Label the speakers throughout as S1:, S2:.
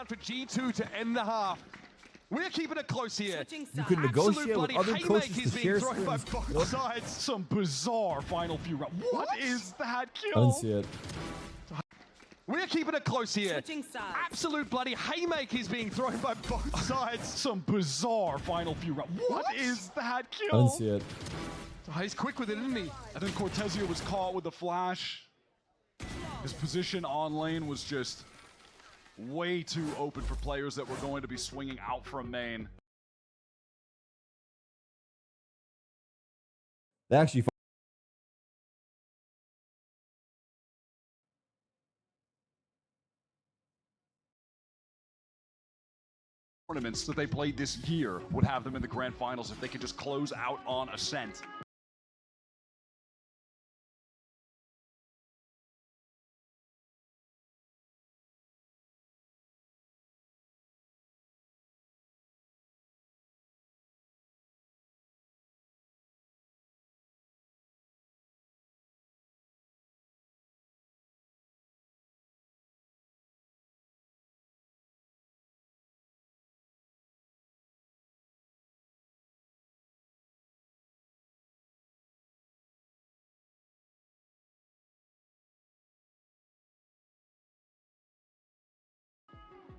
S1: For G2 to end the half. We're keeping it close here.
S2: You can negotiate with other coaches to share
S1: thrown by
S2: screens.
S1: both sides.
S3: Some bizarre final few rounds. What is that
S2: I
S3: kill?
S2: didn't see it.
S1: We're keeping it close here. Absolute bloody haymakers being thrown by both sides.
S3: Some bizarre final few rounds. What is that
S2: I
S3: kill?
S2: didn't see it.
S1: Oh, he's quick with it, isn't he?
S3: And then Cortezia was caught with the flash. His position on lane was just way too open for players that were going to be swinging out from main.
S2: They actually
S3: Tournaments that they played this year would have them in the grand finals if they could just close out on Ascent.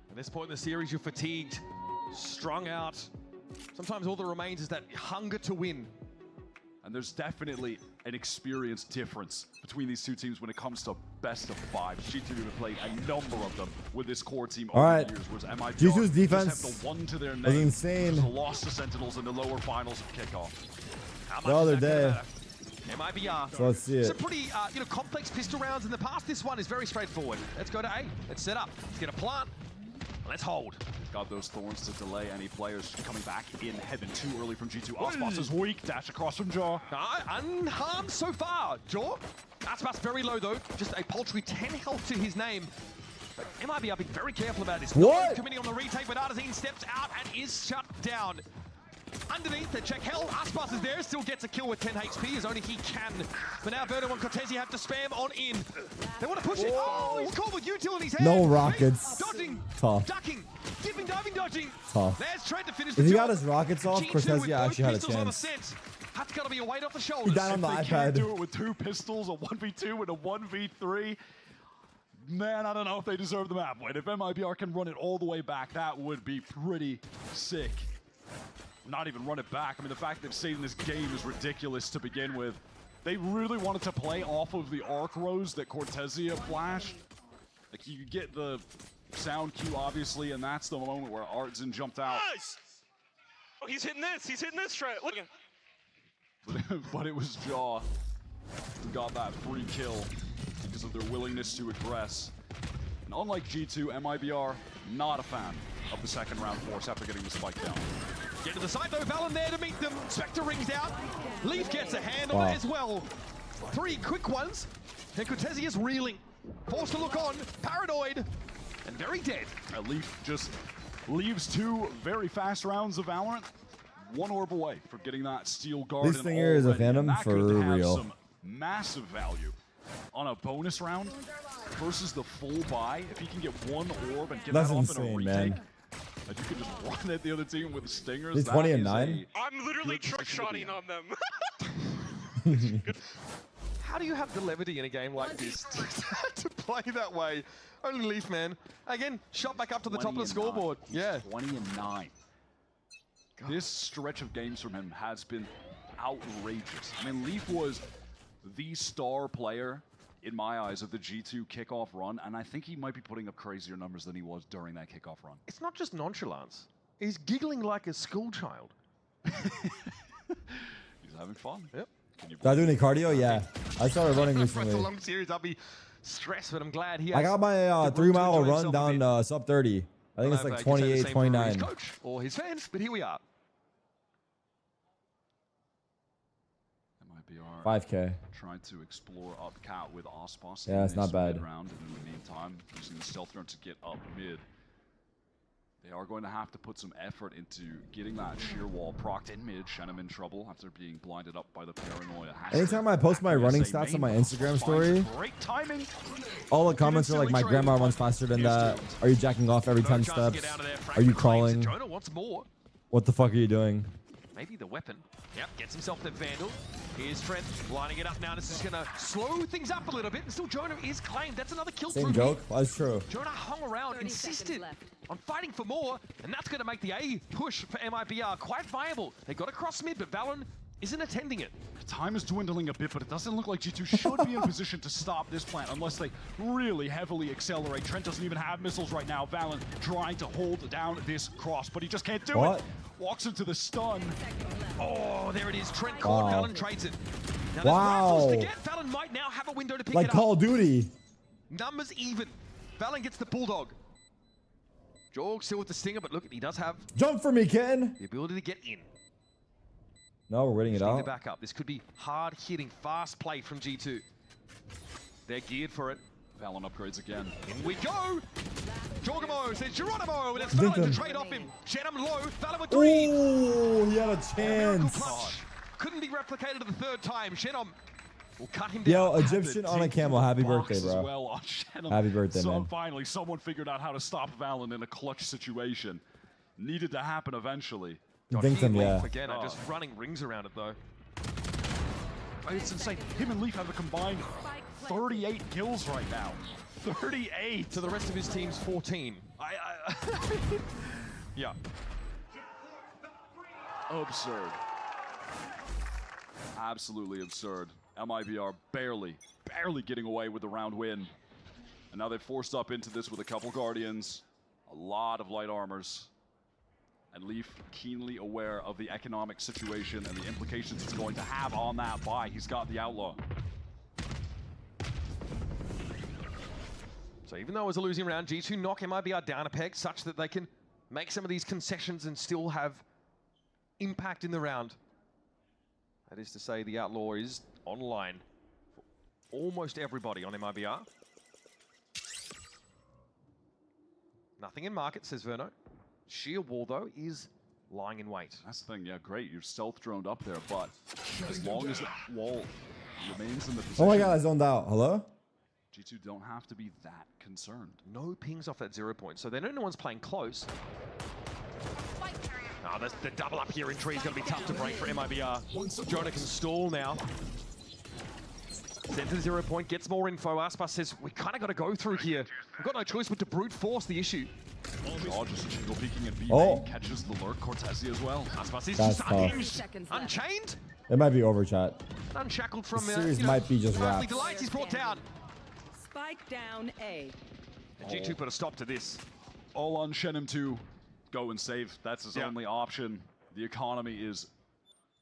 S1: At this point in the series, you're fatigued, strung out. Sometimes all that remains is that hunger to win.
S3: And there's definitely an experience difference between these two teams when it comes to best of five. G2 have played a number of them with this core team over the years, whereas MIBR
S2: G2's defense
S3: just have the one to their name.
S2: was insane.
S3: Just lost to Sentinels in the lower finals of kickoff.
S2: The other day.
S1: MIBR.
S2: So let's see it.
S1: Some pretty complex pistol rounds in the past. This one is very straightforward. Let's go to A. Let's set up. Let's get a plant. Let's hold.
S3: Got those thorns to delay any players coming back in heaven too early from G2. Aspas is weak. Dash across from Jaw.
S1: Unharmed so far. Jaw. Aspas very low though. Just a paltry 10 health to his name. But MIBR being very careful about this.
S2: What?
S1: Committing on the retake, but Artazine steps out and is shut down. Underneath, they check hell. Aspas is there, still gets a kill with 10 HP as only he can. But now Verno and Cortezia have to spam on in. They want to push it. Oh, he's caught with util in his hand.
S2: No rockets.
S1: Dodging.
S2: Tough.
S1: Ducking. Dipping, diving, dodging.
S2: Tough.
S1: There's Trent to finish
S2: If
S1: the
S2: he
S1: job.
S2: got his rockets off,
S1: G2 with
S2: Cortezia
S1: both
S2: actually had a
S1: pistols on
S2: chance.
S1: scent. That's got to be a weight off the
S2: He
S1: shoulders.
S2: died on the
S3: They can't do
S2: iPad.
S3: it with two pistols, a 1v2 and a 1v3. Man, I don't know if they deserve the map win. If MIBR can run it all the way back, that would be pretty sick. Not even run it back. I mean, the fact that they've stayed in this game is ridiculous to begin with. They really wanted to play off of the arc rows that Cortezia flashed. Like, you get the sound cue, obviously, and that's the moment where Artazin jumped out.
S4: Nice! Oh, he's hitting this. He's hitting this. Try it. Look.
S3: But it was Jaw who got that free kill because of their willingness to aggress. And unlike G2, MIBR, not a fan of the second round force after getting the spike down.
S1: Get to the side though, Valen there to meet them. Spectre rings out. Leaf gets a hand on it as well. Three quick ones. And Cortezia's reeling. Forced to look on. Paranoid. And very dead.
S3: Leaf just leaves two very fast rounds of Valorant. One orb away from getting that steel guard.
S2: This thing here is a Phantom for real.
S3: Some massive value on a bonus round versus the full buy. If he can get one orb and get
S2: That's
S3: that off
S2: insane,
S3: in a retake,
S2: man.
S3: and you can just run at the other team with stingers.
S2: He's 20 and 9.
S4: I'm literally trick-shotting on them.
S1: How do you have the levity in a game like this to play that way? Only Leaf, man. Again, shot back up to the top of the scoreboard. Yeah.
S3: 20 and 9. God. This stretch of games from him has been outrageous. I mean, Leaf was the star player, in my eyes, of the G2 kickoff run, and I think he might be putting up crazier numbers than he was during that kickoff run.
S1: It's not just nonchalance. He's giggling like a schoolchild.
S3: He's having fun.
S1: Yep.
S2: Did I do any cardio? Yeah. I started running
S1: For a
S2: recently.
S1: long series, I'll be stressed, but I'm glad he has
S2: I got my 3 mile run down sub 30. I think it's like 28, 29.
S1: His coach or his fans, but here we are.
S3: MIBR
S2: 5K.
S3: trying to explore up cat with Aspas.
S2: Yeah, it's not bad.
S3: Round, and in the meantime, using the stealth run to get up mid. They are going to have to put some effort into getting that sheer wall procced in mid. Shenham in trouble after being blinded up by the paranoia.
S2: Anytime I post my running stats on my Instagram story,
S3: great timing.
S2: all the comments are like, my grandma runs faster than that. Are you jacking off every 10 steps? Are you crawling?
S1: Jonah wants more.
S2: What the fuck are you doing?
S1: Maybe the weapon. Yep, gets himself the Vandal. Here's Trent lining it up now. This is going to slow things up a little bit. And still Jonah is claimed. That's another kill
S2: Same
S1: through
S2: joke?
S1: here.
S2: Well, that's true.
S1: Jonah hung around, insisted on fighting for more. And that's going to make the A push for MIBR quite viable. They got across mid, but Valorant isn't attending it.
S3: Time is dwindling a bit, but it doesn't look like G2 should be in position to stop this plant unless they really heavily accelerate. Trent doesn't even have missiles right now. Valorant trying to hold down this cross, but he just can't do it. Walks into the stun.
S1: Oh, there it is. Trent caught. Valorant trades it. Now,
S2: Wow.
S1: there's rifles to get. Valorant might now have a window to pick
S2: Like
S1: it up.
S2: Call of Duty.
S1: Numbers even. Valorant gets the Bulldog. Jorg still with the Stinger, but look, he does have
S2: Jump for me, Ken.
S1: the ability to get in.
S2: No, we're waiting it
S1: Need to
S2: out.
S1: back up. This could be hard-hitting, fast play from G2. They're geared for it.
S3: Valorant upgrades again.
S1: In we go! Jorgamo says Geronimo, and it's
S2: Think
S1: Valorant to
S2: them.
S1: trade off him. Shenham low, Valorant with 3.
S2: Oh, he had a
S1: Miracle
S2: chance.
S1: clutch. Couldn't be replicated the third time. Shenham will cut him down.
S2: Yo, Egyptian on a camel. Happy birthday,
S3: Box as
S2: bro.
S3: well on Shenham.
S2: Happy birthday,
S3: so
S2: man.
S3: Finally, someone figured out how to stop Valorant in a clutch situation. Needed to happen eventually.
S2: Think them, yeah.
S1: Again, are just running rings around it though.
S3: It's insane. Him and Leaf have a combined 38 kills right now. 38
S1: To the rest of his team's 14. Yeah.
S3: Absurd. Absolutely absurd. MIBR barely getting away with the round win. And now they've forced up into this with a couple Guardians, a lot of light armors. And Leaf keenly aware of the economic situation and the implications it's going to have on that buy. He's got the Outlaw.
S1: So even though it was a losing round, G2 knock MIBR down a peg such that they can make some of these concessions and still have impact in the round. That is to say, the Outlaw is online for almost everybody on MIBR. Nothing in market, says Verno. Sheer wall, though, is lying in wait.
S3: That's the thing, yeah, great. You're stealth droned up there, but as long as that wall remains in the position...
S2: Oh my god, I zoned out. Hello?
S3: G2 don't have to be that concerned.
S1: No pings off that 0 point, so they know no one's playing close. Oh, the double up here in tree is going to be tough to break for MIBR. Jonah can stall now. Sent to the 0 point, gets more info. Aspas says, we kind of got to go through here. We've got no choice but to brute force the issue.
S3: Oh, just jingle peeking and B catches the lurk. Cortesi as well.
S1: Aspas is
S2: That's
S1: just
S2: tough.
S1: unhinged, unchained,
S2: It might be over, chat.
S1: unshackled from
S2: The series might be just
S1: Earthly
S2: wrapped.
S1: Delights. He's brought down.
S5: Spike down A.
S1: And G2 put a stop to this.
S3: All on Shenham to go and save. That's his only option. The economy is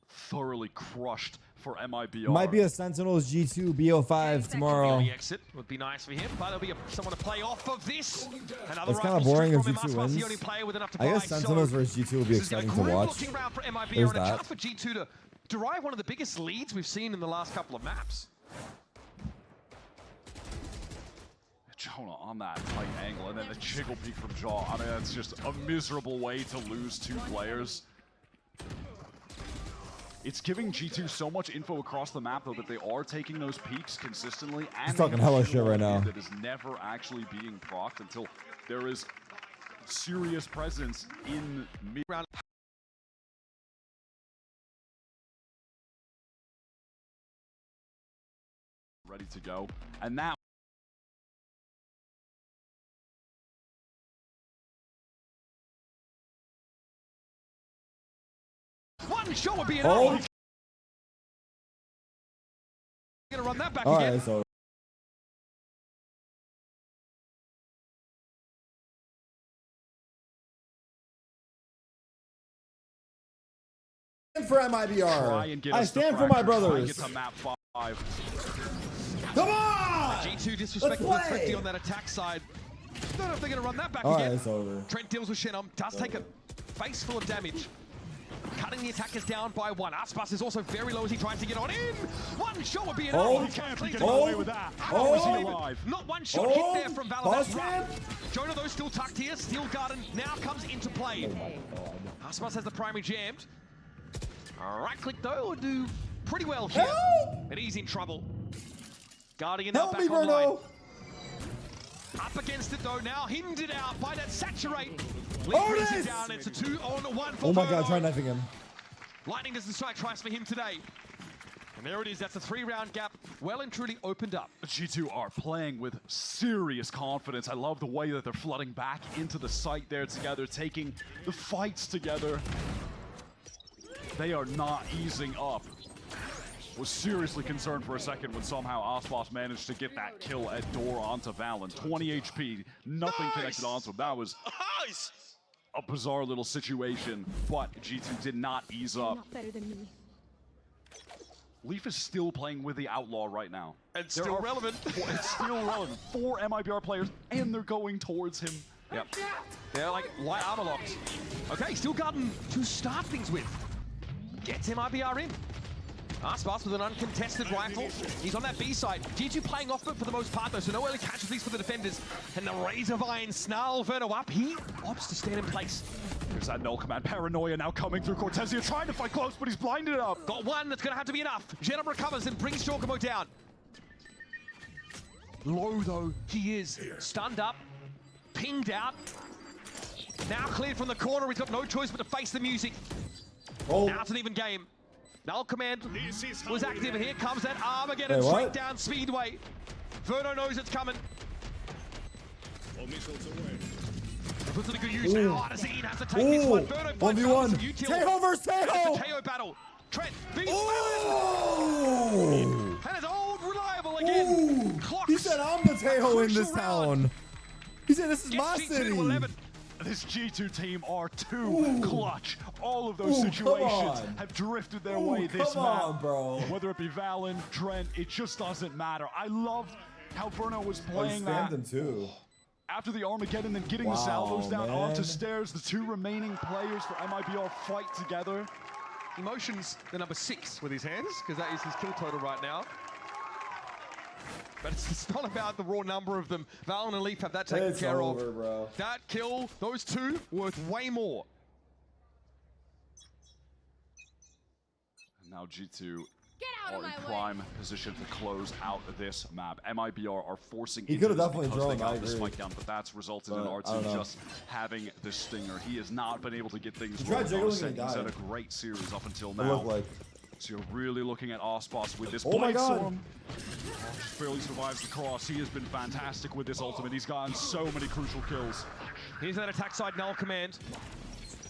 S3: thoroughly crushed for MIBR.
S2: Might be a Sentinels G2 BO5 tomorrow.
S1: The exit would be nice for him, but there'll be someone to play off of this. Another
S2: It's kinda
S1: rifle
S2: boring
S1: strip
S2: if
S1: from
S2: G2
S1: him. Aspas, the
S2: wins.
S1: only player with enough to
S2: I guess
S1: buy,
S2: Sentinels
S1: so
S2: versus G2 will be
S1: this is a
S2: exciting to
S1: group
S2: watch.
S1: looking round for MIBR
S2: There's
S1: and a
S2: that.
S1: chance for G2 to derive one of the biggest leads we've seen in the last couple of maps.
S3: Jonah on that tight angle, and then the jiggle peek from Jaw. I mean, that's just a miserable way to lose 2 players. It's giving G2 so much info across the map, though, that they are taking those peaks consistently. And
S2: He's talking hella shit right now.
S3: That is never actually being procced until there is serious presence in mid.
S1: Round.
S3: Ready to go. And now
S1: One shot would be enough.
S2: Oh,
S1: Gonna run that back
S2: alright,
S1: again.
S2: so. For
S3: try
S2: MIBR.
S3: and get
S2: I
S3: us to
S2: stand for my
S3: fracture, try and
S2: brothers.
S3: get to map 5.
S2: Come on!
S1: G2 disrespectful
S2: Let's play.
S1: Trent on that attack side. Don't know if they're gonna run that back
S2: Alright,
S1: again.
S2: it's over.
S1: Trent deals with Shenham, does take a face full of damage. cutting the attackers down by one. Aspas is also very low as he tries to get on in. One shot would be enough.
S2: Oh,
S3: He can't be getting away with that. How is he alive?
S1: Not one shot hit there from Valorant.
S2: Boston?
S1: Jonah, though, still tucked here. Steel Garden now comes into play. Aspas has the primary jammed. Right click, though, will do pretty well here.
S2: Help!
S1: But he's in trouble. Guardian now
S2: Help
S1: back
S2: me,
S1: online.
S2: Bruno!
S1: Up against it, though, now hindered out by that saturate. Lee brings it down. It's a 2-on-1 for
S2: Oh my
S1: Verno.
S2: god, try knifing him.
S1: Lightning doesn't strike twice for him today. And there it is. That's a 3-round gap well and truly opened up.
S3: G2 are playing with serious confidence. I love the way that they're flooding back into the site there together, taking the fights together. They are not easing up. Was seriously concerned for a second when somehow Aspas managed to get that kill at door onto Valen. 20 HP, nothing connected onto him. That was
S4: Nice!
S3: a bizarre little situation, but G2 did not ease up.
S6: Not better than me.
S3: Leaf is still playing with the Outlaw right now.
S1: And
S3: There
S1: still
S3: are
S1: relevant.
S3: It's still relevant. 4 MIBR players, and they're going towards him.
S1: Yep. They're like light armor locked. Okay, Steel Garden to start things with. Gets MIBR in. Aspas with an uncontested rifle. He's on that B side. G2 playing off it for the most part though, so no early casualties for the defenders. And the Razor Vine snarl Verno up. He opts to stand in place.
S3: There's that null command. Paranoia now coming through. Cortezia trying to fight close, but he's blinded up.
S1: Got one that's gonna have to be enough. Genom recovers and brings Jorgamo down. Low though, he is. Stunned up, pinged out. Now cleared from the corner. He's got no choice but to face the music.
S2: Oh,
S1: Now it's an even game. Null command was active, and here comes that Armageddon
S2: Wait, what?
S1: straight down Speedway. Verno knows it's coming. Puts it to good use now. Arzine has to take this one. Verno finds
S2: 1v1.
S1: some util.
S2: Teho versus
S1: It's
S2: Teho!
S1: the Teo battle. Trent beats
S2: Oh!
S1: and it's old reliable again.
S2: Ooh.
S1: Clocks.
S2: He said I'm the Teho in this
S1: Crucial round.
S2: town. He said this is
S1: Gets
S2: my
S1: G2
S2: city.
S1: to 11.
S3: This G2 team are too
S2: Ooh.
S3: clutch. All of those
S2: Ooh, come
S3: situations
S2: on.
S3: have drifted their
S2: Ooh,
S3: way this
S2: come
S3: map.
S2: on, bro.
S3: Whether it be Valen, Trent, it just doesn't matter. I loved how Verno was
S2: Oh, he
S3: playing that.
S2: spammed him too.
S3: After the Armageddon, then getting the
S2: Wow,
S3: salvos down
S2: man.
S3: onto stairs. The 2 remaining players for MIBR fight together.
S1: Emotions the number 6 with his hands, because that is his kill total right now. But it's not about the raw number of them. Valen and Leaf have that taken
S2: It's
S1: care
S2: over,
S1: of.
S2: bro.
S1: That kill, those 2, worth way more.
S3: And now G2
S6: Get out
S3: are
S6: of
S3: in
S6: my way.
S3: prime position to close out this map. MIBR are forcing
S2: He
S3: into
S2: could've
S3: this
S2: definitely
S3: because they
S2: drawn, I
S3: got the
S2: agree.
S3: spike down, but that's resulted in
S2: But, I
S3: R2
S2: don't know.
S3: just having the stinger. He has not been able to get things
S2: He tried
S3: rolling. I was
S2: jiggling and
S3: saying
S2: he
S3: he's had
S2: died.
S3: a great series up until
S2: It
S3: now.
S2: looked like.
S3: So you're really looking at Aspas with this
S2: Oh my
S3: Blade
S2: God.
S3: Storm. Just barely survives the cross. He has been fantastic with this ultimate. He's gotten so many crucial kills.
S1: Here's that attack side null command.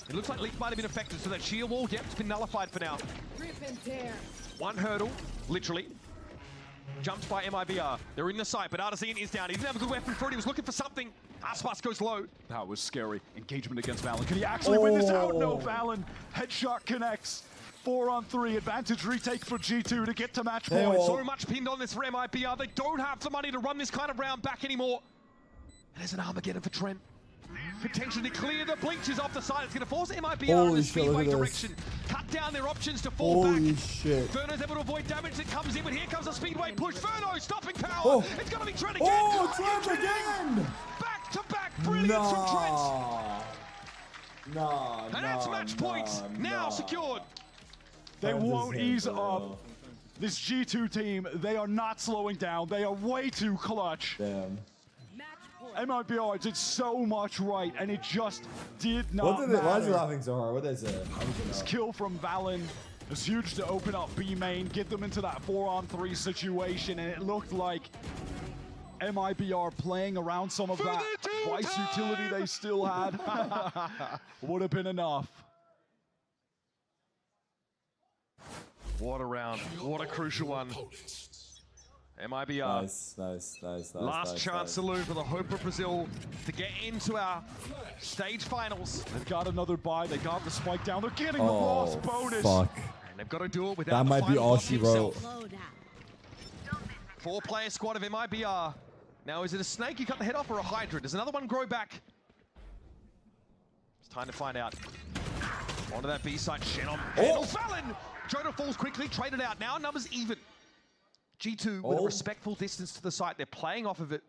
S1: It looks like Leaf might have been affected, so that shield wall, yep, it's been nullified for now.
S6: Rip and tear.
S1: One hurdle, literally. Jumped by MIBR. They're in the site, but Arzine is down. He didn't have a good weapon for it. He was looking for something. Aspas goes low.
S3: That was scary. Engagement against Valen. Can he actually win this out? No,
S2: Oh.
S3: Valen. Headshot connects. 4-on-3. Advantage retake for G2 to get to match
S2: Hey,
S3: point.
S2: oh.
S1: So much pinned on this for MIBR. They don't have the money to run this kind of round back anymore. And there's an Armageddon for Trent. Potentially clear the bleachers off the side. It's going to force MIBR in
S2: Holy
S1: the
S2: shit, look
S1: Speedway
S2: at this.
S1: direction. Cut down their options to fall
S2: Holy
S1: back.
S2: shit.
S1: Verno's able to avoid damage that comes in, but here comes a Speedway push. Verno stopping power.
S2: Oh.
S1: It's going to be Trent again.
S2: Oh, Trent again!
S1: Back-to-back brilliance from Trent.
S2: Nah,
S1: And that's match point. Now secured.
S3: They
S2: Hands his
S3: won't
S2: hands
S3: ease
S2: up,
S3: up.
S2: bro.
S3: This G2 team, they are not slowing down. They are way too clutch.
S2: Damn.
S5: Match point.
S3: MIBR did so much right, and it just did not
S2: What did they, why is he
S3: matter.
S2: laughing so hard? What did they say? I need to
S3: This
S2: know.
S3: kill from Valen is huge to open up B main, get them into that 4-on-3 situation, and it looked like MIBR playing around some of that vice utility they still had would have been enough.
S1: What a round. What a crucial one. MIBR.
S2: Nice.
S1: Last chance saloon for the hope of Brazil to get into our stage finals.
S3: They've got another buy, they got the spike down, they're getting the
S2: Oh,
S3: lost bonus.
S2: fuck.
S1: And they've got to do it without
S2: That
S1: the
S2: might be
S1: final
S2: all
S1: boss
S2: she
S1: himself.
S2: wrote.
S6: Slow down.
S1: 4-player squad of MIBR. Now, is it a snake you cut the head off or a hydra? Does another one grow back? It's time to find out. Onto that B side, Shen handles Fallon. Jonah falls quickly, traded out now, numbers even. G2 with a respectful distance to the site, they're playing off of it.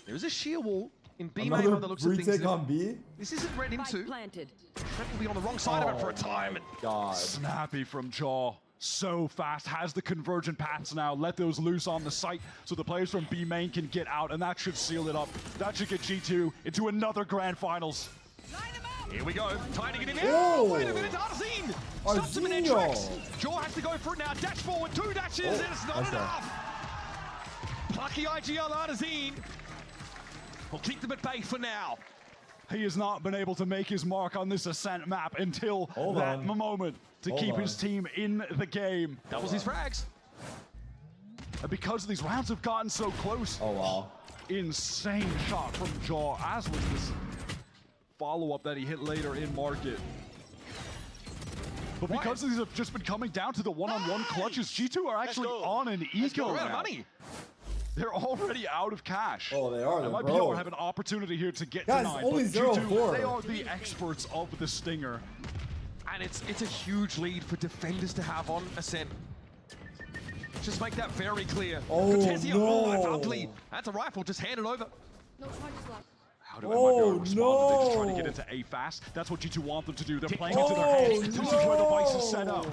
S1: There is a sheer wall in B main by the looks of things.
S2: Retake on B?
S1: This isn't read into.
S5: Planted.
S1: Trent will be on the wrong side of it for a time.
S2: God.
S3: Snappy from Jaw. So fast, has the convergent paths now. Let those loose on the site so the players from B main can get out, and that should seal it up. That should get G2 into another grand finals.
S1: Here we go, trying to get in there.
S2: Oh.
S1: Wait a minute, Arzine stops him in their
S2: Arzinho.
S1: tracks. Jaw has to go for it now, dash forward, 2 dashes, and it's not enough. Plucky IGL Arzine will keep them at bay for now.
S3: He has not been able to make his mark on this Ascent map until moment to keep his team in the game.
S1: Doubles his frags.
S3: And because these rounds have gotten so close, insane shot from Jaw, as was this follow-up that he hit later in market. But because these have just been coming down to the one-on-one clutches, G2 are actually on an ego
S1: We're out of
S3: now.
S1: money.
S3: They're already out of cash.
S2: Oh, they are,
S3: MIBR
S2: bro.
S3: have an opportunity here to get
S2: Guys,
S3: denied.
S2: only
S3: But
S2: 0-4.
S3: G2, they are the experts of the Stinger.
S1: And it's a huge lead for defenders to have on Ascent. Just make that very clear.
S2: Oh,
S1: Cortezia,
S2: no.
S1: that's ugly. That's a rifle, just hand it over.
S6: No charges left.
S3: How do
S2: Oh,
S3: MIBR respond? They're just trying to
S2: no.
S3: get into A fast. That's what G2 want them to do. They're
S1: Tick,
S3: playing
S1: tick,
S3: into their hands. This is where the Vice is set up.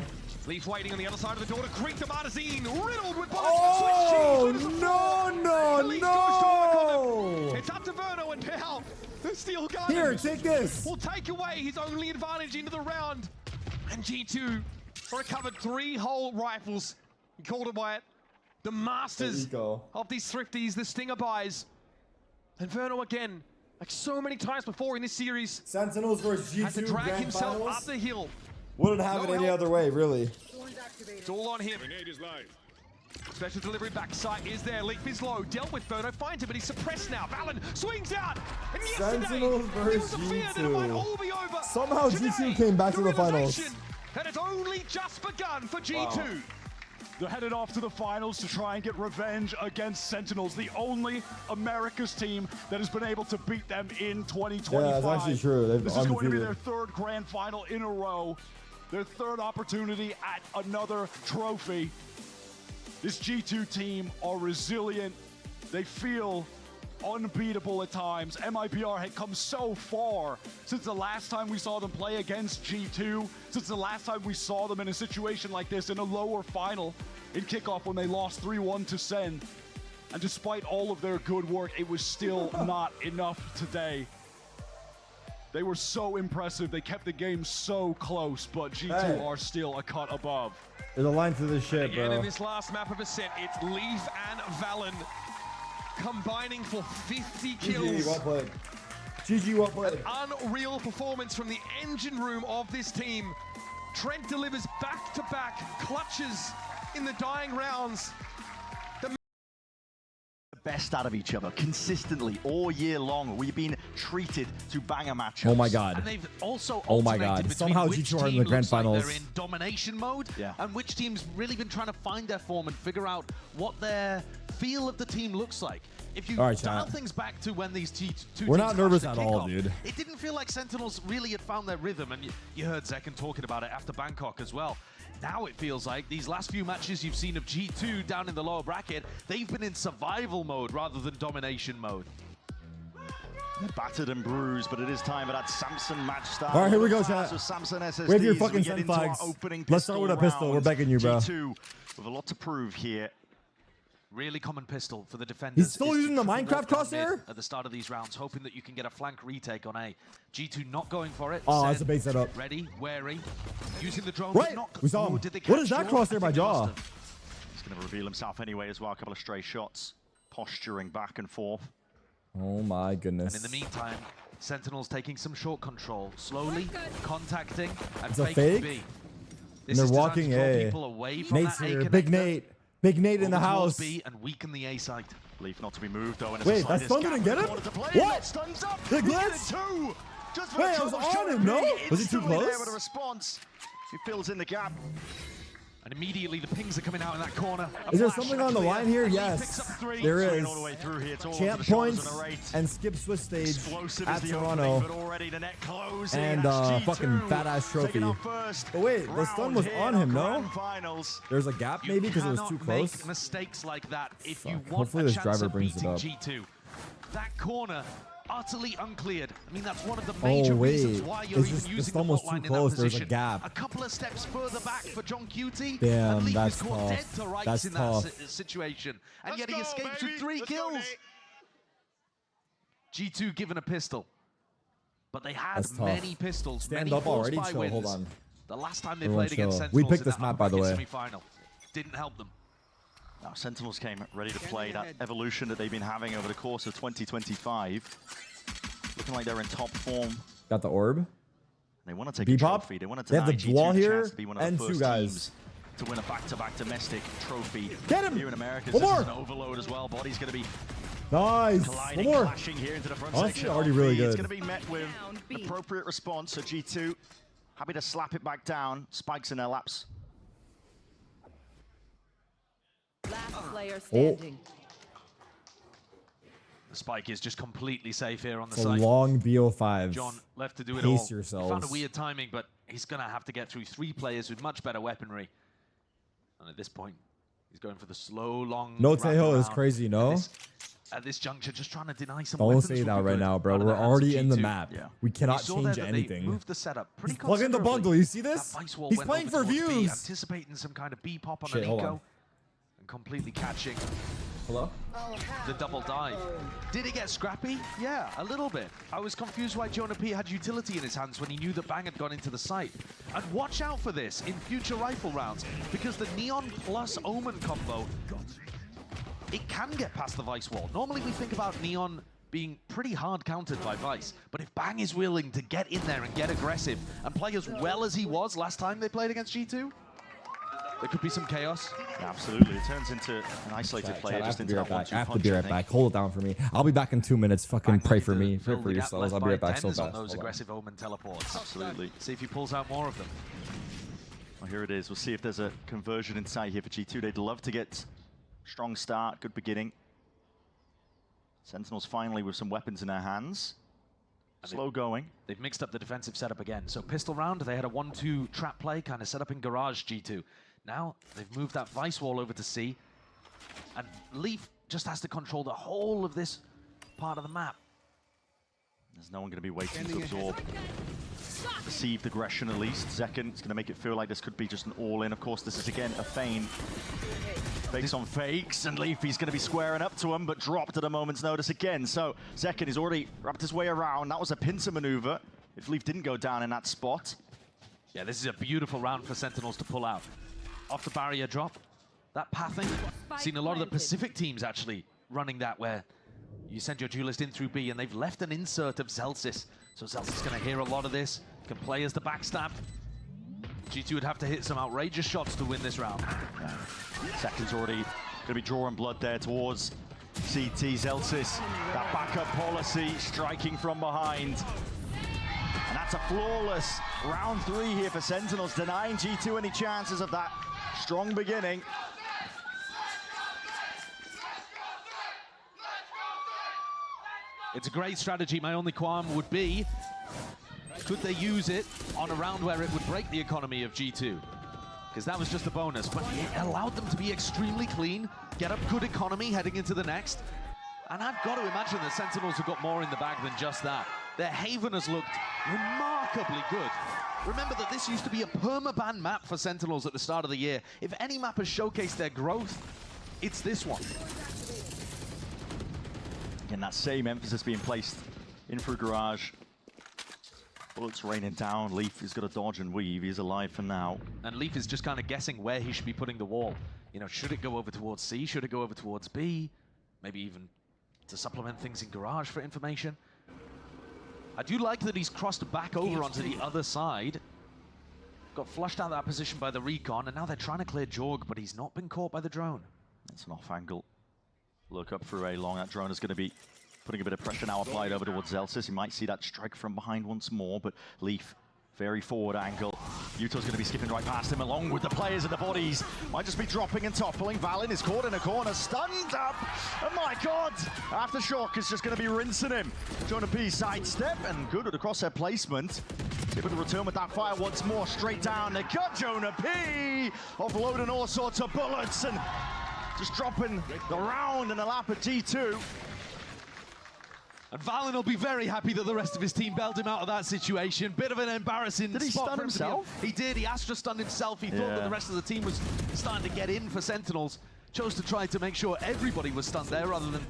S1: Leaf waiting on the other side of the door to greet the Martazine, riddled with bullets.
S2: Oh,
S1: Switch cheese,
S2: no.
S1: Leaf goes to work on them. It's up to Verno, and now the Steel Gun
S2: Here, take this.
S1: will take away his only advantage into the round. And G2 recovered 3 whole rifles. He called it by it. The masters of these thrifties, the Stinger buys. And Verno again, like so many times before in this series,
S2: Sentinels versus G2
S1: had to drag
S2: grand
S1: himself
S2: finals.
S1: up the hill.
S2: Wouldn't have
S1: No
S2: it any
S1: help.
S2: other way, really.
S1: It's all on him. Special delivery backside is there. Leaf is low. Dealt with Verno, finds him, but he's suppressed now. Valen swings out. And yesterday,
S2: Sentinels
S1: there was
S2: versus
S1: a fear that it might
S2: G2.
S1: all be over.
S2: Somehow
S1: Today,
S2: G2 came back to the finals.
S1: realization that it's only just begun for G2.
S3: They're headed off to the finals to try and get revenge against Sentinels, the only America's team that has been able to beat them in 2025.
S2: Yeah, that's actually true. They've
S3: This is going to be
S2: undefeated.
S3: their 3rd grand final in a row, their 3rd opportunity at another trophy. This G2 team are resilient. They feel unbeatable at times. MIBR had come so far since the last time we saw them play against G2, since the last time we saw them in a situation like this in a lower final in kickoff when they lost 3-1 to Sen. And despite all of their good work, it was still not enough today. They were so impressive. They kept the game so close, but G2 are still a cut above.
S2: There's a line to this shit,
S1: Again,
S2: bro.
S1: in this last map of Ascent, it's Leaf and Valen combining for 50 kills.
S2: GG, well played. GG, well played.
S1: Unreal performance from the engine room of this team. Trent delivers back-to-back clutches in the dying rounds.
S7: Best out of each other consistently all year long. We've been treated to banger matchups.
S2: Oh my god.
S8: And they've also
S2: Oh my
S8: alternated
S2: god.
S8: between
S2: Somehow
S8: which
S2: G2 are in
S8: team
S2: the grand
S8: looks like
S2: finals.
S8: they're in domination mode, and which team's really been trying to find their form and figure out what their feel of the team looks like. If you
S2: All right,
S8: dial
S2: chat.
S8: things back to when these two
S2: We're
S8: teams
S2: not nervous
S8: crashed
S2: at
S8: at
S2: all,
S8: kickoff,
S2: dude.
S8: It didn't feel like Sentinels really had found their rhythm, and you heard Zekken talking about it after Bangkok as well. Now it feels like these last few matches you've seen of G2 down in the lower bracket, they've been in survival mode rather than domination mode.
S7: They're battered and bruised, but it is time for that Samson match start.
S2: All right, here we go, chat.
S7: So Samson SSDs,
S2: Wave your
S7: we
S2: fucking
S7: get
S2: send
S7: into our
S2: flags.
S7: opening
S2: Let's start with a pistol. We're
S7: round.
S2: begging you, bro.
S7: G2 with a lot to prove here.
S8: Really common pistol for the defenders.
S2: He's still
S8: is to
S2: using the
S8: triple
S2: Minecraft
S8: walk down
S2: crosshair?
S8: mid at the start of these rounds, hoping that you can get a flank retake on A. G2 not going for it.
S2: Oh,
S8: Sen
S2: that's a base setup.
S8: Ready, wary, using the drone.
S2: Right,
S8: but not,
S2: we saw him.
S8: Did they
S2: What is
S8: catch
S2: that
S8: Jaw?
S2: crosshair
S8: I
S2: by
S8: think they
S2: Jaw?
S8: must have.
S7: He's going to reveal himself anyway as well. A couple of stray shots, posturing back and forth.
S2: Oh my goodness.
S8: And in the meantime, Sentinels taking some short control, slowly contacting and
S2: It's a
S8: faking
S2: fake?
S8: B.
S2: And
S8: This
S2: they're
S8: is designed
S2: walking
S8: to draw
S2: A.
S8: people away from
S2: Nate's
S8: that A
S2: here. Big
S8: connector,
S2: Nate. Big Nate in the
S8: over towards
S2: house.
S8: B and weaken the A site.
S7: Leaf not to be moved though. And
S2: Wait, that stun didn't get him? What?
S7: Stuns up.
S2: The
S7: He did
S2: glitch?
S7: it too. Just
S2: Wait, I was on him, no? Was he too
S7: Instantly there
S2: close?
S7: with a response. He fills in the gap.
S8: And immediately the pings are coming out in that corner.
S2: Is there something on the line here? Yes, there is.
S7: All the way through here. It's all
S2: Champ
S7: over the shoulders
S2: points
S7: of the Wraith.
S2: and skip Swiss stage
S7: Explosive
S2: at
S7: is the
S2: Toronto.
S7: opening, but already the net closing.
S2: And
S7: That's G2
S2: fucking fat ass trophy.
S7: taking our first
S2: But wait, the stun
S7: round
S2: was
S7: here
S2: on
S7: in
S2: him,
S7: our
S2: no?
S7: grand finals.
S2: There's a gap maybe because it was too
S8: cannot
S2: close.
S8: make mistakes like that if you
S2: Fuck.
S8: want
S2: Hopefully
S8: a
S2: this
S8: chance
S2: driver
S8: of
S2: brings it
S8: beating
S2: up.
S8: G2. That corner, utterly uncleared. I mean, that's one of the major
S2: Oh wait,
S8: reasons why you're
S2: it's
S8: even
S2: just the
S8: using the
S2: stun was
S8: bot
S2: too
S8: line in that
S2: close. There's
S8: position.
S2: a gap.
S8: A couple of steps further back for John Cutie.
S2: Damn,
S8: and Leaf
S2: that's
S8: is caught
S2: tough.
S8: dead to rights
S2: That's
S8: in
S2: tough.
S8: that situation. And
S4: Let's
S8: yet he
S4: go,
S8: escapes
S4: baby.
S8: with 3
S4: Let's go,
S8: kills.
S4: Nate.
S8: G2 given a pistol. But they had
S2: That's tough.
S8: many pistols.
S2: Stand
S8: many
S2: up already?
S8: force by
S2: Chill, hold
S8: wins.
S2: on.
S8: The last time they
S2: Everyone
S8: played against
S2: chill.
S8: Sentinels
S2: We picked
S8: in
S2: this
S8: that
S2: map, by the
S8: upper
S2: way.
S8: semi-final. Didn't help them.
S7: Now, Sentinels came ready to play that evolution that they've been having over the course of 2025. Looking like they're in top form.
S2: Got the orb.
S7: They want to take
S2: Bebop.
S7: a trophy. They want to
S2: They have
S7: deny
S2: the
S7: G2
S2: wall
S7: the
S2: here
S7: chance to be one of
S2: and
S7: the
S2: two
S7: first
S2: guys.
S7: teams to win a back-to-back domestic trophy.
S2: Get him!
S7: Here in America,
S2: One
S7: this
S2: more!
S7: is an overload as well. Body's going to be
S2: Nice.
S7: colliding,
S2: One more.
S7: clashing here into the front
S2: Honestly,
S7: section.
S2: already
S7: of
S2: really
S7: B. It's
S2: good.
S7: going to be met with
S5: Down
S7: an
S5: B.
S7: appropriate response. So G2 happy to slap it back down. Spikes in their laps.
S5: Last player standing.
S8: The spike is just completely safe here on the
S2: It's a
S8: site.
S2: long BO5.
S8: John left to do it
S2: Pace
S8: all. He
S2: yourselves.
S8: found a weird timing, but he's going to have to get through 3 players with much better weaponry. And at this point, he's going for the slow, long...
S2: No
S8: wrap
S2: Tejo is
S8: around.
S2: crazy,
S8: And
S2: no?
S8: at this juncture, just trying to deny some
S2: Don't
S8: weapons
S2: say
S8: would
S2: that
S8: be
S2: right
S8: good
S2: now, bro.
S8: out of
S2: We're
S8: the hands of
S2: already in the
S8: G2.
S2: map.
S7: Yeah.
S2: We cannot
S8: You saw
S2: change
S8: there that
S2: anything.
S8: They moved the setup pretty
S2: He's plugging the
S8: considerably.
S2: bundle. You see this?
S8: That vice wall
S2: He's
S8: went
S2: playing
S8: over
S2: for
S8: towards B,
S2: views.
S8: anticipating some kind of B pop on
S2: Shit,
S8: an
S2: hold
S8: eco.
S2: on.
S8: And completely catching
S2: Hello?
S8: the double dive. Did it get scrappy? Yeah, a little bit. I was confused why Jonah P had utility in his hands when he knew that Bang had gone into the site. And watch out for this in future rifle rounds, because the Neon plus Omen combo, it can get past the Vice wall. Normally we think about Neon being pretty hard countered by Vice, but if Bang is willing to get in there and get aggressive and play as well as he was last time they played against G2, there could be some chaos.
S7: Yeah, absolutely. It turns into an isolated player
S2: I have
S7: just
S2: to
S7: into
S2: be right
S7: that
S2: back.
S7: 1-2
S2: I have to
S7: punch,
S2: be
S7: I
S2: right
S7: think.
S2: back. Hold it down for me. I'll be back in 2 minutes. Fucking
S8: Bang
S2: pray
S8: will
S2: for
S8: need
S2: me.
S8: to
S2: Pray
S8: fill
S2: for
S8: the gap
S2: yourselves.
S8: left
S2: I'll be
S8: by
S2: right back so
S8: 10s on
S2: fast.
S8: those
S2: Hold on.
S8: aggressive Omen teleports.
S7: Absolutely.
S8: See if he pulls out more of them.
S7: Well, here it is. We'll see if there's a conversion inside here for G2. They'd love to get strong start, good beginning. Sentinels finally with some weapons in their hands. Slow going.
S8: They've mixed up the defensive setup again. So pistol round, they had a 1-2 trap play, kind of set up in garage G2. Now they've moved that Vice wall over to C. And Leaf just has to control the whole of this part of the map.
S7: There's no one going to be waiting to absorb perceived aggression at least. Zekken is going to make it feel like this could be just an all-in. Of course, this is again a feign. Fakes on fakes, and Leafy's going to be squaring up to him, but dropped at a moment's notice again. So Zekken has already wrapped his way around. That was a pincer maneuver if Leaf didn't go down in that spot.
S8: Yeah, this is a beautiful round for Sentinels to pull out. Off the barrier drop, that pathing. Seen a lot of the Pacific teams actually running that, where you send your duelist in through B, and they've left an insert of Zelsis. So Zelsis is going to hear a lot of this, can play as the backstab. G2 would have to hit some outrageous shots to win this round.
S7: Zeken's already going to be drawing blood there towards CT. Zelsis, that backup policy, striking from behind. And that's a flawless round 3 here for Sentinels, denying G2 any chances of that strong beginning.
S8: It's a great strategy. My only qualm would be, could they use it on a round where it would break the economy of G2? Because that was just a bonus, but it allowed them to be extremely clean, get up good economy heading into the next. And I've got to imagine that Sentinels have got more in the bag than just that. Their Haven has looked remarkably good. Remember that this used to be a permaban map for Sentinels at the start of the year. If any map has showcased their growth, it's this one.
S7: Again, that same emphasis being placed in through garage. Bullets raining down. Leaf has got to dodge and weave. He's alive for now.
S8: And Leaf is just kind of guessing where he should be putting the wall. You know, should it go over towards C? Should it go over towards B? Maybe even to supplement things in garage for information. I do like that he's crossed back over onto the other side. Got flushed out of that position by the recon, and now they're trying to clear Jorg, but he's not been caught by the drone.
S7: It's an off angle. Look up through A long. That drone is going to be putting a bit of pressure now applied over towards Zelsis. You might see that strike from behind once more, but Leaf, very forward angle. Yuto's going to be skipping right past him along with the players and the bodies. Might just be dropping and toppling. Valin is caught in a corner, stunned up. Oh my god! Aftershock is just going to be rinsing him. Jonah P sidestep and good at the crosshair placement. Able to return with that fire once more, straight down. They cut Jonah P, offloading all sorts of bullets and just dropping the round in the lap at G2.
S8: And Valin will be very happy that the rest of his team bailed him out of that situation. Bit of an embarrassing
S7: Did he
S8: spot
S7: stun
S8: for him to be on.
S7: himself?
S8: He did. He Astra stunned himself. He thought that the rest of the team was starting to get in for Sentinels. Chose to try to make sure everybody was stunned there rather than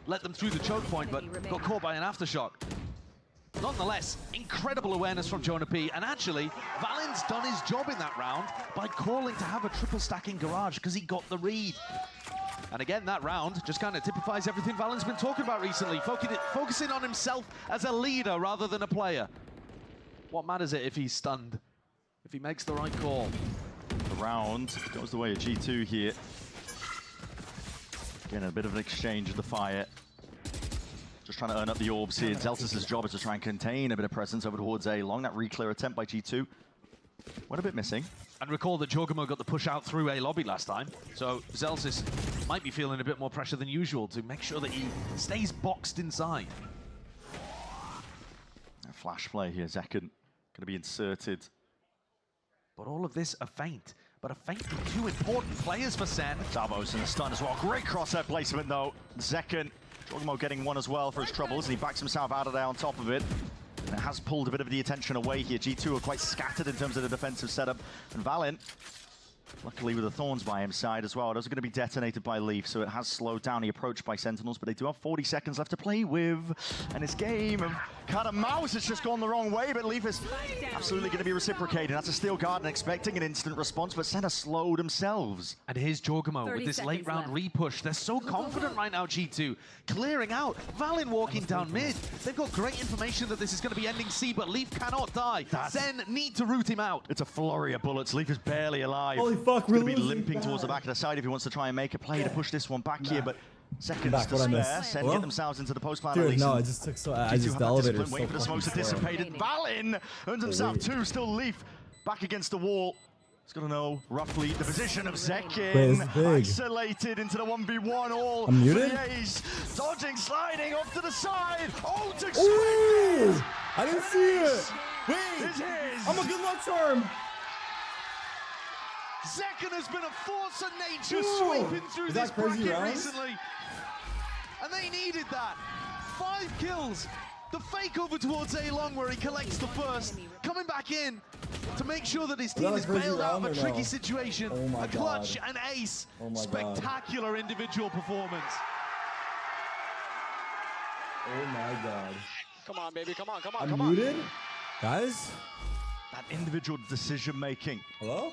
S8: let them through the choke point, but got caught by an Aftershock. Nonetheless, incredible awareness from Jonah P. And actually, Valin's done his job in that round by calling to have a triple stacking garage because he got the read. And again, that round just kind of typifies everything Valin's been talking about recently, focusing on himself as a leader rather than a player. What matters it if he's stunned, if he makes the right call?
S7: The round goes the way of G2 here. Again, a bit of an exchange of the fire. Just trying to earn up the orbs here. Zeltis' job is to try and contain a bit of presence over towards A long. That re-clear attempt by G2 went a bit missing.
S8: And recall that Jorgamo got the push out through A lobby last time, so Zelsis might be feeling a bit more pressure than usual to make sure that he stays boxed inside.
S7: A flash play here, Zekken going to be inserted.
S8: But all of this a feint, but a feint from two important players for Sen.
S7: Davos in the stun as well. Great crosshair placement though. Zekken, Jorgamo getting one as well for his troubles, and he backs himself out of there on top of it. And it has pulled a bit of the attention away here. G2 are quite scattered in terms of the defensive setup. And Valin, luckily with the Thorns by his side as well. Those are going to be detonated by Leaf, so it has slowed down the approach by Sentinels, but they do have 40 seconds left to play with. And this game of cat and mouse has just gone the wrong way, but Leaf is absolutely going to be reciprocating. That's a Steel Garden expecting an instant response, but Senna slowed themselves.
S8: And here's Jorgamo with this late round repush. They're so confident right now, G2. Clearing out, Valin walking down mid. They've got great information that this is going to be ending C, but Leaf cannot die. Sen need to root him out.
S7: It's a flurry of bullets. Leaf is barely alive.
S2: Holy fuck,
S7: He's
S2: we're
S7: going to be
S2: losing
S7: limping
S2: back.
S7: towards the back of the side if he wants to try and make a play to push this one back here, but seconds
S2: Back,
S7: to
S2: what I
S7: spare.
S2: missed.
S7: Sen
S2: Hello?
S7: get themselves into the post plan at
S2: Dude,
S7: least.
S2: no, it just took so. I
S7: G2
S2: just
S7: have
S2: the
S7: that
S2: elevator.
S7: discipline, waiting for the smokes to dissipate. Valin earns himself two. Still Leaf back against the wall. He's got to know roughly the position of Zekken.
S2: Wait, this is big.
S7: Isolated into the 1v1. All
S2: I'm
S7: for
S2: muted?
S7: the Ace. Dodging, sliding off to the side. Oh, to
S2: Ooh!
S7: squeeze.
S2: I didn't see it. Wait,
S7: It's his.
S2: I'm a good luck charm.
S8: Zekken has been a force of nature
S2: Ooh.
S8: sweeping through
S2: Is
S8: this
S2: that crazy
S8: bracket
S2: rounds?
S8: recently. And they needed that. 5 kills. The fake over towards A-Long where he collects the first. Coming back in to make sure that his team
S2: that a
S8: is
S2: crazy
S8: bailed out of
S2: round
S8: a
S2: or
S8: tricky
S2: no?
S8: situation.
S2: Oh my
S8: A clutch,
S2: God.
S8: an ace.
S2: Oh my God.
S8: Spectacular individual performance.
S2: Oh my god.
S4: Come on, baby. Come on, come on,
S2: I'm
S4: come on.
S2: muted? Guys?
S7: That individual decision making.
S2: Hello?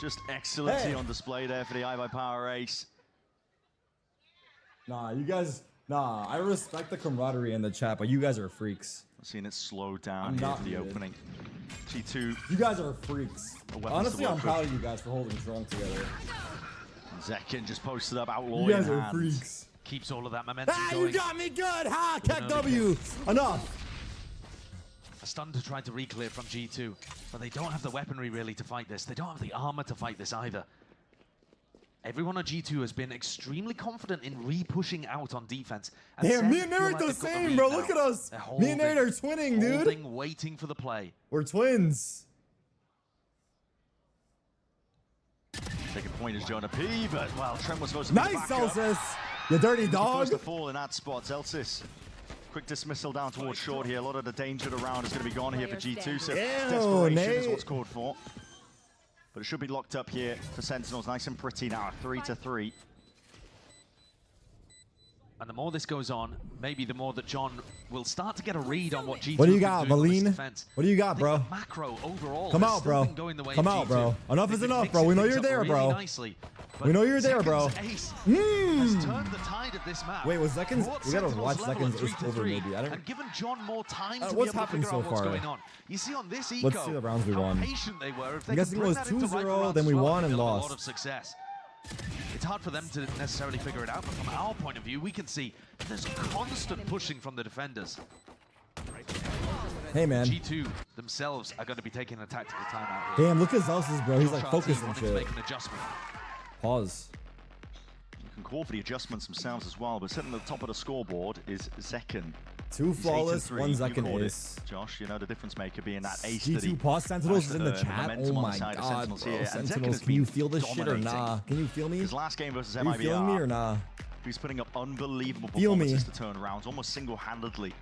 S7: Just excellency
S2: Hey.
S7: on display there for the I by Power Ace.
S2: Nah, you guys. Nah, I respect the camaraderie in the chat, but you guys are freaks.
S7: Seeing it slow down
S2: I'm
S7: here
S2: not
S7: for the
S2: muted.
S7: opening. G2,
S2: You guys are freaks.
S7: A weapons
S2: Honestly,
S7: to
S2: I'm
S7: work
S2: proud
S7: with.
S2: of you guys for holding strong together.
S7: Zekken just posted up outlaw
S2: You guys
S7: in
S2: are
S7: hand.
S2: freaks.
S8: Keeps all of that momentum
S2: Ah,
S8: going.
S2: you got me good! Ha! Keck
S8: no,
S2: W! Enough!
S8: A stun to try to re-clear from G2, but they don't have the weaponry really to fight this. They don't have the armor to fight this either. Everyone on G2 has been extremely confident in re-pushing out on defense. And
S2: Damn,
S8: Sen
S2: me and
S8: feel
S2: Nate are
S8: like
S2: the
S8: they've got
S2: same,
S8: lead
S2: bro.
S8: now.
S2: Look at us.
S8: They're
S2: Me and Nate
S8: holding,
S2: are twinning, dude.
S8: holding, waiting for the play.
S2: We're twins.
S7: Taking point is Jonah P, but well, Trent was supposed to be the
S2: Nice,
S7: backup.
S2: Celsius. You dirty
S7: Supposed
S2: dog.
S7: to fall in that spot. Zelsis, quick dismissal down towards short here. A lot of the danger around is going to be gone here for G2, so
S2: Ew,
S7: desperation is
S2: Nate.
S7: what's called for. But it should be locked up here for Sentinels. Nice and pretty now, 3-3.
S8: And the more this goes on, maybe the more that John will start to get a read on what G2
S2: What do you
S8: have been
S2: got,
S8: doing on this
S2: Valine?
S8: defense.
S2: What do you got,
S8: I think
S2: bro?
S8: the macro overall
S2: Come
S8: has
S2: out,
S8: still
S2: bro.
S8: been going the way
S2: Come
S8: of
S2: out,
S8: G2.
S2: bro. Enough
S8: They've
S2: is
S8: been
S2: enough, bro.
S8: mixing
S2: We know
S8: things
S2: you're
S8: up
S2: there,
S8: really
S2: bro.
S8: Nicely.
S2: We know you're there, bro.
S8: Zekken's ace has turned the tide of this map.
S2: Wait, was Zekken's-
S8: Brought
S2: we gotta
S8: Sentinels
S2: watch
S8: level at
S2: Zekken's ace
S8: 3-3,
S2: over maybe. I don't-
S8: and given John more time to be
S2: what's
S8: able to
S2: happened
S8: figure
S2: so
S8: out what's
S2: far?
S8: going on. You see on this eco,
S2: Let's see the rounds we
S8: how
S2: won.
S8: patient they were. If they
S2: I'm
S8: could
S2: guessing it
S8: bring
S2: was
S8: that into
S2: 2-0,
S8: rifle rounds
S2: then we
S8: as well,
S2: won and
S8: they'll have a
S2: lost.
S8: lot of success. It's hard for them to necessarily figure it out, but from our point of view, we can see there's constant pushing from the defenders.
S2: Hey, man.
S8: G2 themselves are going to be taking a tactical timeout here.
S2: Damn, look at Zealous, bro. He's
S8: Josh
S2: like
S8: RT
S2: focused and
S8: wanted to
S2: shit.
S8: make an adjustment.
S2: Pause.
S7: You can call for the adjustments themselves as well, but sitting at the top of the scoreboard is Zekken.
S2: 2
S7: He's
S2: flawless,
S7: 8-3.
S2: 1
S7: You
S2: second
S7: called it,
S2: ace.
S7: Josh, you know the difference maker being that ace that he
S2: G2 pause Sentinels is in the
S7: managed to
S2: chat.
S7: earn. Momentum
S2: Oh
S7: on
S2: my
S7: the side of
S2: god,
S7: Sentinels
S2: bro.
S7: here. And Zekken has
S2: Sentinels, can
S7: been
S2: you feel this shit or
S7: dominating.
S2: nah? Can you feel me?
S7: His last game versus
S2: Are you feeling me or
S7: MIBR,
S2: nah?
S7: he's putting up unbelievable
S2: Feel me.
S7: performances to turn around, almost single-handedly.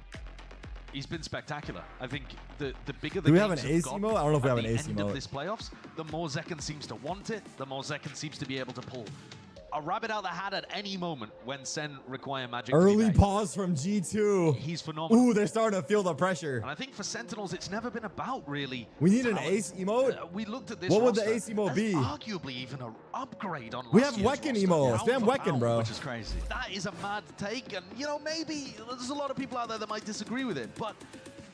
S8: He's been spectacular. I think the bigger the
S2: Do we have an
S8: games
S2: ace
S8: got
S2: emote? I don't know if we
S8: at
S2: have an
S8: the
S2: ace
S8: end of
S2: emote.
S8: this playoffs, the more Zekken seems to want it, the more Zekken seems to be able to pull a rabbit out of the hat at any moment when Sen require magic.
S2: Early pause from G2.
S8: He's phenomenal.
S2: Ooh, they're starting to feel the pressure.
S8: And I think for Sentinels, it's never been about really.
S2: We need an
S8: talent.
S2: ace emote?
S8: We looked at this.
S2: What would the
S8: roster
S2: ace emote
S8: as
S2: be?
S8: Arguably even an upgrade on.
S2: We
S8: last
S2: have
S8: year's
S2: Wecken
S8: roster.
S2: emotes.
S8: Pound
S2: We have
S8: for
S2: Wecken,
S8: pound.
S2: bro.
S7: Which is crazy.
S8: That is a mad take, and you know maybe there's a lot of people out there that might disagree with it, but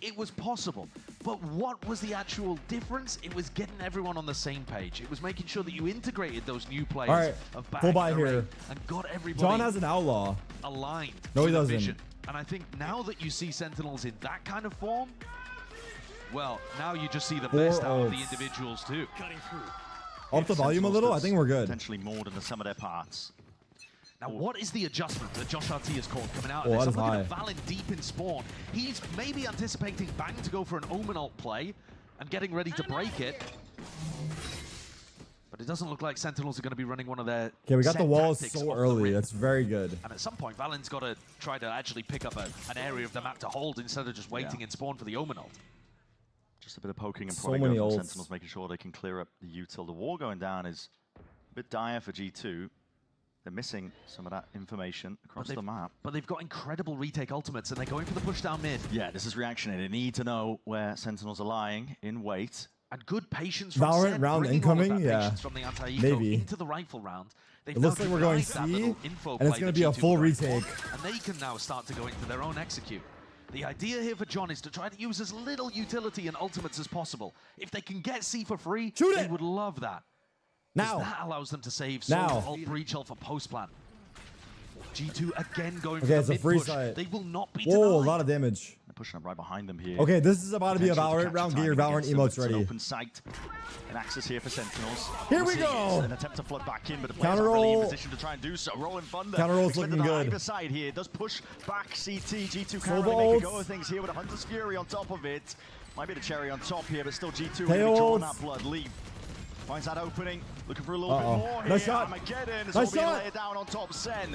S8: it was possible. But what was the actual difference? It was getting everyone on the same page. It was making sure that you integrated those new players
S2: All right,
S8: of back
S2: full buy
S8: array
S2: here.
S8: and got everybody
S2: John has an outlaw.
S8: aligned.
S2: No, he
S8: with a
S2: doesn't.
S8: vision. And I think now that you see Sentinels in that kind of form, well, now you just see the
S2: 4
S8: best out of the
S2: ults.
S8: individuals too.
S2: Up the volume a
S7: Sentinels
S2: little? I
S7: does
S2: think we're good.
S7: Potentially more than the sum of their parts.
S8: Now, what is the adjustment that Josh RT has called coming out
S2: Oh,
S8: of
S2: that
S8: this?
S2: is
S8: I'm looking at
S2: high.
S8: Valen deep in spawn. He's maybe anticipating Bang to go for an Omen ult play and getting ready to break it. But it doesn't look like Sentinels are going to be running one of their
S2: Okay, we got
S8: set
S2: the walls
S8: tactics
S2: so
S8: off the
S2: early.
S8: rip.
S2: That's very good.
S8: And at some point, Valen's got to try to actually pick up an area of the map to hold instead of just waiting in spawn for the Omen ult.
S7: Just a bit of poking and
S2: So
S7: prodding
S2: many
S7: from
S2: ults.
S7: Sentinels, making sure they can clear up the util. The war going down is a bit dire for G2. They're missing some of that information across the map.
S8: But they've got incredible retake ultimates, and they're going for the push down mid.
S7: Yeah, this is reactionary. They need to know where Sentinels are lying in wait.
S8: And good patience from
S2: Valorant
S8: Sen,
S2: round
S8: bringing all of
S2: incoming?
S8: that
S2: Yeah.
S8: patience from the anti-eco
S2: Maybe.
S8: into the rifle round. They've
S2: It looks
S8: now
S2: like we're going
S8: denied that
S2: C,
S8: little info
S2: and it's
S8: play
S2: going to
S8: that
S2: be a
S8: G2
S2: full
S8: were going for,
S2: retake.
S8: And they can now start to go into their own execute. The idea here for John is to try to use as little utility and ultimates as possible. If they can get C for free,
S2: Shoot
S8: they
S2: it!
S8: would love that. 'Cause
S2: Now.
S8: that allows them to save
S2: Now.
S8: ult breach ult for post plan. G2 again going
S2: Okay,
S8: for
S2: it's
S8: the
S2: a
S8: mid
S2: free
S8: push.
S2: site.
S8: They will not be
S2: Whoa, a
S8: denied.
S2: lot of damage.
S7: They're pushing up right behind them here.
S2: Okay, this is about to be a
S7: Potential to
S2: Valorant
S7: catch
S2: round.
S7: the
S2: Get your
S7: timing
S2: Valorant
S7: against them.
S2: emotes
S7: It's an
S2: ready.
S7: open sight. An access here for Sentinels.
S2: Here we
S7: We'll see
S2: go.
S7: An attempt to flood back in, but the players
S2: Counter
S7: aren't really in
S2: roll.
S7: position to try and do so. Rolling thunder.
S2: Counter roll's
S7: Expected
S2: looking
S7: on
S2: good.
S7: either side here. Does push back CT. G2
S2: Silver
S7: can't really make a
S2: ults.
S7: go of things here with a Hunter's Fury on top of it. Might be the cherry on top here, but still G2
S2: KO
S7: really drawing
S2: ults.
S7: that blood lead. Finds that opening, looking for a little
S2: Uh-oh.
S7: bit more here.
S2: Nice shot.
S7: Armageddon is
S2: Nice
S7: all being
S2: shot.
S7: laid down on top. Sen.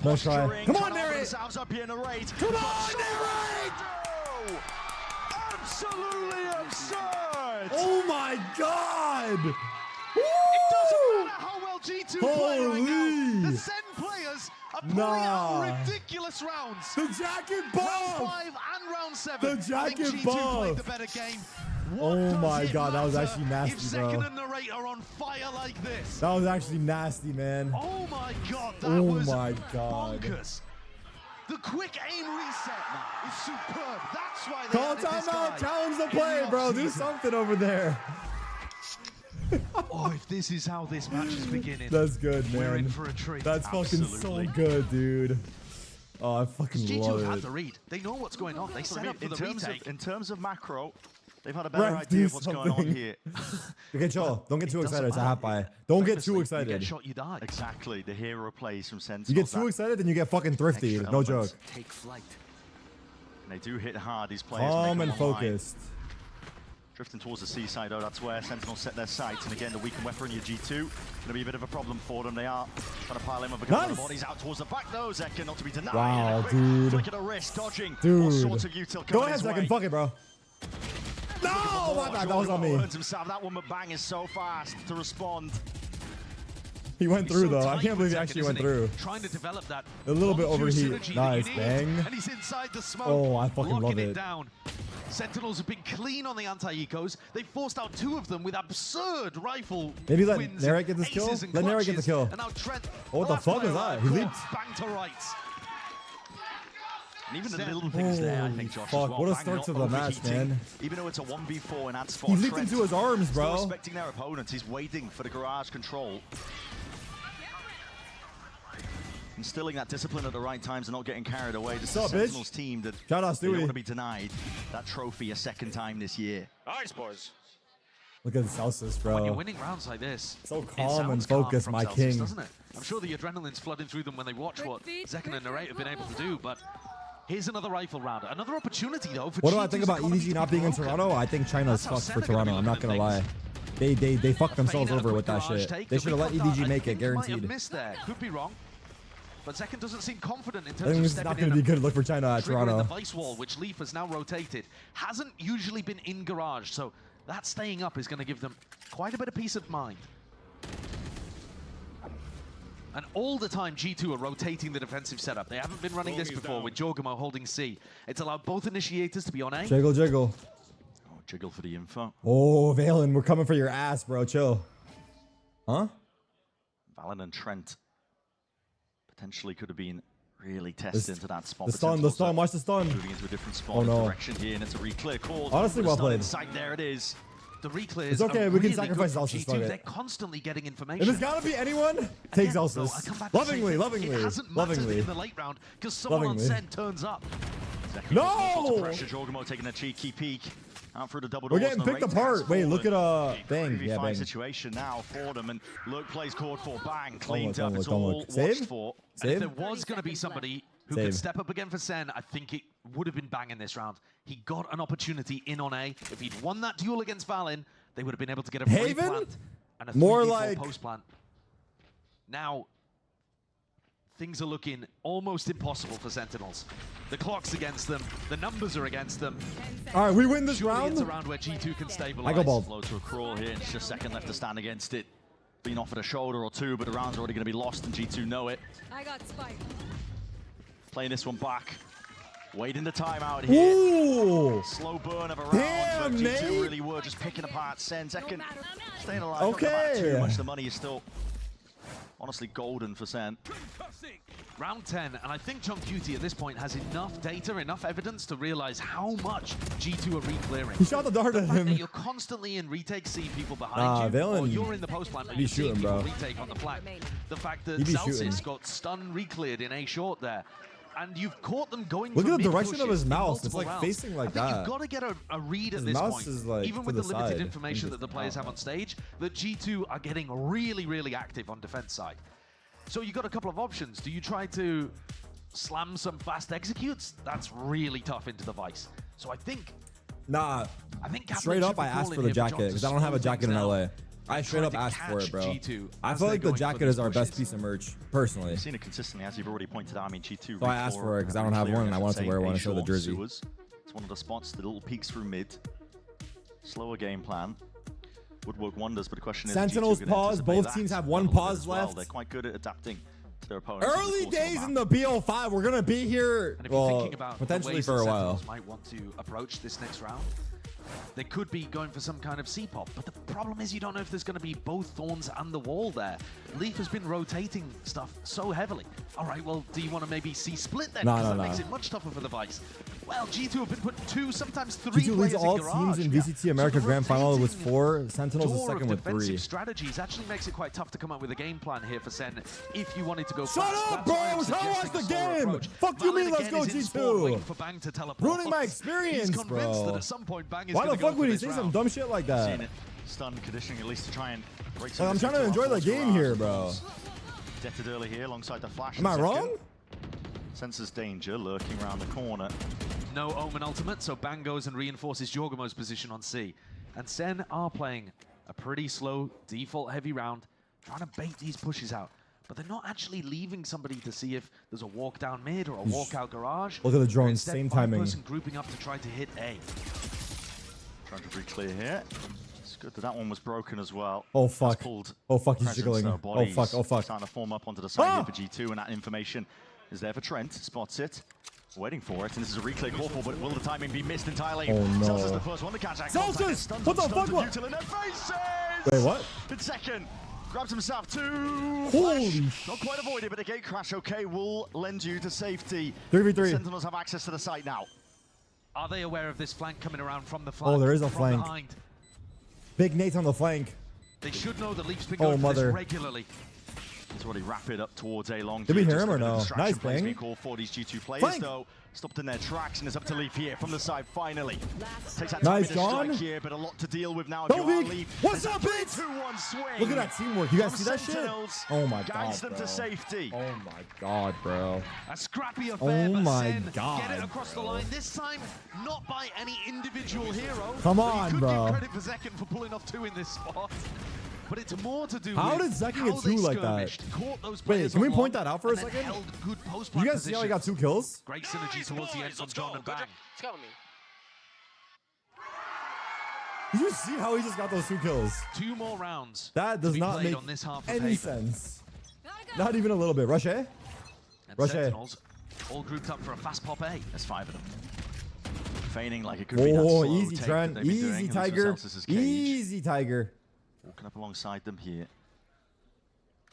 S2: Nice try.
S7: Posturing,
S2: Come on,
S7: trying to open
S2: Narrate.
S7: themselves up here in a raid.
S2: Come
S7: But
S2: on,
S7: so
S2: Narrate.
S7: Absolutely absurd!
S2: Oh my god!
S8: It doesn't matter how well G2 play right now.
S2: Holy.
S8: The Sen players are pulling
S2: Nah.
S8: out ridiculous rounds.
S2: The jacket
S8: Round
S2: bomb!
S8: 5 and round 7.
S2: The
S8: I think
S2: jacket
S8: G2
S2: bomb.
S8: played the better game.
S2: Oh
S8: What
S2: my
S8: does it
S2: God, that was
S8: matter
S2: actually nasty,
S8: if
S2: bro.
S8: Second and Narrate are on fire like this.
S2: That was actually nasty, man.
S8: Oh my god, that
S2: Oh
S8: was
S2: my God.
S8: bonkers. The quick aim reset is superb. That's why they
S2: Call
S8: added this
S2: timeout,
S8: guy
S2: challenge the
S8: in
S2: play, bro. Do
S8: offseason.
S2: something over there.
S8: Oh, if this is how this match is beginning,
S2: That's good,
S8: we're in
S2: man.
S8: for a treat.
S2: That's fucking so
S7: Absolutely.
S2: good, dude. Oh, I fucking
S8: G2
S2: love
S8: have
S2: it.
S8: the read. They know what's going on. They set up for the retake.
S7: In terms of macro, they've had a better
S2: Ref,
S7: idea
S2: do
S7: of what's going on
S2: something.
S7: here.
S2: Okay, chill. Don't get too
S8: It doesn't
S2: excited. It's a half
S8: matter.
S2: buy. Don't get too
S8: Famously, You
S2: excited.
S8: get shot, you die.
S7: Exactly, the hero plays from Sentinels.
S2: You get too
S7: that
S2: excited, then you get fucking thrifty.
S7: extra
S2: No
S7: element.
S2: joke.
S8: Take flight.
S7: And they do hit hard, these players. when they
S2: Calm
S7: come
S2: and
S7: online.
S2: focused.
S7: Drifting towards the seaside, though, that's where Sentinels set their sights. And again, the weakened weapon, your G2, going to be a bit of a problem for them. They are trying to pile in with a couple of
S2: Nice.
S7: bodies out towards the back, though. Zekken not to be denied.
S2: Wow,
S7: And a quick
S2: dude.
S7: Flick of the wrist, dodging.
S2: Dude.
S7: All sorts of util
S2: Go
S7: coming
S2: ahead,
S7: his
S2: second.
S7: way.
S2: Fuck it, bro. No, my bad. That was on me.
S7: Earns himself. That one with Bang is so fast to respond.
S2: He went
S8: He's
S2: through,
S8: so
S2: though. I
S8: tight
S2: can't believe he
S8: with
S2: actually
S8: Tekken,
S2: went
S8: isn't he?
S2: through.
S8: Trying to develop that
S2: A little bit
S8: 1-2
S2: overheat.
S8: synergy that
S2: Nice,
S8: you need.
S2: bang.
S8: And he's inside the smoke.
S2: Oh, I fucking
S8: locking
S2: love it.
S8: down. Sentinels have been clean on the anti-ecos. They forced out 2 of them with absurd rifle
S2: Maybe let
S8: wins
S2: Narrate
S8: and
S2: get this kill?
S8: aces and
S2: Let Narrate get the
S8: clutches.
S2: kill.
S8: And now Trent,
S2: Oh, what the
S8: last
S2: fuck
S8: player
S2: was that?
S8: alive,
S2: He
S8: caught
S2: leaped.
S8: Bang to rights.
S7: And even the
S8: Zen.
S7: little things there, I
S2: Holy
S7: think, Josh,
S2: fuck,
S7: as well.
S2: what a
S7: Bang
S2: start
S7: not
S2: to the match,
S7: overheating.
S2: man.
S7: Even though it's a 1v4 in ad spot,
S2: He leaped
S7: Trent
S2: into his arms,
S7: still
S2: bro.
S7: respecting their opponents. He's waiting for the garage control. instilling that discipline at the right times and not getting carried away. This is
S2: What's
S7: a
S2: up, bitch?
S7: Sentinels team that
S2: Shout out,
S7: they don't
S2: Stewie.
S7: want to be denied that trophy a second time this year.
S4: Nice, boys.
S2: Look at Celsius, bro.
S8: When you're winning rounds like this,
S2: So
S8: it
S2: calm and
S8: sounds calm
S2: focused,
S8: from
S2: my
S8: Celsius,
S2: king.
S8: doesn't it? I'm sure the adrenaline's flooding through them when they watch what Zekken and Narrate have been able to do, but here's another rifle round. Another opportunity, though, for
S2: What do I
S8: G2's
S2: think about
S8: economy
S2: EDG
S8: to
S2: not
S8: be
S2: being in
S8: broken.
S2: Toronto? I think China's
S8: That's how
S2: fucked for
S8: Sen are gonna be
S2: Toronto. I'm not
S8: looking
S2: gonna
S8: at
S2: lie.
S8: things.
S2: They fucked themselves
S8: Feign out a
S2: over with
S8: quick
S2: that
S8: garage
S2: shit.
S8: take.
S2: They
S8: The
S2: should have let
S8: recon dart,
S2: EDG
S8: I
S2: make it,
S8: think, might have
S2: guaranteed.
S8: missed there. Could be wrong. But Zekken doesn't seem confident in
S2: I
S8: terms
S2: think
S8: of
S2: this is not
S8: stepping
S2: going
S8: in
S2: to be
S8: and
S2: good look for China at
S8: triggering the
S2: Toronto.
S8: vice wall, which Leaf has now rotated. Hasn't usually been in garage, so that staying up is going to give them quite a bit of peace of mind. And all the time, G2 are rotating the defensive setup. They haven't been running this before with Jorgamo holding C. It's allowed both initiators to be on A.
S2: Jiggle, jiggle.
S7: Oh, jiggle for the info.
S2: Oh, Valen, we're coming for your ass, bro. Chill. Huh?
S7: Valen and Trent potentially could have been really tested into that spot.
S2: The
S7: but
S2: stun, the
S7: Sentinels
S2: stun.
S7: are
S2: Watch the stun.
S7: moving into a different spot
S2: Oh,
S7: and
S2: no.
S7: direction here, and it's a re-clear call.
S2: Honestly,
S7: The
S2: well
S7: stun
S2: played.
S7: inside, there it is.
S8: The reclears
S2: It's okay,
S8: are
S2: we can
S8: really
S2: sacrifice
S8: good from
S2: Zelsis,
S8: G2.
S2: fuck it.
S8: They're constantly getting
S2: If
S8: information.
S2: there's got to be anyone, take
S8: Again, though, I
S2: Zelsis.
S8: come back to
S2: Lovingly,
S8: say
S2: lovingly,
S8: It hasn't mattered
S2: lovingly.
S8: in the late round because someone
S2: Lovingly.
S8: on Sen turns up.
S7: Second
S2: No!
S7: goal, pressure. Jorgamo taking a cheeky peek. Out through the double
S2: We're
S7: doors.
S2: getting
S7: and the
S2: picked
S7: Raiders has
S2: apart. Wait, look at
S7: fallen.
S2: Bang.
S7: Groovy
S2: Yeah,
S7: fine
S2: Bang.
S7: situation now for them, and look plays called for. Bang, cleaned
S2: Don't
S7: up.
S2: look,
S7: It's
S2: don't
S7: all
S2: look. Save?
S7: watched for.
S8: And if
S2: Save?
S8: there was going to be
S5: 30 seconds
S8: somebody who
S2: Save.
S8: could step up again for Sen, I think it would have been Bang in this round. He got an opportunity in on A. If he'd won that duel against Valin, they would have been able to get a free
S2: Haven?
S8: plant and a
S2: More
S8: 3v4
S2: like-
S8: post plant. Now, things are looking almost impossible for Sentinels. The clock's against them. The numbers are against them.
S2: All right, we win this
S8: Surely it's a
S2: round.
S8: round where G2 can stabilize.
S2: I go bald.
S7: Flow to a crawl here, and it's just a second left to stand against it. Being offered a shoulder or two, but the round's already going to be lost, and G2 know it.
S6: I got spike.
S7: Playing this one back. Waiting the timeout here.
S2: Ooh.
S7: Slow burn of a round,
S2: Damn,
S7: but G2
S2: mate.
S7: really were just picking apart Sen. Second,
S6: No matter.
S7: staying alive. Not gonna matter
S2: Okay.
S7: too much. The money is still honestly golden for Sen.
S8: Round 10, and I think John Cutie at this point has enough data, enough evidence to realize how much G2 are re-clearing.
S2: He shot the dart at
S8: fact that
S2: him.
S8: you're constantly in retake, see people behind you, or
S2: Valen,
S8: you're in the post plant, but
S2: he
S8: you
S2: be
S8: see
S2: shooting,
S8: people
S2: bro.
S8: retake on the flank. The fact that
S2: He be
S8: Celsius
S2: shooting.
S8: got stun re-cleared in A short there, and you've caught them going
S2: Look
S8: for
S2: at the
S8: mid
S2: direction of
S8: pushes
S2: his
S8: in
S2: mouse. It's
S8: multiple
S2: like
S8: rounds.
S2: facing like
S8: I think
S2: that.
S8: You've got to get a read
S2: His
S8: at this
S2: mouse
S8: point,
S2: is, like,
S8: even
S2: to
S8: with
S2: the
S8: the limited
S2: side.
S8: information that the players have on stage, that G2 are getting really, really active on defense side. So you've got a couple of options. Do you try to slam some fast executes? That's really tough into the Vice. So I think
S2: Nah.
S8: Captain
S2: Straight up,
S8: should be
S2: I asked
S8: calling
S2: for the
S8: here John
S2: jacket
S8: to
S2: because I don't have a
S8: slow
S2: jacket in
S8: things
S2: LA.
S8: down
S2: I
S8: and
S2: straight
S8: try
S2: up
S8: to
S2: asked for
S8: catch
S2: it, bro.
S8: G2
S2: I
S8: as
S2: feel
S8: they're
S2: like the
S8: going for
S2: jacket
S8: these
S2: is our best
S8: pushes.
S2: piece of merch, personally.
S7: We've seen it consistently, as you've already pointed out. I mean, G2.
S2: So I asked for it 'cause I don't have one and I wanted to wear one instead of the jersey.
S7: Sewers. It's one of the spots, the little peaks through mid. Slower game plan. Would work wonders, but the question is,
S2: Sentinels
S7: G2 gonna
S2: pause.
S7: anticipate
S2: Both
S7: that
S2: teams have one
S7: a little bit
S2: pause
S7: as well.
S2: left.
S7: They're quite good at adapting to their opponents. over the
S2: Early
S7: course of
S2: days
S7: map.
S2: in the BO5. We're gonna be here.
S8: And if you're
S2: Well,
S8: thinking about the
S2: potentially
S8: ways
S2: for
S8: that
S2: a while.
S8: Sentinels might want to approach this next round, they could be going for some kind of C-pop, but the problem is you don't know if there's going to be both Thorns and the wall there. Leaf has been rotating stuff so heavily. All right, well, do you want to maybe C-split then?
S2: No,
S8: Because
S2: no,
S8: that
S2: no.
S8: makes it much tougher for the Vice. Well, G2 have been putting 2, sometimes 3
S2: G2
S8: players
S2: leads all
S8: in garage.
S2: teams in VCT America
S8: So the
S2: Grand Final with
S8: rotating
S2: 4. Sentinels is
S8: door
S2: second
S8: of
S2: with
S8: defensive
S2: 3.
S8: strategies actually makes it quite tough to come up with a game plan here for Sen if you wanted to go
S2: Shut
S8: fast.
S2: up,
S8: That's why
S2: bro!
S8: I'm
S2: It's how I watch
S8: suggesting
S2: the
S8: a slower
S2: game!
S8: approach.
S2: Fuck you mean,
S8: Valin
S2: let's
S8: again
S2: go
S8: is in
S2: G2.
S8: spawn, waiting for Bang to teleport.
S2: Ruining my experience,
S8: He's convinced
S2: bro.
S8: that at some point Bang is
S2: Why
S8: going
S2: the
S8: to go
S2: fuck would
S8: for
S2: he
S8: this
S2: say some
S8: round.
S2: dumb shit like
S7: Seen
S2: that?
S7: it. Stun conditioning, at least to try and break
S2: Like, I'm trying to enjoy the game here, bro.
S7: Detted early here alongside the flash.
S2: Am I wrong?
S7: Senses danger lurking around the corner.
S8: No Omen ultimate, so Bang goes and reinforces Jorgamo's position on C. And Sen are playing a pretty slow, default-heavy round, trying to bait these pushes out. But they're not actually leaving somebody to see if there's a walk down mid or a walk out garage.
S2: Look at the
S8: They're
S2: drones,
S8: instead
S2: same
S8: one
S2: timing.
S8: person grouping up to try to hit A.
S7: Trying to re-clear here. It's good that that one was broken as well.
S2: Oh,
S7: That's
S2: fuck.
S7: pulled
S2: Oh, fuck, he's
S7: presence,
S2: jiggling.
S7: though.
S2: Oh,
S7: Bodies
S2: fuck, oh, fuck.
S7: Starting to form up onto the side
S2: Ah!
S7: here for G2, and that information is there for Trent. Spots it. Waiting for it, and this is a re-clear call for, but will the timing be missed entirely?
S2: Oh, no.
S7: Celsius the first one to catch that
S2: Celsius!
S7: contact. Stuns
S2: What the
S7: him, stuns
S2: fuck,
S7: him,
S2: what?
S7: Util in their faces!
S2: Wait, what?
S7: In second. Grabs himself two.
S2: Holy
S7: Flash. Not quite avoided, but a gate crash, okay, will lend you to safety.
S2: 3v3.
S7: Sentinels have access to the site now.
S8: Are they aware of this flank coming around from the flank?
S2: Oh, there is a
S8: from
S2: flank.
S8: Behind?
S2: Big Nate on the flank.
S8: They should know that Leaf's been
S2: Oh,
S8: going for
S2: mother.
S8: this regularly.
S7: He's already rapid up towards A long.
S2: Did we hear him or no? Nice
S7: being
S2: bang.
S7: called for these G2 players
S2: Flank.
S7: though. Stopped in their tracks and is up to Leaf here from the side finally. Takes that
S2: Nice,
S7: time to strike
S2: John.
S7: here, but a lot to deal with now.
S2: Don't
S7: If you are
S2: be-
S7: Leaf,
S2: What's
S7: there's
S2: up,
S7: a
S2: bitch?
S7: 2-1 swing.
S2: Look at that teamwork. You guys
S7: from
S2: see that shit?
S7: Sentinels.
S2: Oh my god,
S7: Guides them
S2: bro.
S7: to safety.
S2: Oh my god, bro.
S8: A scrappy affair,
S2: Oh
S8: but
S2: my
S8: Sen
S2: God,
S8: get it across the
S2: bro.
S8: line. This time, not by any individual hero.
S2: Come
S8: But
S2: on,
S8: you could
S2: bro.
S8: give credit for Zekken for pulling off 2 in this spot. But it's more to do
S2: How
S8: with
S2: did Zekken
S8: how
S2: get 2
S8: they
S2: like that?
S8: skirmished, caught those
S2: Wait,
S8: players
S2: can we
S8: on
S2: point
S8: one,
S2: that out for a
S8: and then
S2: second?
S8: held good
S2: You
S8: post-plant
S2: guys see how he got 2 kills?
S8: Great synergy towards the end from John and Bang.
S4: Let's go with me.
S2: Did you see how he just got those 2 kills?
S8: 2 more rounds.
S2: That
S8: to
S2: does
S8: be
S2: not
S8: played
S2: make
S8: on this half of
S2: any
S8: paper.
S2: sense. Not even a little bit. Rush A?
S8: And
S2: Rush A.
S8: Sentinels all grouped up for a fast pop A.
S7: There's 5 of them. Feigning like it could be that
S2: Oh,
S7: slow
S2: easy,
S7: take that
S2: Trent.
S7: they've been doing,
S2: Easy,
S7: and this
S2: Tiger.
S7: was Elsis's cage.
S2: Easy, Tiger.
S7: Walking up alongside them here.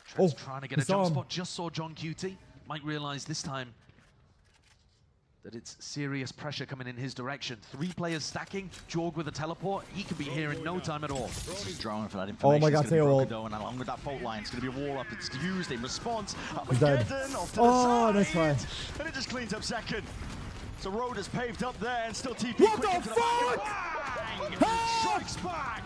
S8: Trent's
S2: Oh,
S8: trying to get
S2: he
S8: a
S2: saw
S8: jump
S2: him.
S8: spot. Just saw John QT. Might realize this time that it's serious pressure coming in his direction. 3 players stacking. Jorg with a teleport. He could be here in no time at all.
S7: Just drawing for that information.
S2: Oh my God,
S7: It's gonna be
S2: Teo
S7: broken
S2: ult.
S7: though, and along with that fault line, it's going to be a wall up. It's used in response.
S2: He's dead.
S7: Armageddon off to the
S2: Oh,
S7: side.
S2: nice try.
S7: And it just cleans up second. So road is paved up there and still TP
S2: What
S7: quick
S2: the
S7: into
S2: fuck?
S7: Bang!
S2: Ah!
S7: Strikes back.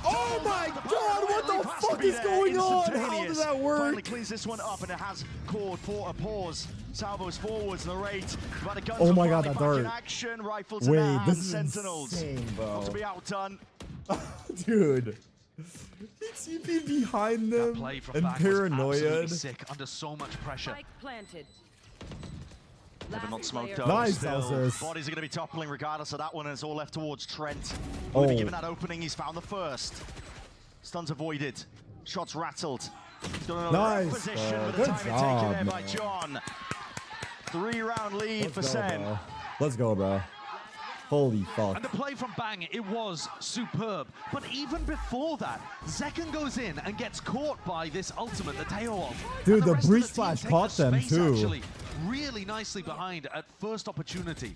S2: Oh my
S7: The
S2: god, what
S7: really
S2: the
S7: has to
S2: fuck
S7: be
S2: is
S7: there.
S2: going on? How did
S7: Instantaneous.
S2: that work?
S7: Finally cleans this one up and it has called for a pause. Salvos forwards, narrate. But the guns
S2: Oh
S7: are
S2: my God,
S7: finally
S2: that
S7: back in
S2: dart.
S7: action. Rifle to
S2: Wait,
S7: their
S2: this
S7: hands.
S2: is
S7: Sentinels.
S2: insane, bro.
S7: Not to be outdone.
S2: Dude. He TP'd behind them
S8: Play from
S2: and
S8: Bang was absolutely
S2: paranoid.
S8: sick under so much pressure.
S5: Spike planted.
S7: Never not smoked
S5: player
S7: up.
S2: Nice,
S7: Still,
S2: Elsis.
S7: bodies are going to be toppling regardless of that one, and it's all left towards Trent.
S2: Oh.
S7: Will be given that opening. He's found the first. Stuns avoided. Shots rattled. He's done another
S2: Nice,
S7: position,
S2: bro.
S7: but the
S2: Good
S7: time taken
S2: job,
S7: there by
S2: man.
S7: John. 3-round lead for
S2: Let's go,
S7: Sen.
S2: bro. Let's go, bro. Holy fuck.
S8: And the play from Bang, it was superb. But even before that, Zekken goes in and gets caught by this ultimate, the Teo ult.
S2: Dude,
S8: And
S2: the
S8: rest of
S2: breach
S8: team
S2: flash
S8: take
S2: caught
S8: the
S2: them,
S8: space,
S2: too.
S8: Actually, really nicely behind at first opportunity.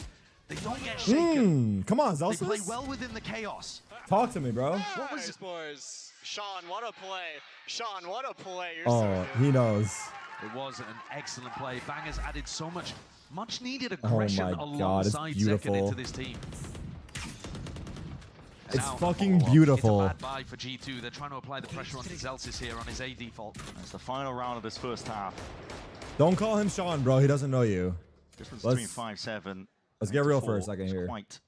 S8: They don't get shaken.
S2: Come on,
S8: They play
S2: Zelsis.
S8: well within the chaos.
S2: Talk to me, bro.
S4: What was boys? Sean, what a play. Sean, what a play. You're
S2: Oh,
S4: so good.
S2: he knows.
S8: It was an excellent play. Bang has added so much needed
S2: Oh
S8: aggression
S2: my God, it's
S8: alongside Zekken
S2: beautiful.
S8: into this team. And
S2: It's
S8: now the
S2: fucking
S8: follow-up.
S2: beautiful.
S8: It's a bad buy for G2. They're trying to apply the pressure onto Zelsis here on his A default.
S7: It's the final round of this first half.
S2: Don't call him Sean, bro. He doesn't know you.
S7: Difference
S2: Let's-
S7: between 5-7.
S2: let's
S7: and
S2: get real for a
S7: 4
S2: second
S7: is
S2: here.
S7: quite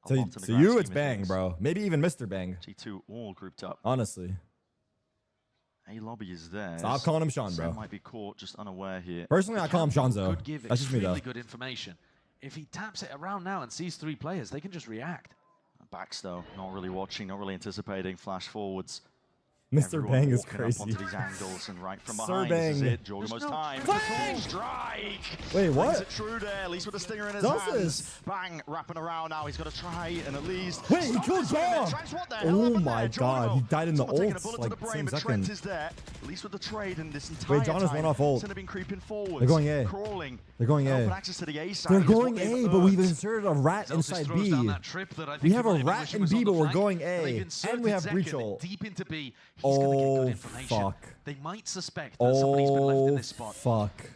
S7: a
S2: To
S7: lot in the
S2: you,
S7: grand
S2: it's
S7: scheme of
S2: Bang,
S7: things.
S2: bro. Maybe even Mr. Bang.
S7: G2 all grouped up.
S2: Honestly.
S7: A lobby is there.
S2: Stop calling him Sean,
S7: Sen
S2: bro.
S7: might be caught just unaware here.
S2: Personally, I call him Shanzo.
S8: Could give
S2: That's just me, though.
S8: extremely good information. If he taps it around now and sees 3 players, they can just react.
S7: Backs though, not really watching, not really anticipating. Flash forwards.
S2: Mr.
S7: Everyone
S2: Bang is
S7: walking up
S2: crazy.
S7: onto these angles and right from
S2: Sir
S7: behind. This is
S2: Bang.
S7: it. Jorgamo's time.
S2: Bang!
S7: Full strike.
S2: Wait,
S7: Brings
S2: what?
S7: it true there, at least with a stinger in his
S2: Does
S7: hands.
S2: this?
S7: Bang, wrapping around now. He's got to try and at least.
S2: Wait, he
S7: stop
S2: killed
S7: this man.
S2: John.
S7: Trent's what the hell
S2: Oh
S7: happened
S2: my
S7: there?
S2: God,
S7: Jorgamo.
S2: he died in the
S7: Someone taking a
S2: ults,
S7: bullet to
S2: like,
S7: the brain,
S2: same
S7: but
S2: second.
S7: Trent is there, at least with the trade and this entire
S2: Wait, John is
S7: time.
S2: one off ult.
S7: Sen have been creeping forwards.
S2: They're going A.
S7: Crawling.
S2: They're going A.
S7: Open access to the A side
S2: They're
S7: is what
S2: going
S7: they've
S2: A, but we've
S7: earned.
S2: inserted a rat
S8: Zelsis
S2: inside
S8: throws
S2: B.
S8: down that trip that I think
S2: We have
S8: he
S2: a
S8: might have
S2: rat
S8: wished
S2: in
S8: was
S2: B,
S8: on
S2: but
S8: the
S2: we're
S8: flank,
S2: going
S8: and they've
S2: A.
S8: inserted
S2: And we have
S8: Zekken
S2: breach ult.
S8: deep into B. He's going to get
S2: Oh,
S8: good information.
S2: fuck.
S8: They might suspect that somebody's been left in
S2: Oh,
S8: this spot.
S2: fuck.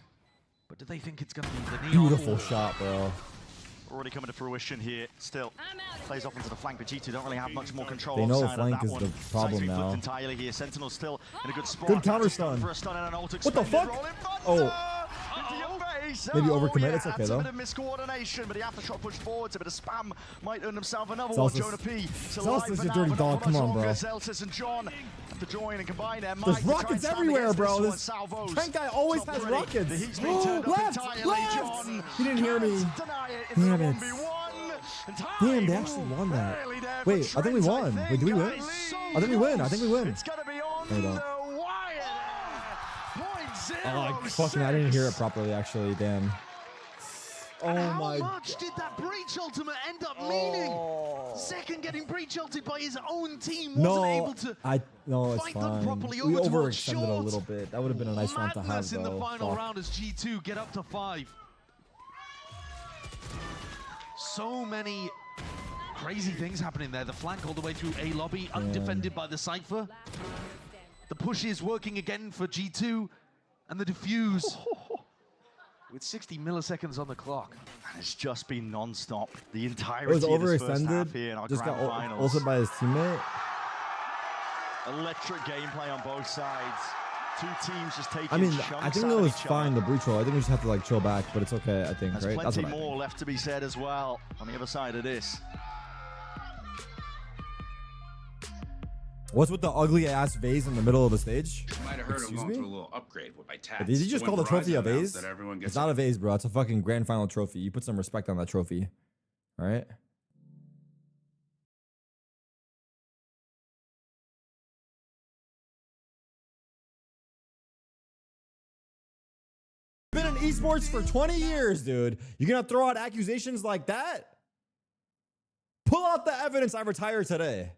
S8: But do they think it's going to be the Neon?
S2: Beautiful shot, bro.
S7: Already coming to fruition here. Still plays off into the flank, but G2 don't really have much more control.
S2: They know
S7: outside of
S2: flank
S7: that
S2: is
S7: one.
S2: the problem
S7: Side's been flipped
S2: now.
S7: entirely here. Sentinel still in a good spot.
S2: Good counter
S7: Just
S2: stun.
S7: For a stun and an ult
S2: What the
S7: expended.
S2: fuck?
S7: Roll in front,
S2: Oh.
S7: into your face.
S2: Maybe
S7: Oh,
S2: overcommit,
S7: yeah,
S2: it's okay,
S7: that's
S2: though.
S7: a bit of miscoordination, but the aftershock pushed forwards. A bit of spam might earn himself another
S2: Zelsis.
S7: one. Jonah P. still
S2: Zelsis,
S7: alive
S2: you
S7: for now,
S2: dirty
S7: but not
S2: dog.
S7: for
S2: Come
S7: much
S2: on,
S7: longer.
S2: bro.
S7: Zelsis and John have to join and combine their might
S2: There's
S7: to try and
S2: rockets
S7: stand
S2: everywhere,
S7: against
S2: bro.
S7: one.
S2: This
S7: Salvos.
S2: Trent guy always
S7: Top
S2: has
S7: ready.
S2: rockets.
S7: The heat's been turned up
S2: Left,
S7: entirely.
S2: left.
S7: John
S2: He didn't hear me.
S7: can't deny it. It's
S2: Damn
S7: a
S2: it.
S7: 1v1. And
S2: Damn, they
S7: time.
S2: actually won that.
S7: Barely there for
S2: Wait, I think we
S7: Trent,
S2: won.
S7: I
S2: Wait, did we win?
S7: Guys, so
S2: I think we win. I think we win.
S7: It's gonna be on
S2: No, we
S7: the
S2: don't.
S7: wire there.
S2: Oh, fucking, I didn't hear it properly, actually. Damn. Oh
S8: How
S2: my
S8: much did that breach ultimate end up meaning? Zekken getting breach ulted by his own team wasn't able to
S2: no, it's
S8: fight them
S2: fine.
S8: properly
S2: We
S8: over towards
S2: overextended a
S8: short.
S2: little bit. That would have been a nice round to have,
S8: Madness in the
S2: though.
S8: final
S2: Fuck.
S8: round as G2 get up to 5. So many crazy things happening there. The flank all the way through A lobby, undefended by the Cypher. The push is working again for G2. And the defuse with 60 milliseconds on the clock.
S7: And it's just been non-stop the
S2: It
S7: entirety
S2: was
S7: of this first half
S2: overextended.
S7: here in our
S2: Just got
S7: grand finals.
S2: ulted by his teammate.
S7: Electric gameplay on both sides. Two teams just taking
S2: I mean,
S7: chunks
S2: I think
S7: out
S2: it
S7: of
S2: was
S7: each
S2: fine,
S7: other.
S2: the breach roll. I think we just have to like chill back, but it's okay, I think,
S7: There's
S2: right? That's
S7: plenty
S2: what I
S7: more
S2: think.
S7: left to be said as well on the other side of this.
S2: What's with the ugly ass vase in the middle of the stage?
S9: Might have heard
S2: Excuse
S9: him going
S2: me?
S9: through a little upgrade with my tats.
S2: Did you just
S9: So
S2: call
S9: when
S2: the trophy a
S9: Verizon announced
S2: vase?
S9: that everyone gets
S2: It's not a vase, bro. It's a fucking grand final trophy. You put some respect on that trophy. All right? Been in esports for 20 years, dude. You're gonna throw out accusations like that? Pull out the evidence. I retired today.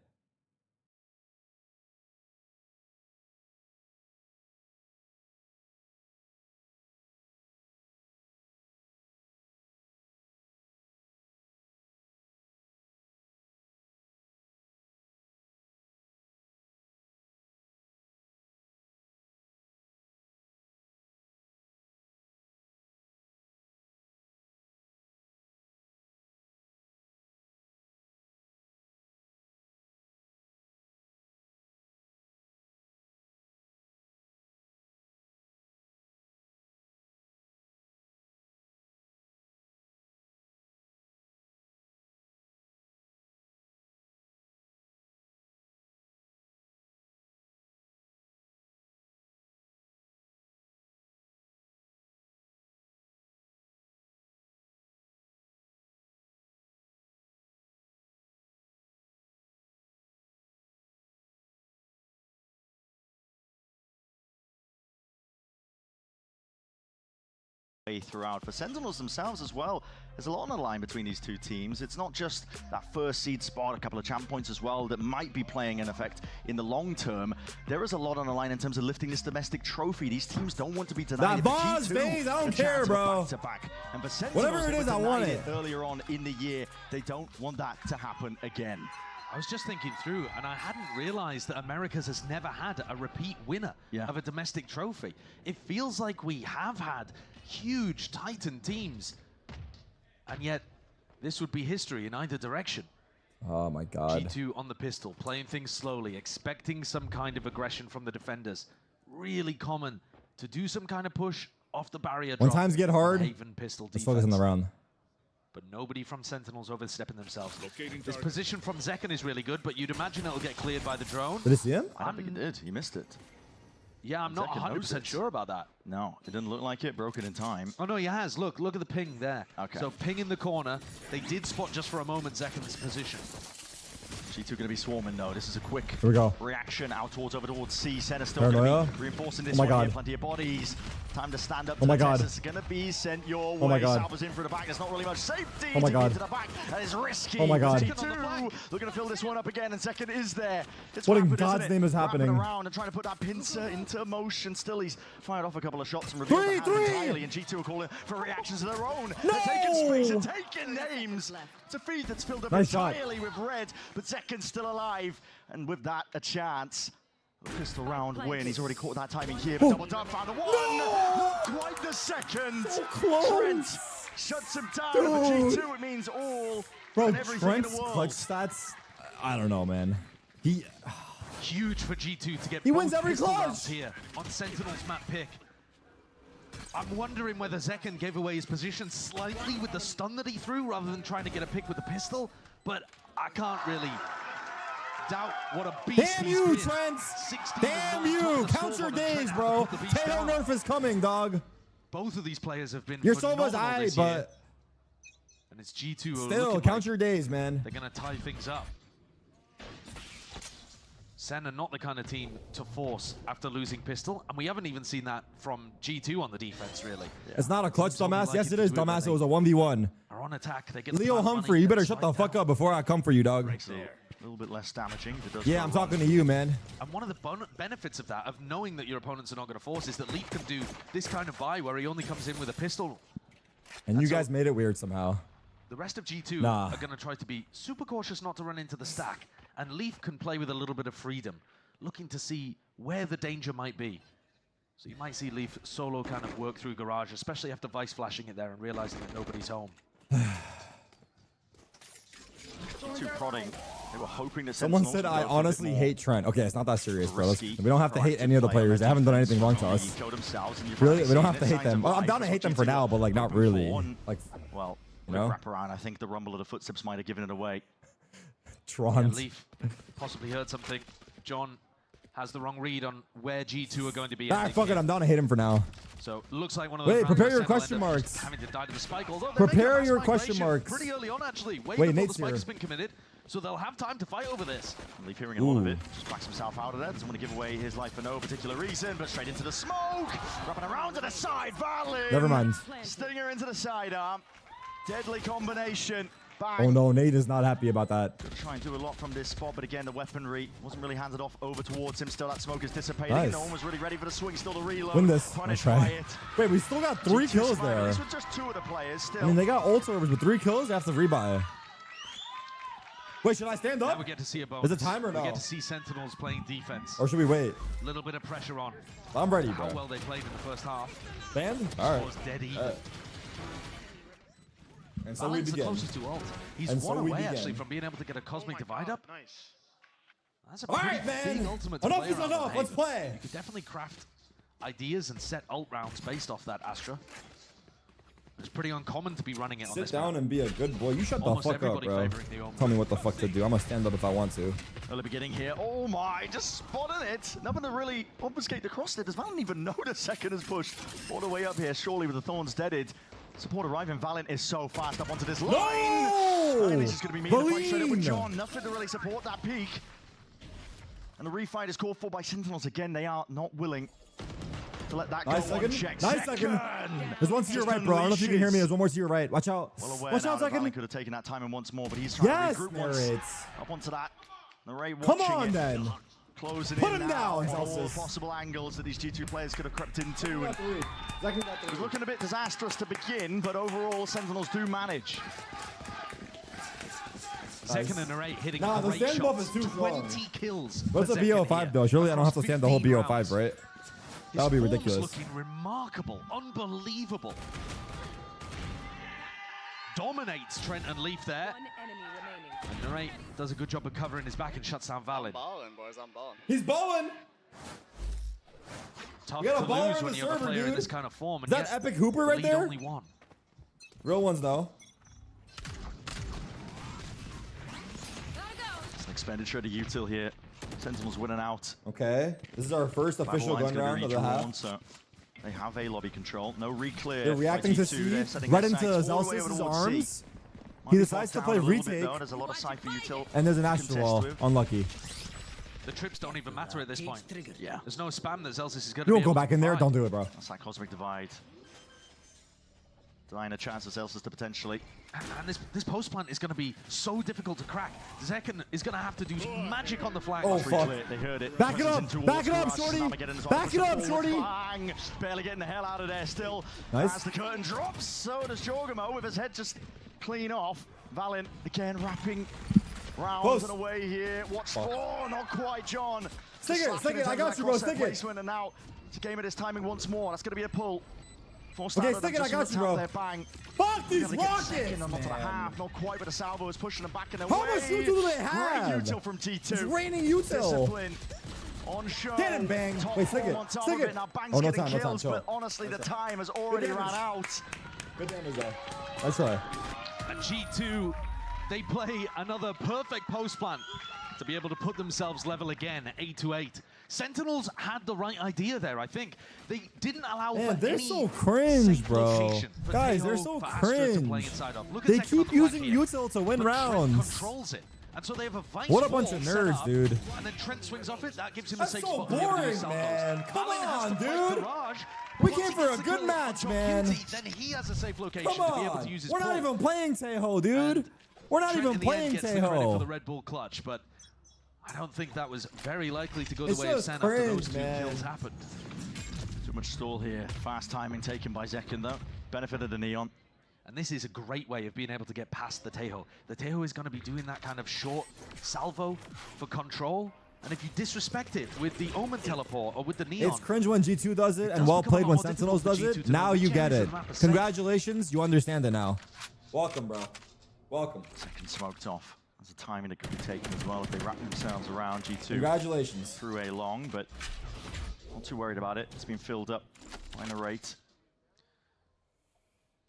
S7: Throughout. For Sentinels themselves as well, there's a lot on the line between these two teams. It's not just that first seed spot, a couple of champ points as well that might be playing an effect in the long term. There is a lot on the line in terms of lifting this domestic trophy. These teams don't want to be denied.
S2: That boss phase, I don't care, bro.
S7: Back-to-back. And for Sentinels,
S2: Whatever it
S7: they
S2: is,
S7: were
S2: I want
S7: denied
S2: it.
S7: earlier on in the year. They don't want that to happen again.
S8: I was just thinking through, and I hadn't realized that Americas has never had a repeat winner of a domestic trophy. It feels like we have had huge Titan teams, and yet this would be history in either direction.
S2: Oh my god.
S8: G2 on the pistol, playing things slowly, expecting some kind of aggression from the defenders. Really common to do some kind of push off the barrier.
S2: When
S8: drop
S2: times get
S8: on
S2: hard,
S8: Haven pistol
S2: let's focus on the round.
S8: But nobody from Sentinels overstepping themselves. This position from Zekken is really good, but you'd imagine it'll get cleared by the drone.
S2: Did you see him?
S7: I don't think it did. He missed it.
S8: Yeah, I'm not
S7: Zekken
S8: 100% sure about that.
S7: No, it didn't look like it. Broke it in time.
S8: Oh no, he has. Look at the ping there.
S7: Okay.
S8: So ping in the corner. They did spot just for a moment Zekken's position.
S7: G2 going to be swarming though. This is a quick
S2: Here we go.
S7: reaction out over towards C. Senna still
S2: Paranoia.
S7: going to be reinforcing this
S2: Oh my
S7: one
S2: god.
S7: here. Plenty of bodies. Time to stand up.
S2: Oh my
S7: to the
S2: god.
S7: test. It's going to be sent your way.
S2: Oh my god.
S7: Salva's in for the back. There's not really much safety.
S2: Oh my
S7: to
S2: god.
S7: get to the back. That is risky.
S2: Oh my god.
S7: G2 looking to fill this one up again, and second is there. It's
S2: What in
S7: rapid,
S2: God's
S7: isn't it?
S2: name is
S7: Wrapping
S2: happening?
S7: around and trying to put that pincer into motion. Still, he's fired off a couple of shots and revealed the hand entirely. And G2 are calling for reactions of their own.
S2: No!
S7: They're taking space and taking names. It's a feed that's filled up
S2: Nice shot.
S7: entirely with red, but Zekken's still alive. And with that, a chance. A pistol round win. He's already caught that timing here, but double down, found the one. Not quite the second.
S2: So close.
S7: Trent shuts him down.
S2: Dude.
S7: But G2, it means all
S2: Bro,
S7: and everything in
S2: Trent's
S7: the world.
S2: clutch stats, I don't know, man. He
S8: Huge for G2 to get
S2: He
S8: both
S2: wins every
S8: pistol
S2: clutch.
S8: rounds here on Sentinel's map pick. I'm wondering whether Zekken gave away his position slightly with the stun that he threw rather than trying to get a pick with the pistol, but I can't really doubt what a beast
S2: Damn
S8: he's
S2: you,
S8: been.
S2: Trent!
S8: 16
S2: Damn
S8: and 9
S2: you!
S8: top the
S2: Count
S8: score,
S2: your
S8: but Trent
S2: days,
S8: had to
S2: bro.
S8: put the beast
S2: Teo
S8: down.
S2: Nerf is coming, dog.
S8: Both of these players have been
S2: Your soul was
S8: phenomenal
S2: I,
S8: this year.
S2: but
S8: And it's G2 who are
S2: still,
S8: looking
S2: count
S8: like
S2: your days, man.
S8: they're going to tie things up. Sen are not the kind of team to force after losing pistol, and we haven't even seen that from G2 on the defense, really.
S2: It's not a clutch,
S8: Seems only
S2: dumbass.
S8: like
S2: Yes, it is,
S8: would, but
S2: dumbass. It
S8: they
S2: was a 1v1.
S8: are on attack. They get the
S2: Leo
S8: plant
S2: Humphrey,
S8: running,
S2: you better
S8: then
S2: shut the
S8: slide
S2: fuck
S8: down.
S2: up before I come for you, dog.
S7: So, a little bit less damaging. It does
S2: Yeah,
S7: go
S2: I'm
S7: wrong.
S2: talking to you, man.
S8: And one of the benefits of that, of knowing that your opponents are not going to force, is that Leaf can do this kind of buy where he only comes in with a pistol.
S2: And you
S8: so-
S2: guys made it weird somehow.
S8: The rest of G2
S2: Nah.
S8: are going to try to be super cautious not to run into the stack, and Leaf can play with a little bit of freedom, looking to see where the danger might be. So you might see Leaf solo kind of work through Garage, especially after Vice flashing it there and realizing that nobody's home.
S7: G2 prodding. They were hoping that
S2: Someone
S7: Sentinels
S2: said,
S7: would
S2: I
S7: go for a bit
S2: honestly
S7: more
S2: hate Trent. Okay, it's not that serious, bro.
S7: risky,
S2: We don't have to hate any of the
S7: proactive play on
S2: players. They
S7: their
S2: haven't done
S7: defense.
S2: anything wrong to us.
S7: Eco themselves, and you've
S2: Really?
S7: already
S2: We don't
S7: seen
S2: have to
S7: it,
S2: hate
S7: signs
S2: them.
S7: of
S2: Well, I'm
S7: life.
S2: down to
S7: That's
S2: hate
S7: what
S2: them for
S7: G2
S2: now, but like not
S7: hoping for.
S2: really.
S7: One,
S2: Like,
S7: well,
S2: you
S7: with
S2: know?
S7: wraparound, I think the rumble of the footsteps might have given it away.
S8: Yeah,
S2: Tron.
S8: Leaf possibly heard something. John has the wrong read on where G2 are going to be.
S2: Ah,
S8: ending
S2: fuck it.
S8: here.
S2: I'm down to hate him for now.
S8: So looks like one of those.
S2: Wait,
S8: rounds
S2: prepare
S8: where
S2: your
S8: Sentinel
S2: question
S8: end up
S2: marks.
S8: having to die to the spike. Although they're making a
S2: Prepare
S8: mass
S2: your question
S8: migration
S2: marks.
S8: pretty early on, actually. Way
S2: Wait,
S8: before
S2: Nate's
S8: the spike
S2: here.
S8: has been committed. So they'll have time to fight over this.
S7: Leaf hearing a lot of
S2: Ooh.
S7: it. Just backs himself out of there. Doesn't want to give away his life for no particular reason, but straight into the smoke. Wrapping around to the side. Valin.
S2: Never mind.
S7: Stinger into the sidearm. Deadly combination. Bang.
S2: Oh no, Nate is not happy about that.
S7: Try and do a lot from this spot, but again, the weaponry wasn't really handed off over towards him. Still, that smoke is dissipating.
S2: Nice.
S7: No one was really ready for the swing. Still the reload.
S2: Win this.
S7: Punished
S2: Nice
S7: by
S2: try.
S7: it.
S2: Wait, we still got 3
S7: G2
S2: kills
S7: surviving.
S2: there.
S7: This was just 2 of the players. Still.
S2: I mean, they got ult servers, but 3 kills after rebuy. Wait, should I stand
S8: Now
S2: up?
S8: we get to see a bonus.
S2: Is it time or
S8: We
S2: no?
S8: get to see Sentinels playing defense.
S2: Or should we wait?
S8: A little bit of pressure on.
S2: I'm ready,
S8: How
S2: bro.
S8: well they played in the first half.
S2: Stand? All
S8: Was
S2: right.
S8: dead even.
S2: And so we
S8: Valen's the
S2: begin.
S8: closest to ult. He's
S2: And so
S8: one
S2: we
S8: away
S2: begin.
S8: actually from being able to get a cosmic divide up.
S4: Nice.
S8: That's a
S2: All
S8: pretty
S2: right,
S8: big
S2: man.
S8: ultimate to
S2: Enough
S8: play
S2: is
S8: around
S2: enough.
S8: on
S2: Let's
S8: Haven.
S2: play.
S8: You could definitely craft ideas and set ult rounds based off that Astra. It's pretty uncommon to be running it on
S2: Sit
S8: this
S2: down
S8: map.
S2: and be a good boy. You shut the
S8: Almost
S2: fuck up,
S8: everybody
S2: bro.
S8: favoring the Omen.
S2: Tell me what the fuck to do. I'm gonna stand up if I want to.
S7: Early beginning here. Oh my, just spotting it. Nothing to really obfuscate the cross there. Does Valin even know the second is pushed all the way up here? Surely with the Thorns deaded. Support arriving. Valin is so fast up onto this line.
S2: No!
S7: And this is going to be me in the fight straight up with
S2: Valine!
S7: John. Nothing to really support that peak. And the refight is called for by Sentinels again. They are not willing to let that
S2: Nice
S7: go
S2: second.
S7: unchecked.
S2: Nice second. There's one to your right, bro. I don't know if you can hear me. There's one more to your right. Watch out.
S7: Well aware
S2: Watch
S7: now
S2: out,
S7: that Valin
S2: second.
S7: could have taken that time and once more, but he's trying
S2: Yes,
S7: to regroup once
S2: Merits.
S7: up onto that. Narray
S2: Come
S7: watching
S2: on,
S7: it.
S2: then.
S7: Closing
S2: Put
S7: in
S2: him
S7: now
S2: down,
S7: on all
S2: Celsius.
S7: possible angles that these G2 players could have crept into. And it was looking a bit disastrous to begin, but overall, Sentinels do manage.
S8: Second and array hitting
S2: Nah, the
S8: great
S2: stand buff
S8: shots.
S2: is too strong.
S8: 20 kills.
S2: What's
S8: for
S2: a
S8: Zekken
S2: BO5
S8: here.
S2: though? Surely I don't have to
S8: Across
S2: stand the whole
S8: 15
S2: BO5,
S8: rounds.
S2: right?
S8: His
S2: That would be
S8: form's
S2: ridiculous.
S8: looking remarkable, unbelievable. Dominates Trent and Leaf there.
S5: One enemy remaining.
S8: And Narrate does a good job of covering his back and shuts down
S4: I'm
S8: Valin.
S4: balling, boys. I'm balling.
S2: He's bowling.
S8: Tough
S2: We got a
S8: to
S2: baller
S8: lose
S2: on
S8: when
S2: the
S8: you have a
S2: server,
S8: player in
S2: dude.
S8: this kind of form.
S2: Is
S8: And
S2: that
S8: yet,
S2: Epic Hooper right
S8: lead
S2: there?
S8: only one.
S2: Real ones though.
S7: It's an expenditure to util here. Sentinels winning out.
S2: Okay. This is our first official
S7: Battle line's
S2: gun
S7: gonna
S2: round
S7: be
S2: of the
S7: redrawn,
S2: half.
S7: so they have a lobby control. No re-clear.
S2: They're reacting
S7: by
S2: to
S7: G2. They're
S2: C
S7: setting
S2: right
S7: their
S2: into
S7: sights all the way over
S2: Zelsis'
S7: towards C.
S2: arms.
S7: Might
S2: He
S7: be
S2: decides to
S7: bogged
S2: play
S7: down a little bit,
S2: retake.
S7: though. There's a lot of Cypher util.
S2: And there's an
S7: to
S2: Astral
S7: contest
S2: Wall.
S7: with.
S2: Unlucky.
S8: The trips don't even matter at this point.
S7: Yeah.
S8: There's no spam that Zelsis is going to
S2: You
S8: be
S2: won't go
S8: able
S2: back
S8: to
S2: in there.
S8: provide.
S2: Don't do it, bro.
S7: That's that cosmic divide. Denying a chance of Celsius to potentially.
S8: And this post plant is going to be so difficult to crack. Zekken is going to have to do magic on the flank.
S2: Oh,
S7: Free
S2: fuck.
S7: clear. They heard it.
S2: Back it
S7: Presses
S2: up.
S7: in towards
S2: Back it up,
S7: Garage.
S2: shorty.
S7: Snapmageddon's
S2: Back
S7: offers
S2: it
S7: a
S2: up,
S7: forward
S2: shorty.
S7: bang. Barely getting the hell out of there still.
S2: Nice.
S7: As the curtain drops, so does Jorgamo with his head just clean off. Valin again wrapping rounds
S2: Close.
S7: and away here. Watch
S2: Fuck.
S7: for, not quite John.
S2: Stick it,
S7: Slapping
S2: stick it.
S7: his
S2: I
S7: head
S2: got
S7: back
S2: you, bro.
S7: across that
S2: Stick it.
S7: placement, and now it's a game of his timing once more. That's going to be a pull. Forced
S2: Okay,
S7: out of
S2: stick
S7: them
S2: it. I
S7: just
S2: got
S7: from
S2: you,
S7: the
S2: bro.
S7: top there, bang.
S2: Fuck these
S7: Gonna get
S2: rockets,
S7: second, not to the
S2: man.
S7: half, not quite, but the salvo is pushing them back in their
S2: How
S7: way.
S2: much util do they have?
S7: Great util from T2.
S2: It's raining util.
S7: Discipline on show.
S2: Get it, Bang.
S7: Top
S2: Wait, stick
S7: form
S2: it.
S7: on top
S2: Stick
S7: of
S2: it.
S7: Now Bang's
S2: Oh, no
S7: getting
S2: time, no time,
S7: kills,
S2: chill.
S7: but honestly, the time has already
S2: damage.
S7: run out.
S2: Good damage though. Nice try.
S8: And G2, they play another perfect post plant to be able to put themselves level again, 8-8. Sentinels had the right idea there, I think. They didn't allow
S2: Man,
S8: for
S2: they're
S8: any
S2: so cringe,
S8: safe
S2: bro.
S8: location for
S2: Guys,
S8: Teo,
S2: they're so
S8: for Astra to play
S2: cringe.
S8: inside of. Look at
S2: They
S8: Zekken on
S2: keep
S8: the flank
S2: using
S8: here.
S2: util to win
S8: But Trent
S2: rounds.
S8: controls it. And so they have a vice
S2: What a
S8: wall
S2: bunch of
S8: set
S2: nerds,
S8: up,
S2: dude.
S8: And then Trent swings off it. That gives him
S2: That's
S8: a safe
S2: so
S8: spot to be able to do
S2: boring,
S8: salvos.
S2: man. Come
S8: Valin has
S2: on,
S8: to fight
S2: dude.
S8: Garage.
S2: We
S8: Once
S2: came
S8: he
S2: for a
S8: gets the
S2: good
S8: kill
S2: match,
S8: on
S2: man.
S8: Beauty, then he has a safe location
S2: Come
S8: to be able to
S2: on.
S8: use his
S2: We're not
S8: pull.
S2: even playing Teho, dude.
S8: And
S2: We're not
S8: Trent
S2: even
S8: in the end
S2: playing
S8: gets the credit for the
S2: Teho.
S8: Red Bull clutch, but I don't think that was very likely to go
S2: It's
S8: the way of
S2: just
S8: Sen after those
S2: cringe,
S8: two
S2: man.
S8: kills happened.
S7: Too much stall here. Fast timing taken by Zekken, though. Benefited the Neon.
S8: And this is a great way of being able to get past the Teho. The Teho is going to be doing that kind of short salvo for control. And if you disrespect it with the Omen teleport or with the Neon,
S2: It's cringe when G2 does it, and
S8: does
S2: well
S8: become a
S2: played
S8: lot
S2: when
S8: more difficult
S2: Sentinels
S8: for
S2: does
S8: G2
S2: it.
S8: to
S2: Now
S8: know
S2: you
S8: which
S2: get
S8: areas
S2: it.
S8: of the map are safe.
S2: Congratulations, you understand it now. Welcome, bro. Welcome.
S7: Second smoked off. There's a timing that could be taken as well if they wrap themselves around G2
S2: Congratulations.
S7: through a long, but not too worried about it. It's been filled up by a rate.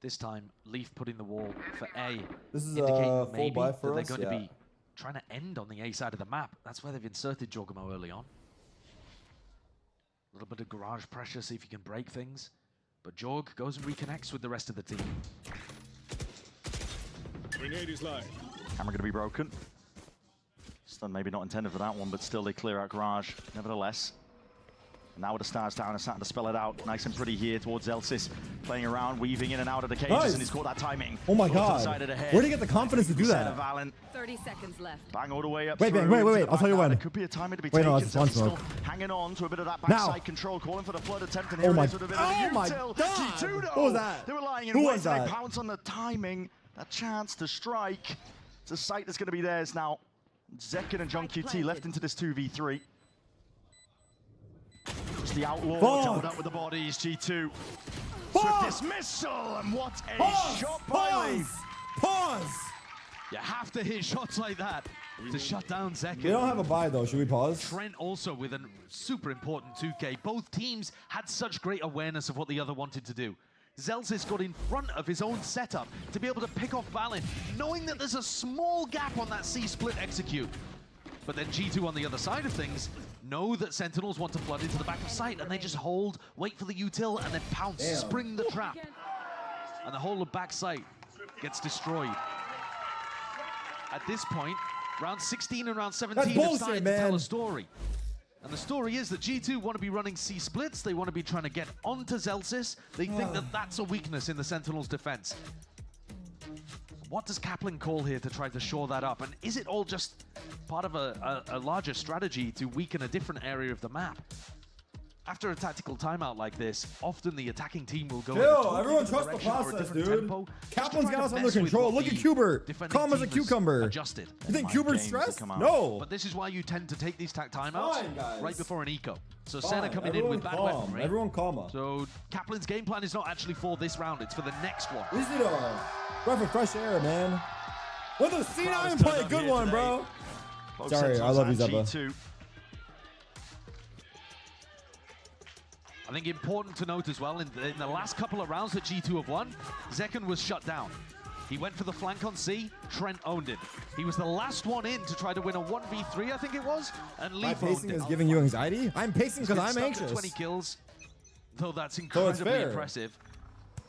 S8: this time Leaf putting the wall for A,
S2: This is
S8: indicating
S2: a full
S8: maybe
S2: buy
S8: that
S2: for
S8: they're
S2: us.
S8: going
S2: Yeah.
S8: to be trying to end on the A side of the map. That's where they've inserted Jorgamo early on. A little bit of garage pressure, see if you can break things. But Jorg goes and reconnects with the rest of the team.
S9: Grenade is live.
S7: Camera going to be broken. Stun maybe not intended for that one, but still they clear out garage nevertheless. And now with the stars down and starting to spell it out nice and pretty here towards Elsis. Playing around, weaving in and out of the cages,
S2: Nice.
S7: and he's caught that timing.
S2: Oh my
S7: Goes to the
S2: god.
S7: side of the head.
S2: Where did he get the confidence to do
S7: Set
S2: that?
S7: of Valen.
S5: 30 seconds left.
S7: Bang all the way up
S2: Wait,
S7: through
S2: wait,
S7: into
S2: wait.
S7: the
S2: I'll tell you
S7: back now.
S2: when.
S7: There could be a timer to be
S2: Wait, no,
S7: taken.
S2: that's one
S7: Still
S2: smoke.
S7: hanging on to a bit of that
S2: Now.
S7: backside control, calling for the flood attempt, and
S2: Oh
S7: here
S2: my-
S7: it is with a bit of
S2: oh
S7: a
S2: my
S7: util.
S2: God.
S7: G2
S2: What was that?
S7: They were lying in
S2: Who
S7: wait,
S2: was
S7: and they
S2: that?
S7: pounce on the timing. That chance to strike. It's a sight that's going to be theirs now. Zekin and John QT left into this 2v3. Just the outlaw doubled up with the bodies. G2. Swift dismissal, and what a shot by Leaf.
S2: Pause!
S8: You have to hit shots like that to shut down Zekin.
S2: We don't have a buy though. Should we pause?
S8: Trent also with a super important 2K. Both teams had such great awareness of what the other wanted to do. Zelsis got in front of his own setup to be able to pick off Valen, knowing that there's a small gap on that C split execute. But then G2 on the other side of things know that Sentinels want to flood into the back of sight, and they just hold, wait for the util, and then pounce,
S2: Damn.
S8: spring the trap. And the whole of back sight gets destroyed. At this point, round 16 and round 17
S2: That's
S8: have
S2: bullshit,
S8: started to
S2: man.
S8: tell a story. And the story is that G2 want to be running C splits, they want to be trying to get onto Zelsis. They think that that's a weakness in the Sentinels' defense. What does Kaplan call here to try to shore that up? And is it all just part of a larger strategy to weaken a different area of the map? After a tactical timeout like this, often the attacking team will go in a
S2: Chill,
S8: totally
S2: everyone
S8: different
S2: trust the
S8: direction or a
S2: process,
S8: different
S2: dude.
S8: tempo, just to
S2: Kaplan's
S8: try
S2: got
S8: to
S2: us under
S8: mess with
S2: control.
S8: what
S2: Look at
S8: the
S2: Cuber.
S8: defending
S2: Calm as a
S8: team has
S2: cucumber.
S8: adjusted.
S2: You think
S7: Mind
S2: Cuber's
S7: games that
S2: stressed?
S7: come out.
S2: No.
S8: But this is why you tend to take these timeouts
S2: Fine, guys.
S8: right before an eco. So
S2: Fine,
S8: Senna coming in
S2: everyone
S8: with bad
S2: calm.
S8: weaponry.
S2: Everyone calm.
S8: So Kaplan's game plan is not actually for this round, it's for the next one.
S2: We just need a breath of fresh air, man. Let the C9
S7: Crowd's
S2: play a
S7: turned up
S2: good
S7: here
S2: one,
S7: today.
S2: bro.
S7: Both
S2: Sorry, I
S7: Sentinels
S2: love you,
S7: and
S2: Zebba.
S7: G2.
S8: I think important to note as well, in the last couple of rounds that G2 have won, Zekin was shut down. He went for the flank on C, Trent owned it. He was the last one in to try to win a 1v3, I think it was, and
S2: My
S8: Leaf owned
S2: pacing
S8: it.
S2: is giving you anxiety? I'm pacing
S8: He's
S2: because
S8: been
S2: I'm
S8: stuck at
S2: anxious.
S8: 20 kills, though that's
S2: So it's
S8: incredibly
S2: fair.
S8: impressive.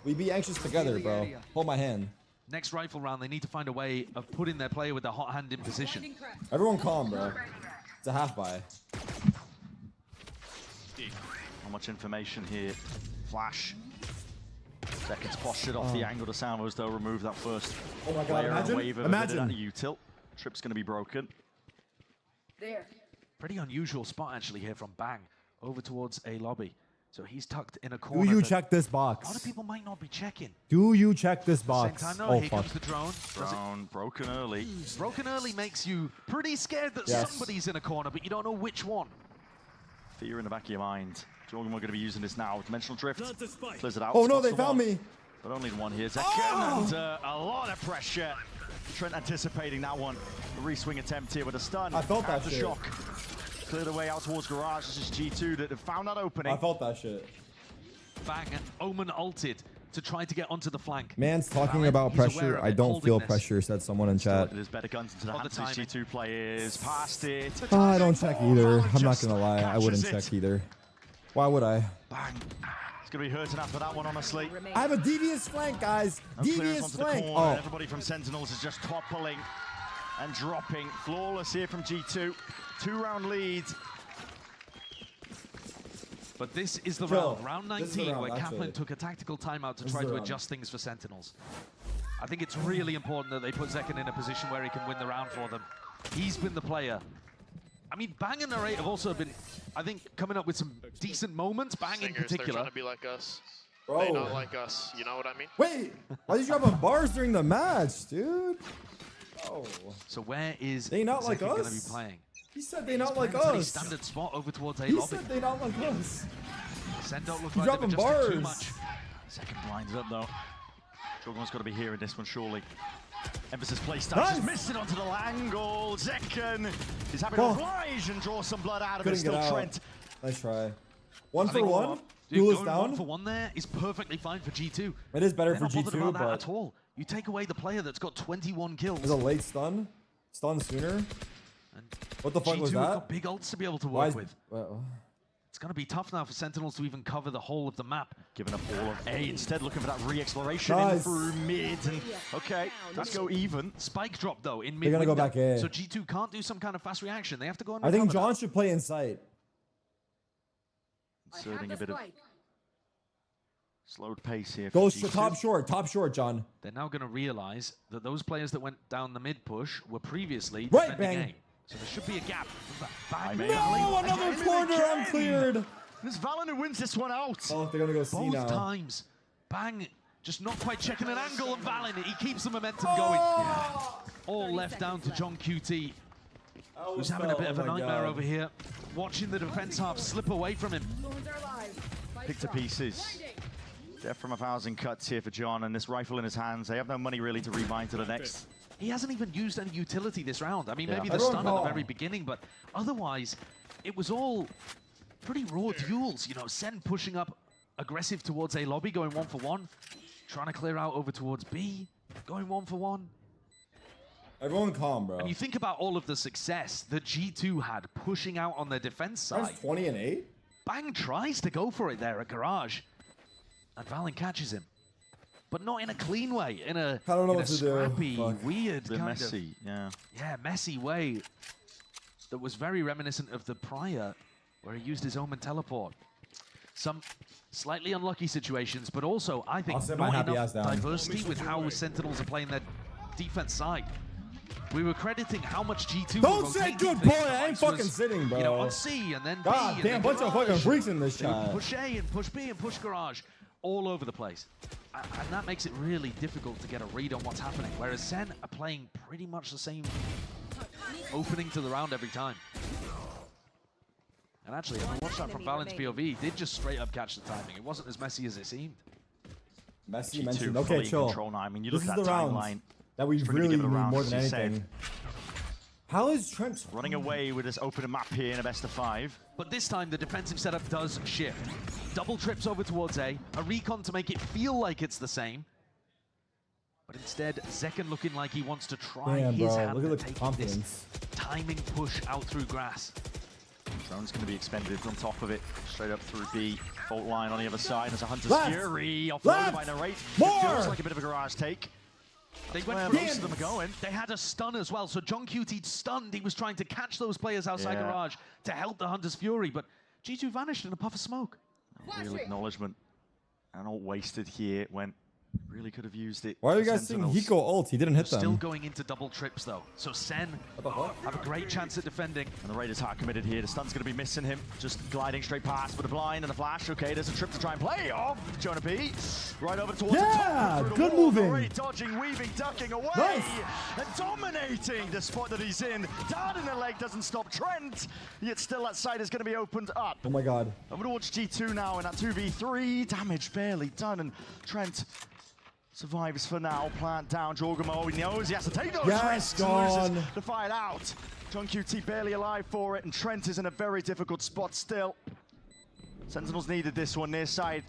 S2: We be anxious together, bro. Hold my hand.
S8: Next rifle round, they need to find a way of putting their player with their hot hand in position.
S2: Everyone calm, bro. It's a half buy.
S7: Not much information here. Flash. Seconds postured off the angle to Salvos, they'll remove that first
S2: Oh my god,
S7: player and
S2: imagine.
S7: wave of
S2: Imagine.
S7: a util. Trip's going to be broken.
S6: There.
S8: Pretty unusual spot actually here from Bang over towards A lobby. So he's tucked in a
S2: Do
S8: corner.
S2: you
S8: that
S2: check this
S8: A lot
S2: box?
S8: of people might not be checking.
S2: Do you check this
S8: Same
S2: box?
S8: time, no,
S2: Oh,
S8: here
S2: fuck.
S8: comes the drone. Does it-
S7: Brown broken early.
S8: Broken early makes you pretty scared that
S2: Yes.
S8: somebody's in a corner, but you don't know which one.
S7: Fear in the back of your mind. Jorgen, we're going to be using this now. Dimensional drift.
S9: Plant the spike.
S7: Clears it out.
S2: Oh no,
S7: spots
S2: they
S7: the
S2: found
S7: one,
S2: me.
S7: But only one here. Zekin
S2: Oh!
S7: under a lot of pressure. Trent anticipating that one. A re-swing attempt here with a stun.
S2: I felt that
S7: After
S2: shit.
S7: shock. Clear the way out towards garage. This is G2 that have found that opening.
S2: I felt that shit.
S8: Bang, and Omen ulted to try to get onto the flank.
S2: Man's talking
S8: Valen,
S2: about
S8: he's aware
S2: pressure.
S8: of
S2: I
S8: it,
S2: don't
S8: holding
S2: feel
S8: this.
S2: pressure, said someone in chat.
S7: There's better guns into the
S8: All the
S7: hands of these
S8: timing.
S7: G2 players. Past it.
S2: Oh, I don't check either. I'm not
S7: Just
S2: gonna lie. I wouldn't
S7: catches
S2: check
S7: it.
S2: either. Why would I?
S7: Bang. It's going to be hurting after that one, honestly.
S2: I have a devious flank, guys.
S7: No clearance
S2: Devious
S7: onto the
S2: flank.
S7: corner.
S2: Oh,
S7: Everybody from Sentinels is just toppling and dropping. Flawless here from G2. 2-round lead.
S8: But this is the
S2: Chill.
S8: round
S2: This is the
S8: 19,
S2: round,
S8: where Kaplan
S2: actually.
S8: took a tactical timeout to
S2: This
S8: try
S2: is the
S8: to
S2: round.
S8: adjust things for Sentinels. I think it's really important that they put Zekin in a position where he can win the round for them. He's been the player. I mean, Bang and Narrate have also been, I think, coming up with some decent moments. Bang in
S4: Singers, they're
S8: particular.
S4: trying to be like us. They
S2: bro.
S4: not like us. You know what I mean?
S2: Wait. Why did you drop on bars during the match, dude? Oh.
S8: So where is
S2: They not like
S8: Zekin going to be
S2: us?
S8: playing?
S2: He said they not like
S8: Pretty
S2: us.
S8: standard spot over towards A
S2: He
S8: lobby.
S2: said they not like us.
S8: Sen don't look
S2: He's
S8: like they've
S2: dropping
S8: adjusted too
S2: bars.
S8: much.
S7: Second blinds up though. Jorgon's got to be here in this one, surely. Emphasis placed down.
S2: Nice.
S7: Just missed it onto the angle. Zekken is happy
S2: Oh.
S7: to oblige and draw some blood out of
S2: Couldn't
S7: it. Still
S2: get out.
S7: Trent.
S2: Nice try. One
S8: I
S2: for
S8: think
S2: one.
S8: Dude,
S2: Duel is
S8: going
S2: down.
S8: 1 for 1 there is perfectly fine for G2.
S2: It is better
S8: They're
S2: for
S8: not bothered
S2: G2,
S8: about that
S2: but
S8: at all. You take away the player that's got 21 kills.
S2: there's a late stun. Stun sooner.
S8: And
S2: What the fuck
S8: G2
S2: was
S8: have
S2: that?
S8: got big ults to be able to
S2: Why
S8: work
S2: is-
S8: with.
S2: well,
S8: It's going to be tough now for Sentinels to even cover the whole of the map.
S7: Giving up all of A instead, looking for that re-exploration in
S2: Nice.
S7: through mid. And okay, let's go even.
S8: Spike drop though in mid.
S2: They're gonna go back A.
S8: So G2 can't do some kind of fast reaction. They have to go on.
S2: I think John should play Insight.
S6: I
S7: Inserting a
S6: have the
S7: bit of
S6: spike.
S7: slowed pace here.
S2: Go
S7: for G2.
S2: top short, John.
S8: They're now going to realize that those players that went down the mid push were previously
S2: Right,
S8: defending
S2: bang.
S8: A. So there should be a gap.
S7: I
S8: Bang.
S7: may-
S2: No, another
S7: Again,
S2: corner
S7: again.
S2: uncleared.
S7: This Valorant who wins this one out.
S2: Oh, they're gonna go C
S8: Both
S2: now.
S8: times. Bang. Just not quite checking an angle and Valen. He keeps the momentum going.
S2: Oh!
S8: All left down to John QT, who's having a
S2: fell.
S8: bit of
S2: Oh
S8: a
S2: my
S8: nightmare
S2: God.
S8: over here. Watching the defense half slip away from him.
S6: Lords are alive. Spike
S7: Picked to
S6: drop.
S7: pieces.
S6: Blinding.
S7: Death from 1,000 cuts here for John, and this rifle in his hands. They have no money really to rebind to the next.
S8: He hasn't even used any utility this round. I mean,
S7: Yeah.
S8: maybe the
S2: Everyone
S8: stun at the
S2: calm.
S8: very beginning, but otherwise, it was all pretty raw duels. You know, Sen pushing up aggressive towards A lobby, going 1 for 1. Trying to clear out over towards B, going 1 for 1.
S2: Everyone calm, bro.
S8: And you think about all of the success that G2 had pushing out on their defense side.
S2: That's 20 and 8.
S8: Bang tries to go for it there at Garage. And Valen catches him. But not in a clean way, in a,
S2: I don't know
S8: in
S2: what
S8: a
S2: to do.
S8: scrappy,
S2: Fuck.
S8: weird
S7: The
S8: kind
S7: messy, yeah.
S8: of messy way that was very reminiscent of the prior, where he used his Omen teleport. Some slightly unlucky situations, but also, I think,
S2: I'll sit my
S8: not
S2: happy
S8: enough
S2: ass down.
S8: diversity with how Sentinels are playing their defense side. We were crediting how much G2
S2: Don't
S8: were
S2: say
S8: rotating
S2: good
S8: things.
S2: boy,
S8: The
S2: I ain't
S8: likes
S2: fucking
S8: was,
S2: sitting, bro.
S8: You know, on C and then B.
S2: God
S8: and
S2: damn,
S8: then
S2: bunch of fucking
S8: Garage.
S2: freaks in this
S8: They would
S2: chat.
S8: push A and push B and push Garage all over the place. And that makes it really difficult to get a read on what's happening. Whereas Sen are playing pretty much the same opening to the round every time. And actually, if I watched that from Valen's POV, he did just straight up catch the timing. It wasn't as messy as it seemed.
S2: Messi
S7: G2
S2: mentioned.
S7: fully
S2: Okay,
S7: in
S2: chill.
S7: control now. I mean, you
S2: This
S7: look
S2: is
S7: at
S2: the
S7: that
S2: round
S7: timeline.
S2: that we
S7: It's pretty
S2: really
S7: good
S2: need
S7: of a round,
S2: more
S7: as
S2: than
S7: you said.
S2: anything. How is Trent
S7: Running away with this open map here in a best of 5.
S8: But this time, the defensive setup does shift. Double trips over towards A recon to make it feel like it's the same. But instead, Zekken looking like he wants to try
S2: Damn,
S8: his
S2: bro.
S8: hand
S2: Look
S8: at
S2: at the
S8: taking
S2: confidence.
S8: this timing push out through grass.
S7: Drone's going to be expended on top of it. Straight up through B. Fault line on the other side. There's a Hunter's
S2: Left.
S7: Fury. Offloaded
S2: Left.
S7: by Narrate.
S2: More.
S7: It feels like a bit of a garage take.
S8: They went
S7: Where
S8: for
S7: most of them are going.
S8: They had a stun as well, so John QT stunned. He was trying to catch those players outside
S7: Yeah.
S8: Garage to help the Hunter's Fury, but G2 vanished in a puff of smoke.
S7: Real acknowledgement. And all wasted here when really could have used it.
S2: Why are you
S7: for
S2: guys seeing
S7: Sentinels.
S2: Hiko ult? He didn't hit
S8: Still
S2: them.
S8: going into double trips though, so Sen
S2: What the fuck?
S8: have a great chance at defending.
S7: And the Raiders are committed here. The stun's going to be missing him. Just gliding straight past with a blind and a flash. Okay, there's a trip to try and play off. Jonah P. Right over towards
S2: Yeah,
S7: the top. Through the
S2: good
S7: wall.
S2: moving.
S7: Already dodging, weaving, ducking away.
S2: Nice.
S7: And dominating the spot that he's in. Down in the leg doesn't stop Trent. Yet still that side is going to be opened up.
S2: Oh my god.
S7: Over towards G2 now in that 2v3. Damage barely done. And Trent survives for now. Plant down. Jorgamo, he knows he has to take those
S2: Yes,
S7: risks
S2: gone.
S7: and loses to fight out. John QT barely alive for it, and Trent is in a very difficult spot still. Sentinels needed this one near side.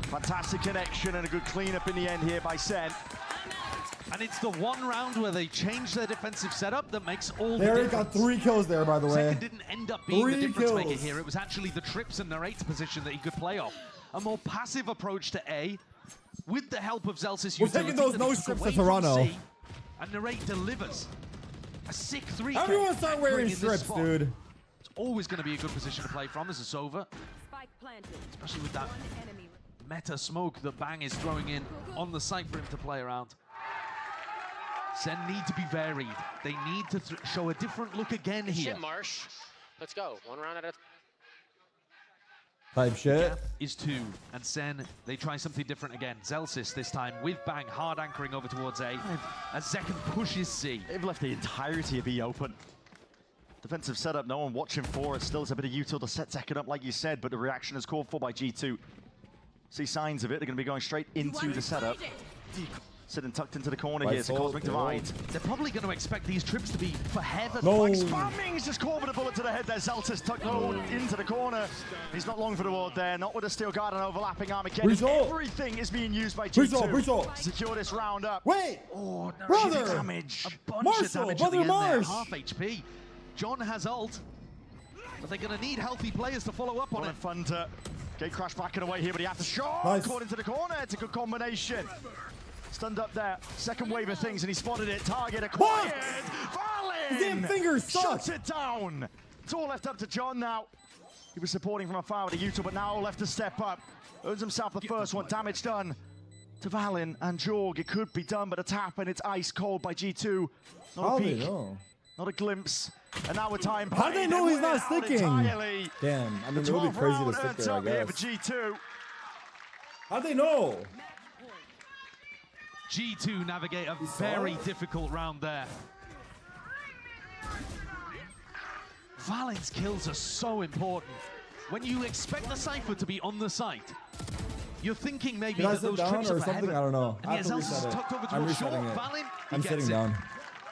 S7: Fantastic connection and a good cleanup in the end here by Sen.
S8: And it's the one round where they changed their defensive setup that makes all
S2: They
S8: the
S2: already
S8: difference.
S2: got 3 kills there, by the way.
S8: Second didn't end up being the
S2: 3
S8: difference maker
S2: kills.
S8: here. It was actually the trips and Narrate's position that he could play off. A more passive approach to A, with the help of Zelsis
S2: We're
S8: utility
S2: taking those
S8: that
S2: no
S8: he took
S2: strips
S8: away
S2: to
S8: from
S2: Toronto.
S8: C, and Narrate delivers. A sick 3K.
S2: Everyone start wearing
S8: anchoring in this
S2: strips,
S8: spot.
S2: dude.
S8: It's always going to be a good position to play from as a Sova,
S5: Spike planted.
S8: especially with that
S5: One enemy.
S8: meta smoke that Bang is throwing in on the site for him to play around. Sen need to be varied. They need to show a different look again here.
S9: Shit, Marsh. Let's go. One round at a
S2: Type shit.
S8: Gap is 2, and Sen, they try something different again. Zelsis this time with Bang hard anchoring over towards A, as Zekken pushes C.
S7: They've left the entirety of B open. Defensive setup, no one watching for it. Still, it's a bit of util to set second up, like you said, but the reaction is called for by G2. See signs of it. They're going to be going straight into the setup. Sitting tucked into the corner here. It's a Cosmic Divide.
S8: They're probably going to expect these trips to be for heaven.
S2: No.
S7: Like spamming, he's just caught with a bullet to the head there. Zeltis tucked low into the corner. He's not long for the ward there. Not with a Steel Guard and overlapping Armageddon. Everything is being used by G2 to secure this round up.
S2: Wait!
S8: Oh, no,
S2: Brother!
S8: damage. A bunch
S2: Marshall,
S8: of damage
S2: brother
S8: at the end there.
S2: Marsh!
S8: Half HP. John has ult, but they're going to need healthy players to follow up on it.
S7: Fun to get Crash backing away here, but he has to shot.
S2: Nice.
S7: Caught into the corner. It's a good combination. Stunned up there. Second wave of things, and he spotted it. Target acquired. Valin!
S2: His damn fingers suck.
S7: Shuts it down. It's all left up to John now. He was supporting from afar with the Utah, but now left to step up. Earns himself the first one. Damage done to Valin and Jorg. It could be done, but a tap, and it's ice cold by G2. Not a peek. Not a glimpse. And now we're time.
S2: How do they know he's not sticking?
S7: Entirely.
S2: Damn, I mean, it would be crazy to stick there, I
S7: here for
S2: guess.
S7: G2.
S2: How'd they know?
S8: G2 navigate a very difficult round there. Valin's kills are so important. When you expect the Cypher to be on the site, you're thinking maybe
S2: Did I
S8: that
S2: sit
S8: those
S2: down
S8: trips
S2: or
S8: are for
S2: something?
S8: heaven.
S2: I don't know.
S8: And
S2: I have to reset it.
S8: tucked over
S2: I'm
S8: to a short.
S2: resetting it.
S8: Valin, he
S2: I'm
S8: gets
S2: sitting
S8: it.
S2: down.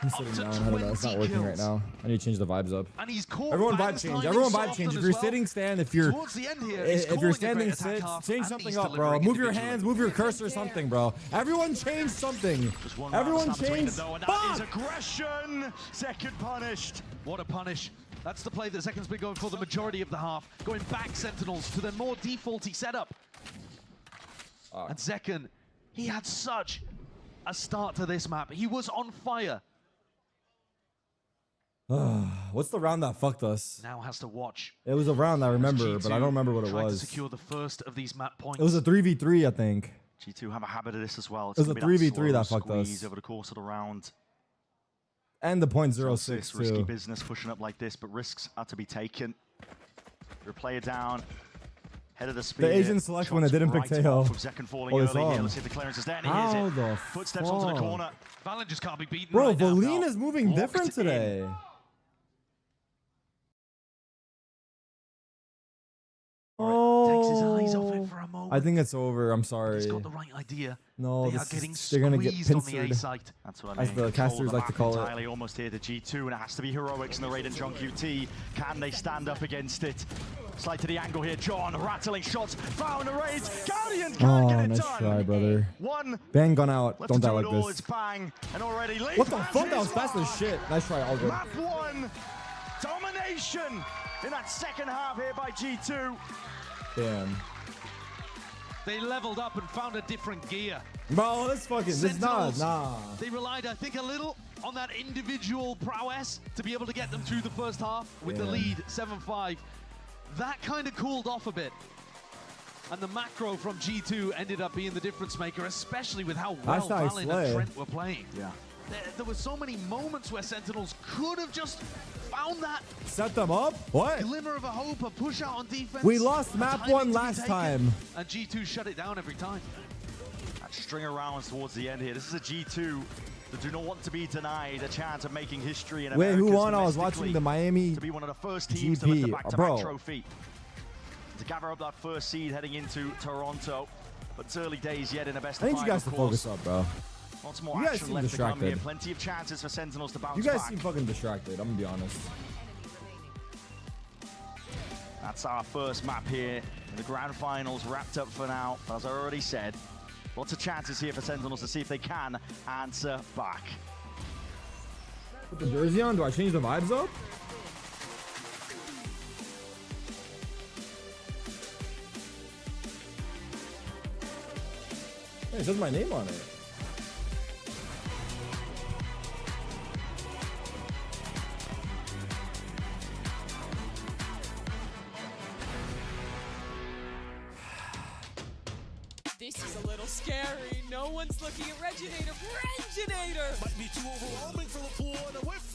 S2: I'm sitting
S8: to
S2: down. I don't know. It's not
S8: 20
S2: working right
S8: kills.
S2: now. I need to change the vibes up.
S8: And he's caught
S2: Everyone vibe
S8: Van's
S2: change.
S8: timing
S2: Everyone
S8: so
S2: vibe
S8: often
S2: change. If
S8: as
S2: you're
S8: well.
S2: sitting, stand. If you're
S8: Towards the end here, he's
S2: if you're
S8: calling a
S2: standing,
S8: great attack
S2: sit.
S8: half,
S2: Change
S8: and
S2: something
S8: he's
S2: up, bro.
S8: delivering
S2: Move your
S8: individually.
S2: hands. Move your cursor. Something, bro. Everyone change something.
S7: Just one
S2: Everyone
S7: round between
S2: change.
S7: them, though, and that is aggression. Second punished.
S8: What a punish. That's the play that Zeken's been going for the majority of the half. Going back Sentinels to their more defaulty setup. And Zeken, he had such a start to this map. He was on fire.
S2: What's the round that fucked us?
S8: Now has to watch.
S2: It was a round I remember,
S8: G2
S2: but I don't remember what it
S8: trying
S2: was.
S8: to secure the first of these map points.
S2: It was a 3v3, I think.
S7: G2 have a habit of this as well.
S2: It was a
S7: gonna be
S2: 3v3 that
S7: slow
S2: fucked us.
S7: squeeze over the course of the round.
S2: And the
S7: This
S2: .06
S7: risky
S2: too.
S7: business pushing up like this, but risks are to be taken. Your player down. Head of the speed.
S2: The Asian select when they didn't pick Teo.
S7: With Zeken falling
S2: Oh, they
S7: early
S2: saw
S7: here.
S2: him.
S7: Let's see if the clearance is there. And he
S2: How
S7: hears it.
S2: the
S7: Footsteps onto the
S2: fuck?
S7: corner.
S8: Valin just can't be beaten
S2: Bro,
S8: right now.
S2: Valine is moving
S7: Locked
S2: different today.
S8: Takes his eyes off
S2: Oh,
S8: it for a moment.
S2: I think it's over. I'm sorry.
S8: He's got the right idea.
S2: No,
S8: They are
S2: this
S8: getting
S2: is, they're gonna get
S8: squeezed on the A
S2: pincered.
S8: site.
S7: That's what I
S2: As
S7: mean.
S2: the
S7: Control
S2: casters
S7: the
S2: like to
S7: map
S2: call it.
S7: entirely, almost here to G2, and it has to be heroics in the Raiden Junk UT. Can they stand up against it? Slide to the angle here. John rattling shots. Found a raid. Guardians can't
S2: Oh,
S7: get it
S2: nice
S7: done.
S2: try, brother.
S7: One
S2: Bang gun out.
S7: left
S2: Don't
S7: to
S2: die
S7: do
S2: like
S7: it all. It's
S2: this.
S7: bang. And already lead
S2: What the
S7: passes
S2: fuck? That was fast
S7: one.
S2: as shit. Nice try, all good.
S7: Map one. Domination in that second half here by G2.
S2: Damn.
S8: They leveled up and found a different gear.
S2: Bro, this fucking, this not,
S8: Sentinels,
S2: nah.
S8: They relied, I think, a little on that individual prowess to be able to get them through the first half with the
S2: Yeah.
S8: lead, 7-5. That kind of cooled off a bit. And the macro from G2 ended up being the difference maker, especially with how well
S2: Hashtag
S8: Valin
S2: slay.
S8: and Trent were playing.
S7: Yeah.
S8: There were so many moments where Sentinels could have just found that
S2: Set them up? What?
S8: glimmer of a hope, a push out on defense.
S2: We lost
S8: a
S2: map
S8: timing
S2: one
S8: to be
S2: last
S8: taken,
S2: time.
S8: And G2 shut it down every time.
S7: That string of rounds towards the end here. This is a G2 that do not want to be denied a chance of making history in
S2: Wait,
S7: Americas
S2: who won? I was
S7: domestically,
S2: watching the Miami
S7: to be one of the first teams to lift
S2: GP.
S7: a back-to-back
S2: Bro.
S7: trophy. To gather up that first seed heading into Toronto. But it's early days yet in a best
S2: I
S7: of
S2: need you
S7: five,
S2: guys to
S7: of course.
S2: focus up, bro.
S7: Lots more
S2: You guys
S7: action
S2: seem
S7: left to come here.
S2: distracted.
S7: Plenty of chances for Sentinels to bounce
S2: You guys
S7: back.
S2: seem fucking distracted, I'm gonna be honest.
S7: That's our first map here. The grand finals wrapped up for now. As I already said, lots of chances here for Sentinels to see if they can answer back.
S2: Put the jersey on? Do I change the vibes up? Hey, it says my name on it.
S6: This is a little scary. No one's looking at Reginator. Reginator!
S10: Might be too overwhelming for the pool and a whiff.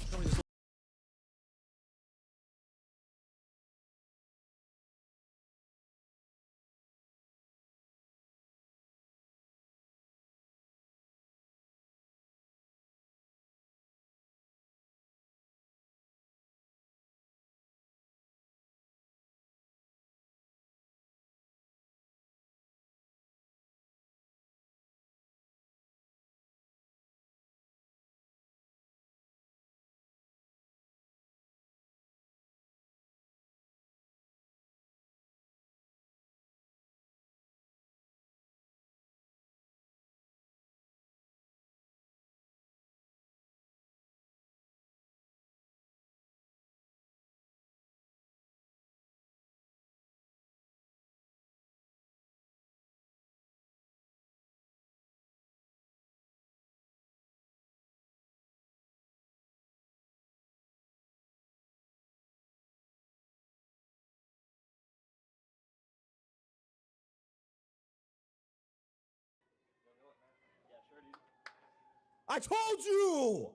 S2: I told you!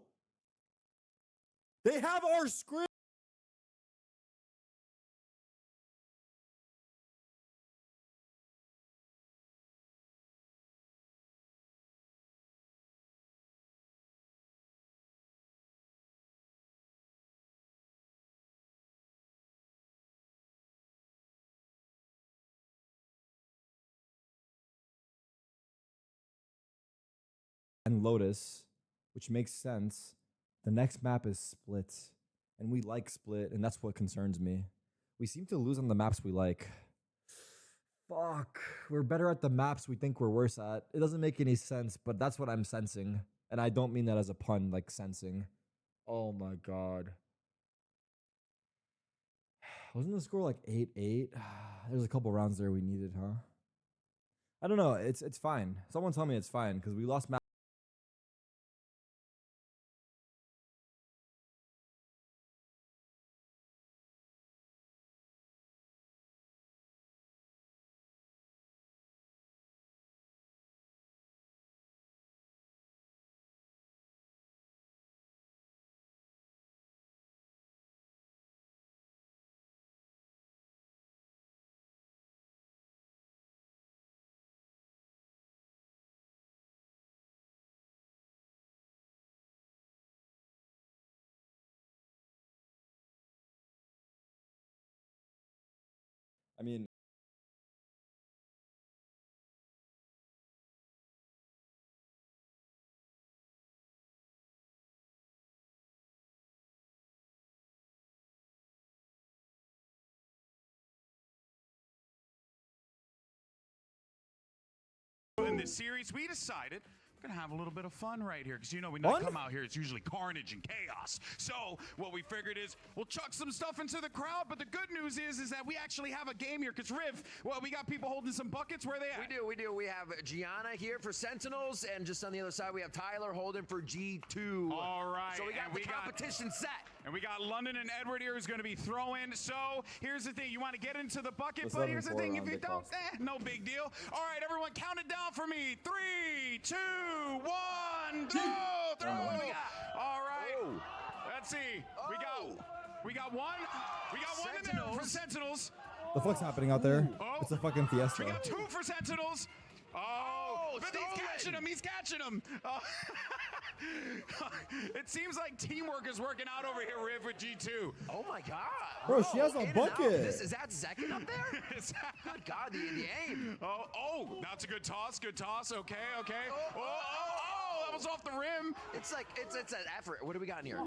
S2: They have our script. And Lotus, which makes sense. The next map is Split, and we like Split, and that's what concerns me. We seem to lose on the maps we like. Fuck, we're better at the maps we think we're worse at. It doesn't make any sense, but that's what I'm sensing. And I don't mean that as a pun, like sensing. Oh my god. Wasn't the score like 8-8? There's a couple rounds there we needed, huh? I don't know. It's fine. Someone tell me it's fine, because we lost map. I mean,
S11: in this series, we decided we're gonna have a little bit of fun right here, because you know when I come out here, it's usually carnage and chaos. So what we figured is we'll chuck some stuff into the crowd, but the good news is that we actually have a game here, because Riv, well, we got people holding some buckets. Where they at?
S12: We do. We have Gianna here for Sentinels, and just on the other side, we have Tyler holding for G2.
S11: All right.
S12: So we got the competition set.
S11: And we got London and Edward here who's going to be throwing. So here's the thing. You want to get into the bucket, but here's the thing. If you don't, no big deal. All right, everyone, count it down for me. 3, 2, 1, throw. All right.
S12: Oh.
S11: Let's see. We got one. We got one in there for Sentinels.
S2: the fuck's happening out there?
S11: Oh.
S2: It's a fucking fiesta.
S11: We got 2 for Sentinels. Oh, but he's catching him. He's catching him. It seems like teamwork is working out over here, Riv, with G2.
S12: Oh my god.
S2: Bro, she has a bucket.
S12: Is that Zekin up there? Good god, the aim.
S11: Oh, that's a good toss. Good toss. Okay. Oh, that was off the rim.
S12: It's like, it's an effort. What do we got in here?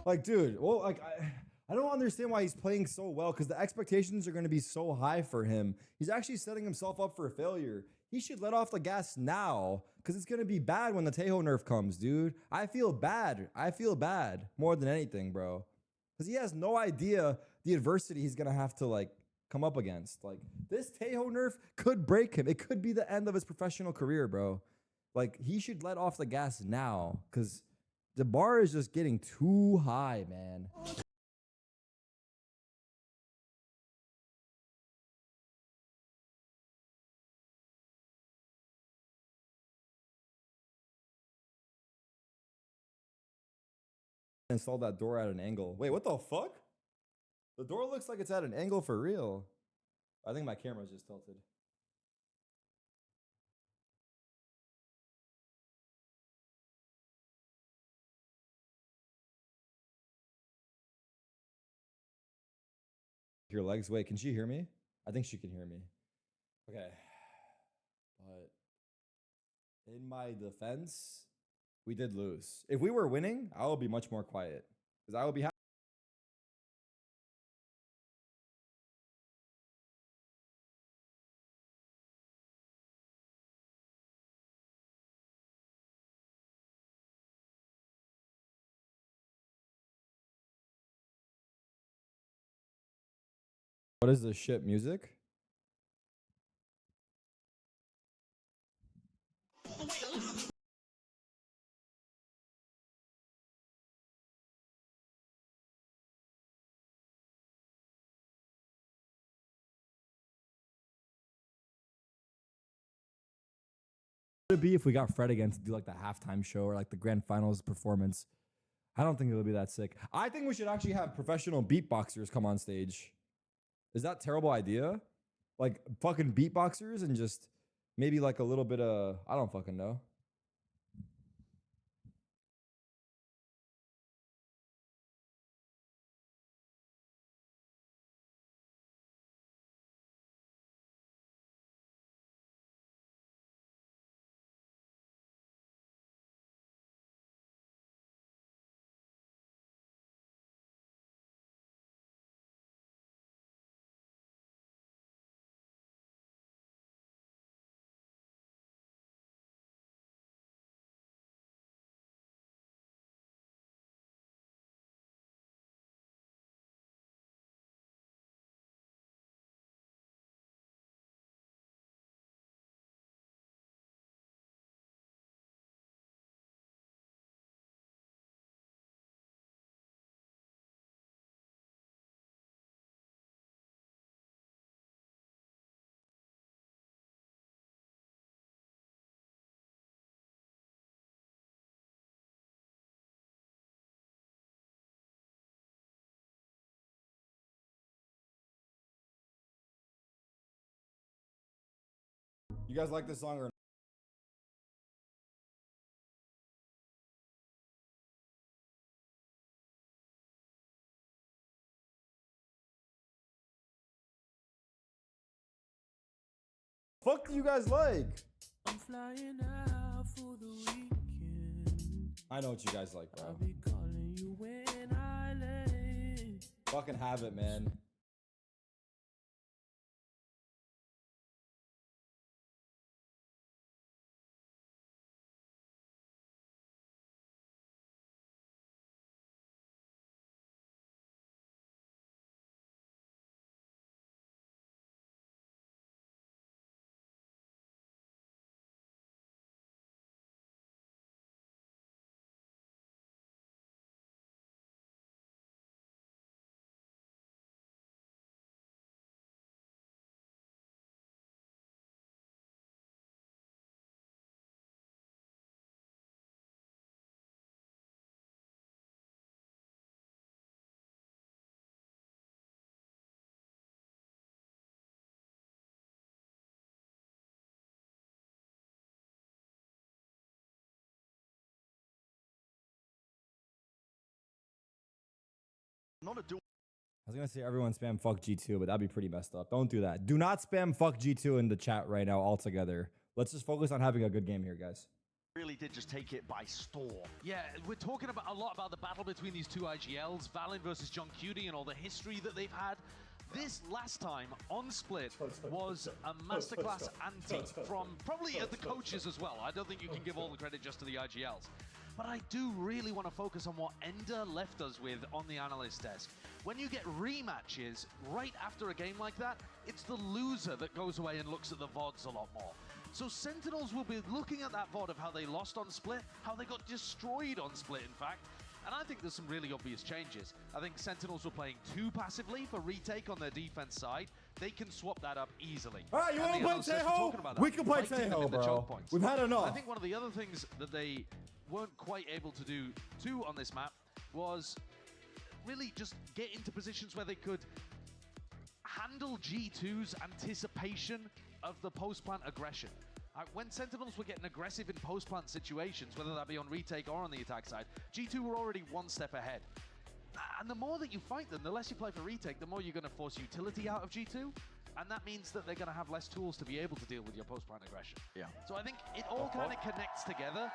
S2: Like, dude, well, like, I don't understand why he's playing so well, because the expectations are going to be so high for him. He's actually setting himself up for failure. He should let off the gas now, because it's going to be bad when the Tejo nerf comes, dude. I feel bad. I feel bad more than anything, bro. because he has no idea the adversity he's gonna have to like come up against. Like this Tejo nerf could break him. It could be the end of his professional career, bro. Like he should let off the gas now because the bar is just getting too high, man. Install that door at an angle. Wait, what the fuck? The door looks like it's at an angle for real. I think my camera's just tilted. Your legs. Wait, can she hear me? I think she can hear me. Okay. But in my defense, we did lose. If we were winning, I would be much more quiet. Because I would be happy. What is this shit music? Would it be if we got Fred again to do like the halftime show or like the grand finals performance? I don't think it would be that sick. I think we should actually have professional beatboxers come on stage. Is that a terrible idea? Like fucking beatboxers and just maybe like a little bit of, I don't fucking know. You guys like this song or fuck do you guys like? I'm flying out for the weekend. I know what you guys like, bro. I'll be calling you when I land. Fucking have it, man.
S7: Not a duel.
S2: I was gonna say everyone spam fuck G2, but that'd be pretty messed up. Don't do that. Do not spam fuck G2 in the chat right now altogether. Let's just focus on having a good game here, guys.
S7: Really did just take it by storm.
S8: Yeah, we're talking about a lot about the battle between these two IGLs, Valorant versus John Cutie, and all the history that they've had. This last time on Split was a masterclass antique from probably the coaches as well. I don't think you can give all the credit just to the IGLs. but I do really want to focus on what Ender left us with on the analyst desk. When you get rematches right after a game like that, it's the loser that goes away and looks at the VODs a lot more. So Sentinels will be looking at that VOD of how they lost on Split, how they got destroyed on Split, in fact. And I think there's some really obvious changes. I think Sentinels were playing too passively for retake on their defense side. They can swap that up easily.
S2: All right, you want to play Tejo? We can play Tejo, bro. We've had enough.
S8: I think one of the other things that they weren't quite able to do too on this map was really just get into positions where they could handle G2's anticipation of the post-plant aggression. When Sentinels were getting aggressive in post-plant situations, whether that be on retake or on the attack side, G2 were already one step ahead. And the more that you fight them, the less you play for retake, the more you're going to force utility out of G2. And that means that they're going to have less tools to be able to deal with your post-plant aggression.
S7: Yeah.
S8: So I think it all kind of connects together.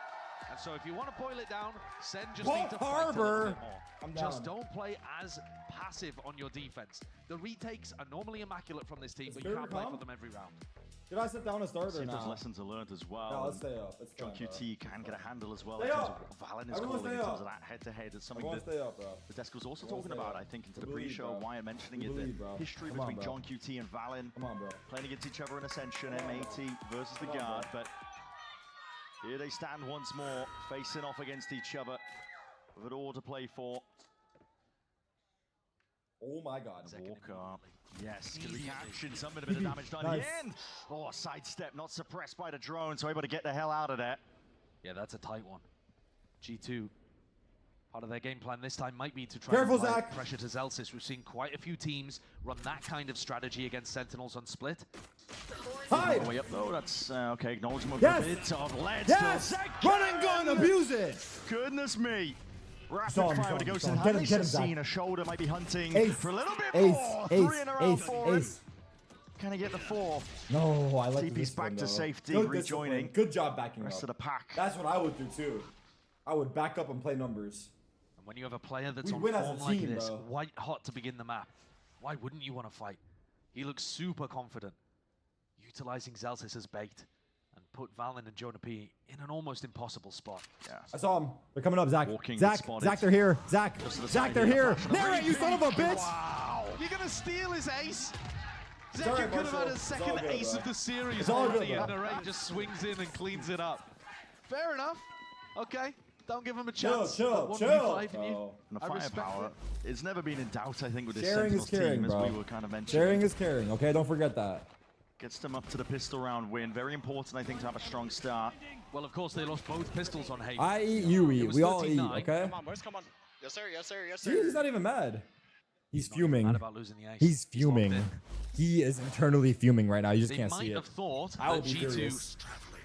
S8: And so if you want to boil it down, Sen just need to fight a little bit more. Just don't play as passive on your defense. The retakes are normally immaculate from this team, but you can't play for them every round.
S2: Should I sit down and start or
S7: if
S2: now?
S7: those lessons are learned as well.
S2: No, let's stay up.
S7: John QT can get a handle as well in terms of what Valen is calling in terms of that head-to-head. It's something that the desk was also talking about, I think, into the pre-show. Wyatt mentioning it, the history between John QT and Valen.
S2: Come on, bro.
S7: Playing against each other in Ascension, M80 versus the Guard, but here they stand once more, facing off against each other with it all to play for.
S2: Oh my God.
S7: Walker. Yes, good reaction, some bit of damage done at the end. Oh, sidestep, not suppressed by the drone, so able to get the hell out of there.
S8: Yeah, that's a tight one. G2, part of their game plan this time might be to try and apply pressure to Zelsis. We've seen quite a few teams run that kind of strategy against Sentinels on Split.
S2: Hi!
S7: Way up though, that's okay, acknowledgement
S2: yes.
S7: of a bit of lead.
S2: Yes! Run and gun, abuse it!
S7: Goodness me. Rapid fire when it goes to
S2: get him,
S7: seen a shoulder, might be hunting for a little bit more.
S2: Three
S7: in a row for him. Can he get the 4?
S2: No, I like
S7: TP's back to safety,
S2: good
S7: rejoining.
S2: Good job backing
S7: rest
S2: up.
S7: of the pack.
S2: That's what I would do too. I would back up and play numbers.
S8: And when you have a player that's on form like this, white hot to begin the map, why wouldn't you want to fight? He looks super confident, utilizing Zelsis as bait. And put Valen and Jonah P in an almost impossible spot.
S7: Yeah.
S2: I saw him. They're coming up, Zach. Zach, they're here. Zach, they're here. Narrate, you son of a bitch!
S8: Wow. You're going to steal his ace? Zach,
S2: Sorry,
S8: you could have had a second ace of the series
S2: it's all
S8: already,
S2: good,
S8: and Narrate just swings in and cleans it up. Fair enough. Okay. Don't give him a chance.
S2: Chill.
S7: The firepower. It's never been in doubt, I think, with this Sentinels team, as we were kind of mentioning.
S2: Sharing is caring, okay? Don't forget that.
S7: Gets them up to the pistol round win. Very important, I think, to have a strong start.
S8: Well, of course, they lost both pistols on Haven.
S2: I eat, you eat. We all eat, okay?
S4: Come on, boys, come on. Yes, sir, yes, sir, yes, sir.
S2: He's not even mad. He's fuming.
S8: Mad about losing the ace.
S2: He's fuming. He is internally fuming right now. You just can't see it.
S8: They might have thought that G2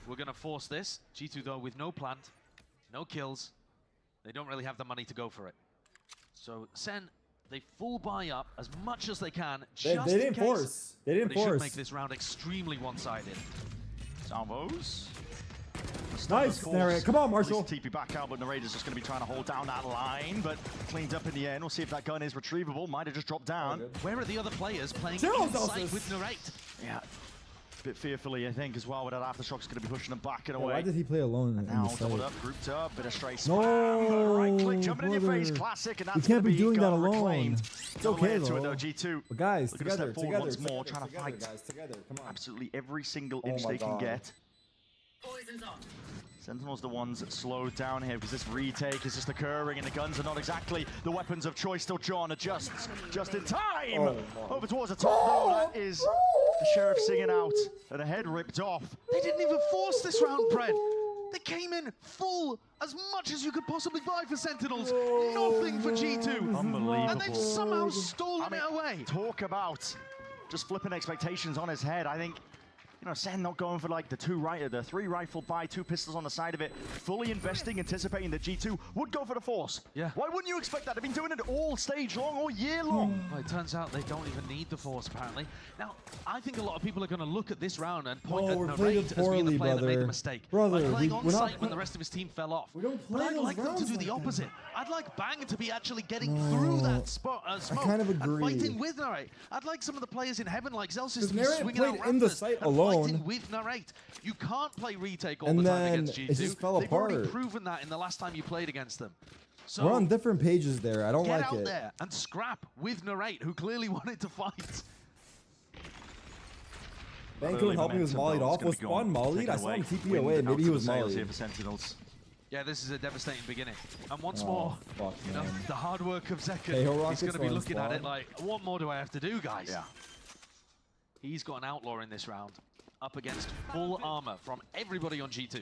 S8: were going to force this. G2, though, with no plant, no kills, they don't really have the money to go for it. So, Sen, they full buy up as much as they can, just
S2: they didn't
S8: in case.
S2: Force. They didn't force.
S8: They should make this round extremely one-sided.
S7: Salvos.
S2: Nice, Narrate. Come on, Marshall.
S7: TP back out, but Narrator's just going to be trying to hold down that line, but cleaned up in the end. We'll see if that gun is retrievable. Might have just dropped down.
S8: Where are the other players playing inside with Narrate?
S7: Yeah. A bit fearfully, I think, as well, with that aftershock's going to be pushing them back and away.
S2: Why did he play alone?
S7: And now doubled up, grouped up, bit of stray spam.
S2: No,
S7: right click, jumping in your face, classic, and that's
S2: you can't be doing that alone.
S7: Reclaimed.
S2: It's okay,
S7: though.
S2: though.
S7: G2.
S2: But guys,
S7: together,
S2: together,
S7: once more, trying to fight.
S2: Guys, together. Come on.
S7: Absolutely every single inch they can get. Sentinel's the ones that slowed down here because this retake is just occurring and the guns are not exactly the weapons of choice. Still John adjusts just in time. Over towards the top though, that is the Sheriff singing out and a head ripped off.
S8: They didn't even force this round, Brent. They came in full, as much as you could possibly buy for Sentinels. Nothing for G2.
S7: Unbelievable.
S8: And they've somehow stolen it away.
S7: Talk about just flipping expectations on his head. I think, you know, Sen not going for like the 3 rifle buy, 2 pistols on the side of it, fully investing, anticipating that G2 would go for the force.
S8: Yeah.
S7: Why wouldn't you expect that? They've been doing it all stage long, all year long.
S8: Well, it turns out they don't even need the force, apparently. Now, I think a lot of people are going to look at this round and point at Narrate as being the player that made the mistake. By playing on site when the rest of his team fell off. But I'd like them to do the opposite. I'd like Bang to be actually getting through that smoke
S2: I kind of agree.
S8: and fighting with Narrate. I'd like some of the players in Heaven like Zelsis to be
S2: Narrate
S8: swinging out
S2: played in the
S8: Raptors
S2: site
S8: and
S2: alone. alone.
S8: fighting with Narrate. You can't play retake all
S2: And
S8: the time
S2: then
S8: against G2.
S2: it just fell
S8: They've already
S2: apart.
S8: proven that in the last time you played against them. So
S2: We're on different pages there. I don't
S8: get
S2: like
S8: out
S2: it.
S8: there and scrap with Narrate, who clearly wanted to fight.
S2: Ben couldn't help me with mollied off. Was Spawn mollied? I saw him TP away. Maybe he was mollied.
S7: Here for Sentinels.
S8: Yeah, this is a devastating beginning. And once more,
S2: fuck,
S8: you know,
S2: man.
S8: the hard work of Zekken,
S2: Hey, he'll rock
S8: he's going to
S2: this
S8: be
S2: one,
S8: looking at it
S2: Spawn.
S8: like, what more do I have to do, guys?
S7: Yeah.
S8: He's got an outlaw in this round, up against full armor from everybody on G2.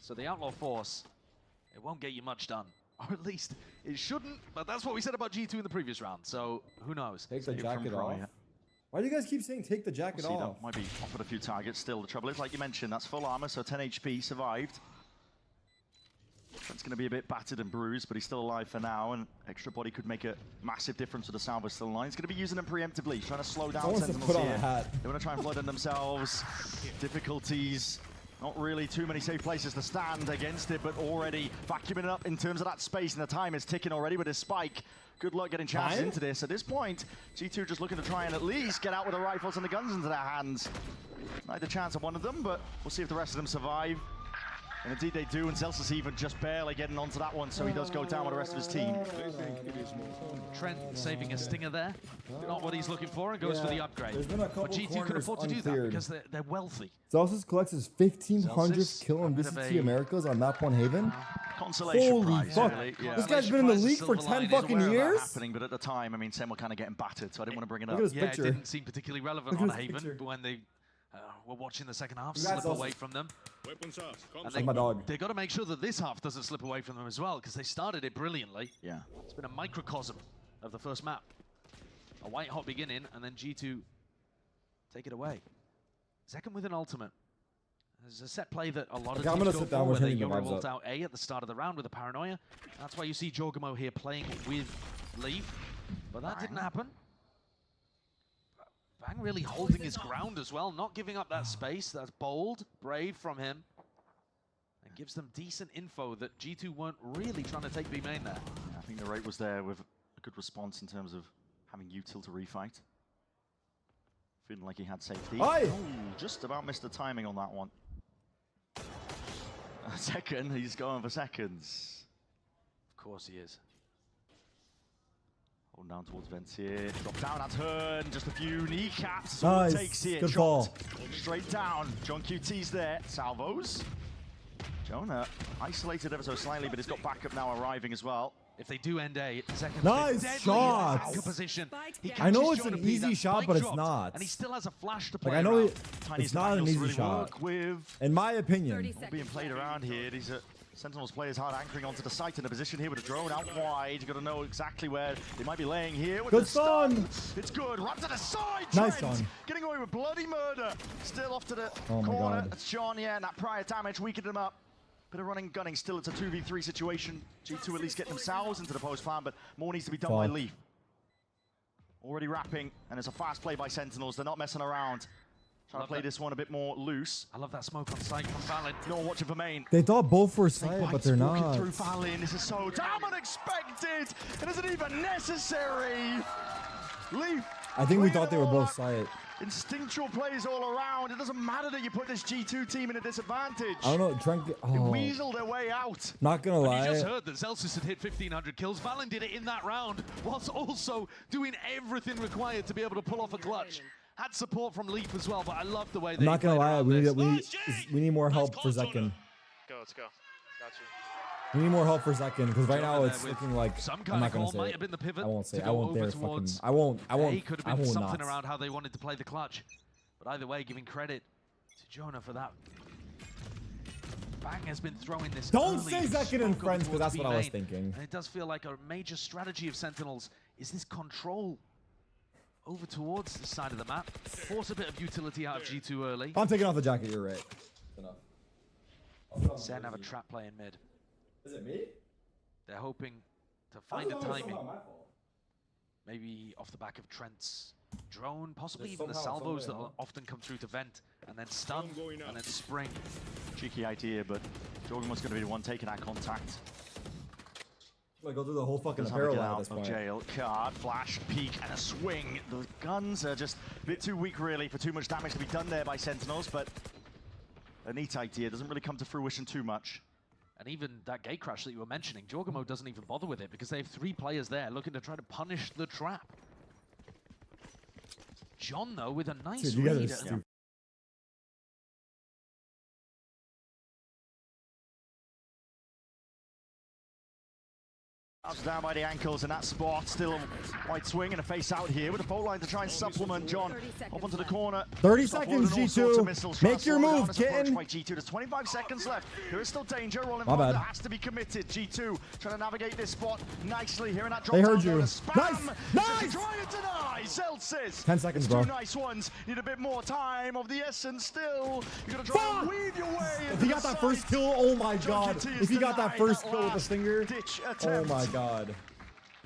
S8: So the outlaw force, it won't get you much done. Or at least it shouldn't, but that's what we said about G2 in the previous round, so who knows?
S2: Take the
S7: Save
S2: jacket
S7: from
S2: off.
S7: Prior.
S2: Why do you guys keep saying take the jacket
S7: See,
S2: off?
S7: that might be offered a few targets still. The trouble is, like you mentioned, that's full armor, so 10 HP, survived. That's going to be a bit battered and bruised, but he's still alive for now, and extra body could make a massive difference with the Salvo still alive. He's going to be using them preemptively. He's trying to slow down
S2: Someone
S7: Sentinels
S2: put on
S7: here.
S2: a hat.
S7: They want to try and flood in themselves. Difficulties. Not really too many safe places to stand against it, but already vacuuming it up in terms of that space, and the time is ticking already with his spike. Good luck getting chances into this. At this point, G2 just looking to try and at least get out with the rifles and the guns into their hands. Not the chance of one of them, but we'll see if the rest of them survive. And indeed they do, and Celsius even just barely getting onto that one, so he does go down with the rest of his team.
S8: Trent saving a stinger there. Not what he's looking for, and goes for the upgrade.
S2: There's been a couple
S8: But G2 can
S2: corners
S8: afford to do that
S2: uncleared.
S8: because they're wealthy.
S2: Celsius collects his 1500th
S8: Celsius,
S2: kill in
S8: a bit of
S2: VCT
S8: a-
S2: Americas on map 1 Haven.
S7: Consolation
S2: Holy
S7: prize,
S2: fuck.
S7: really. Yeah.
S2: This guy's been in the
S8: Consolation
S2: league
S8: prize,
S2: for
S8: silver
S2: 10
S8: lining.
S2: fucking
S7: Aware of that
S2: years?
S7: happening, but at the time, I mean, Sam were kind of getting battered, so I didn't want to bring it
S2: Look
S7: up.
S2: at his
S8: Yeah,
S2: picture.
S8: it didn't seem particularly relevant
S2: Look
S8: on
S2: at his
S8: Haven
S2: picture.
S8: when they were watching the second half
S2: Congrats,
S8: slip
S2: Celsius.
S8: away from them. And
S2: Like my dog.
S8: they got to make sure that this half doesn't slip away from them as well, because they started it brilliantly.
S7: Yeah.
S8: It's been a microcosm of the first map. A white-hot beginning, and then G2 take it away. Second with an ultimate. There's a set play that a lot of
S2: Okay, I'm
S8: teams
S2: gonna
S8: go
S2: sit
S8: for,
S2: down, we're
S8: where they
S2: changing the
S8: Euro
S2: vibes
S8: ult
S2: up.
S8: out A at the start of the round with a paranoia. That's why you see Jorgamo here playing with Leaf, but that didn't happen. Bang really holding his ground as well, not giving up that space. That's bold, brave from him. And gives them decent info that G2 weren't really trying to take B main there.
S7: Yeah, I think the rate was there with a good response in terms of having util to refight. Feeling like he had safety.
S2: Aye.
S7: Ooh, just about missed the timing on that one. Second, he's going for seconds.
S8: Of course he is.
S7: Holding down towards Vents here. Drop down, that's Hearn. Just a few kneecaps.
S2: Nice.
S7: Takes here.
S2: Good
S7: Shot
S2: ball.
S7: straight down. John QT's there. Salvos. Jonah isolated ever so slightly, but he's got backup now arriving as well.
S8: If they do end A, second
S2: Nice
S8: deadly
S2: shots.
S8: anchor position. He
S2: I know
S8: catches
S2: it's an
S8: Jonah P,
S2: easy
S8: that
S2: shot,
S8: spike
S2: but it's
S8: dropped,
S2: not.
S8: And he still has a flash to play
S2: Like, I know
S8: around.
S7: Tiniest
S2: it's not an
S7: angles to
S2: easy
S7: really
S2: shot.
S7: work with.
S2: In my opinion.
S7: Being played around here. These are Sentinels players hard anchoring onto the site in a position here with a drone out wide. You've got to know exactly where they might be laying here. With
S2: Good
S7: the stun.
S2: stun.
S7: It's good. Right to the side.
S2: Nice
S7: Trent
S2: stun.
S7: getting away with bloody murder. Still off to the
S2: Oh my
S7: corner.
S2: God.
S7: It's Sean, yeah, and that prior damage weakened him up. Bit of running gunning. Still, it's a 2v3 situation. G2 at least get themselves into the post plan, but more needs to be done by
S2: Fuck.
S7: Leaf. Already wrapping, and it's a fast play by Sentinels. They're not messing around. Trying to play this one a bit more loose.
S8: I love that smoke on site from Valin.
S7: No one watching for main.
S2: They thought both were side, but
S7: Bites
S2: they're
S7: walking
S2: not.
S7: through Valin. This is so damn unexpected. It isn't even necessary. Leaf.
S2: I think we
S7: played
S2: thought
S7: it
S2: they were
S7: all
S2: both
S7: up.
S2: side.
S7: Instinctual plays all around. It doesn't matter that you put this G2 team in a disadvantage.
S2: I don't know. Trent.
S7: They
S2: Oh,
S7: weasel their way out.
S2: not gonna
S8: And you just
S2: lie.
S8: heard that Celsius had hit 1,500 kills. Valin did it in that round, whilst also doing everything required to be able to pull off a clutch. Had support from Leaf as well, but I love the way
S2: I'm
S8: they
S2: not gonna
S8: played
S2: lie.
S8: around
S2: We
S8: this.
S2: need more help for Zekken.
S4: Go, let's go. Got you.
S2: We need more help for Zekken because right now
S8: Jonah
S2: it's
S8: there with
S2: looking like
S8: some
S2: I'm
S8: kind
S2: not
S8: of
S2: gonna
S8: call
S2: say
S8: might
S2: it.
S8: have been the pivot
S2: I won't say.
S8: to
S2: I
S8: go
S2: won't
S8: over
S2: dare fucking.
S8: towards
S2: I won't.
S8: A could have
S2: I
S8: been
S2: will
S8: something
S2: not.
S8: around how they wanted to play the clutch. But either way, giving credit to Jonah for that. Bang has been throwing this.
S2: Don't
S8: early
S2: say Zekken and
S8: smoke
S2: friends,
S8: over
S2: 'cause that's
S8: towards
S2: what I was
S8: B main.
S2: thinking.
S8: And it does feel like a major strategy of Sentinels is this control over towards the side of the map. Force a bit of utility out of G2 early.
S2: If I'm taking off the jacket, you're right. Enough.
S8: Sen have a trap play in mid.
S2: Is it me?
S8: They're hoping to find a timing. Maybe off the back of Trent's drone, possibly
S2: There's
S8: even the
S2: somehow
S8: salvos that
S2: somewhere,
S8: will often come through to vent, and then stun, and then spring.
S7: Cheeky idea, but Jorgen was going to be the one taking that contact.
S2: Like, go through the whole fucking
S7: Does have to
S2: apparel
S7: get
S2: line at
S7: out
S2: this
S7: of
S2: point.
S7: jail. Card, flash, peek, and a swing. The guns are just a bit too weak, really, for too much damage to be done there by Sentinels, but a neat idea. Doesn't really come to fruition too much.
S8: And even that gate crash that you were mentioning, Jorgamo doesn't even bother with it because they have 3 players there looking to try to punish the trap. John, though, with a nice
S2: Dude, you guys are
S8: read.
S2: stupid.
S7: Down by the ankles in that spot. Still a wide swing and a face out here with a fault line to try and supplement. John up onto the corner.
S2: 30 seconds, G2. Make your move, kitten.
S7: By G2. There's 25 seconds left. There is still danger. Rolling
S2: My bad.
S7: that has to be committed. G2 trying to navigate this spot nicely here in that drop.
S2: They heard you.
S7: Nice.
S2: Nice.
S7: Try and deny. Zelsis.
S2: 10 seconds,
S7: It's
S2: bro.
S7: 2 nice ones. Need a bit more time of the essence still. You gotta try and weave your way.
S2: If he got that first kill, oh my god. If he got that first kill with the stinger,
S7: ditch
S2: oh
S7: attempt.
S2: my god.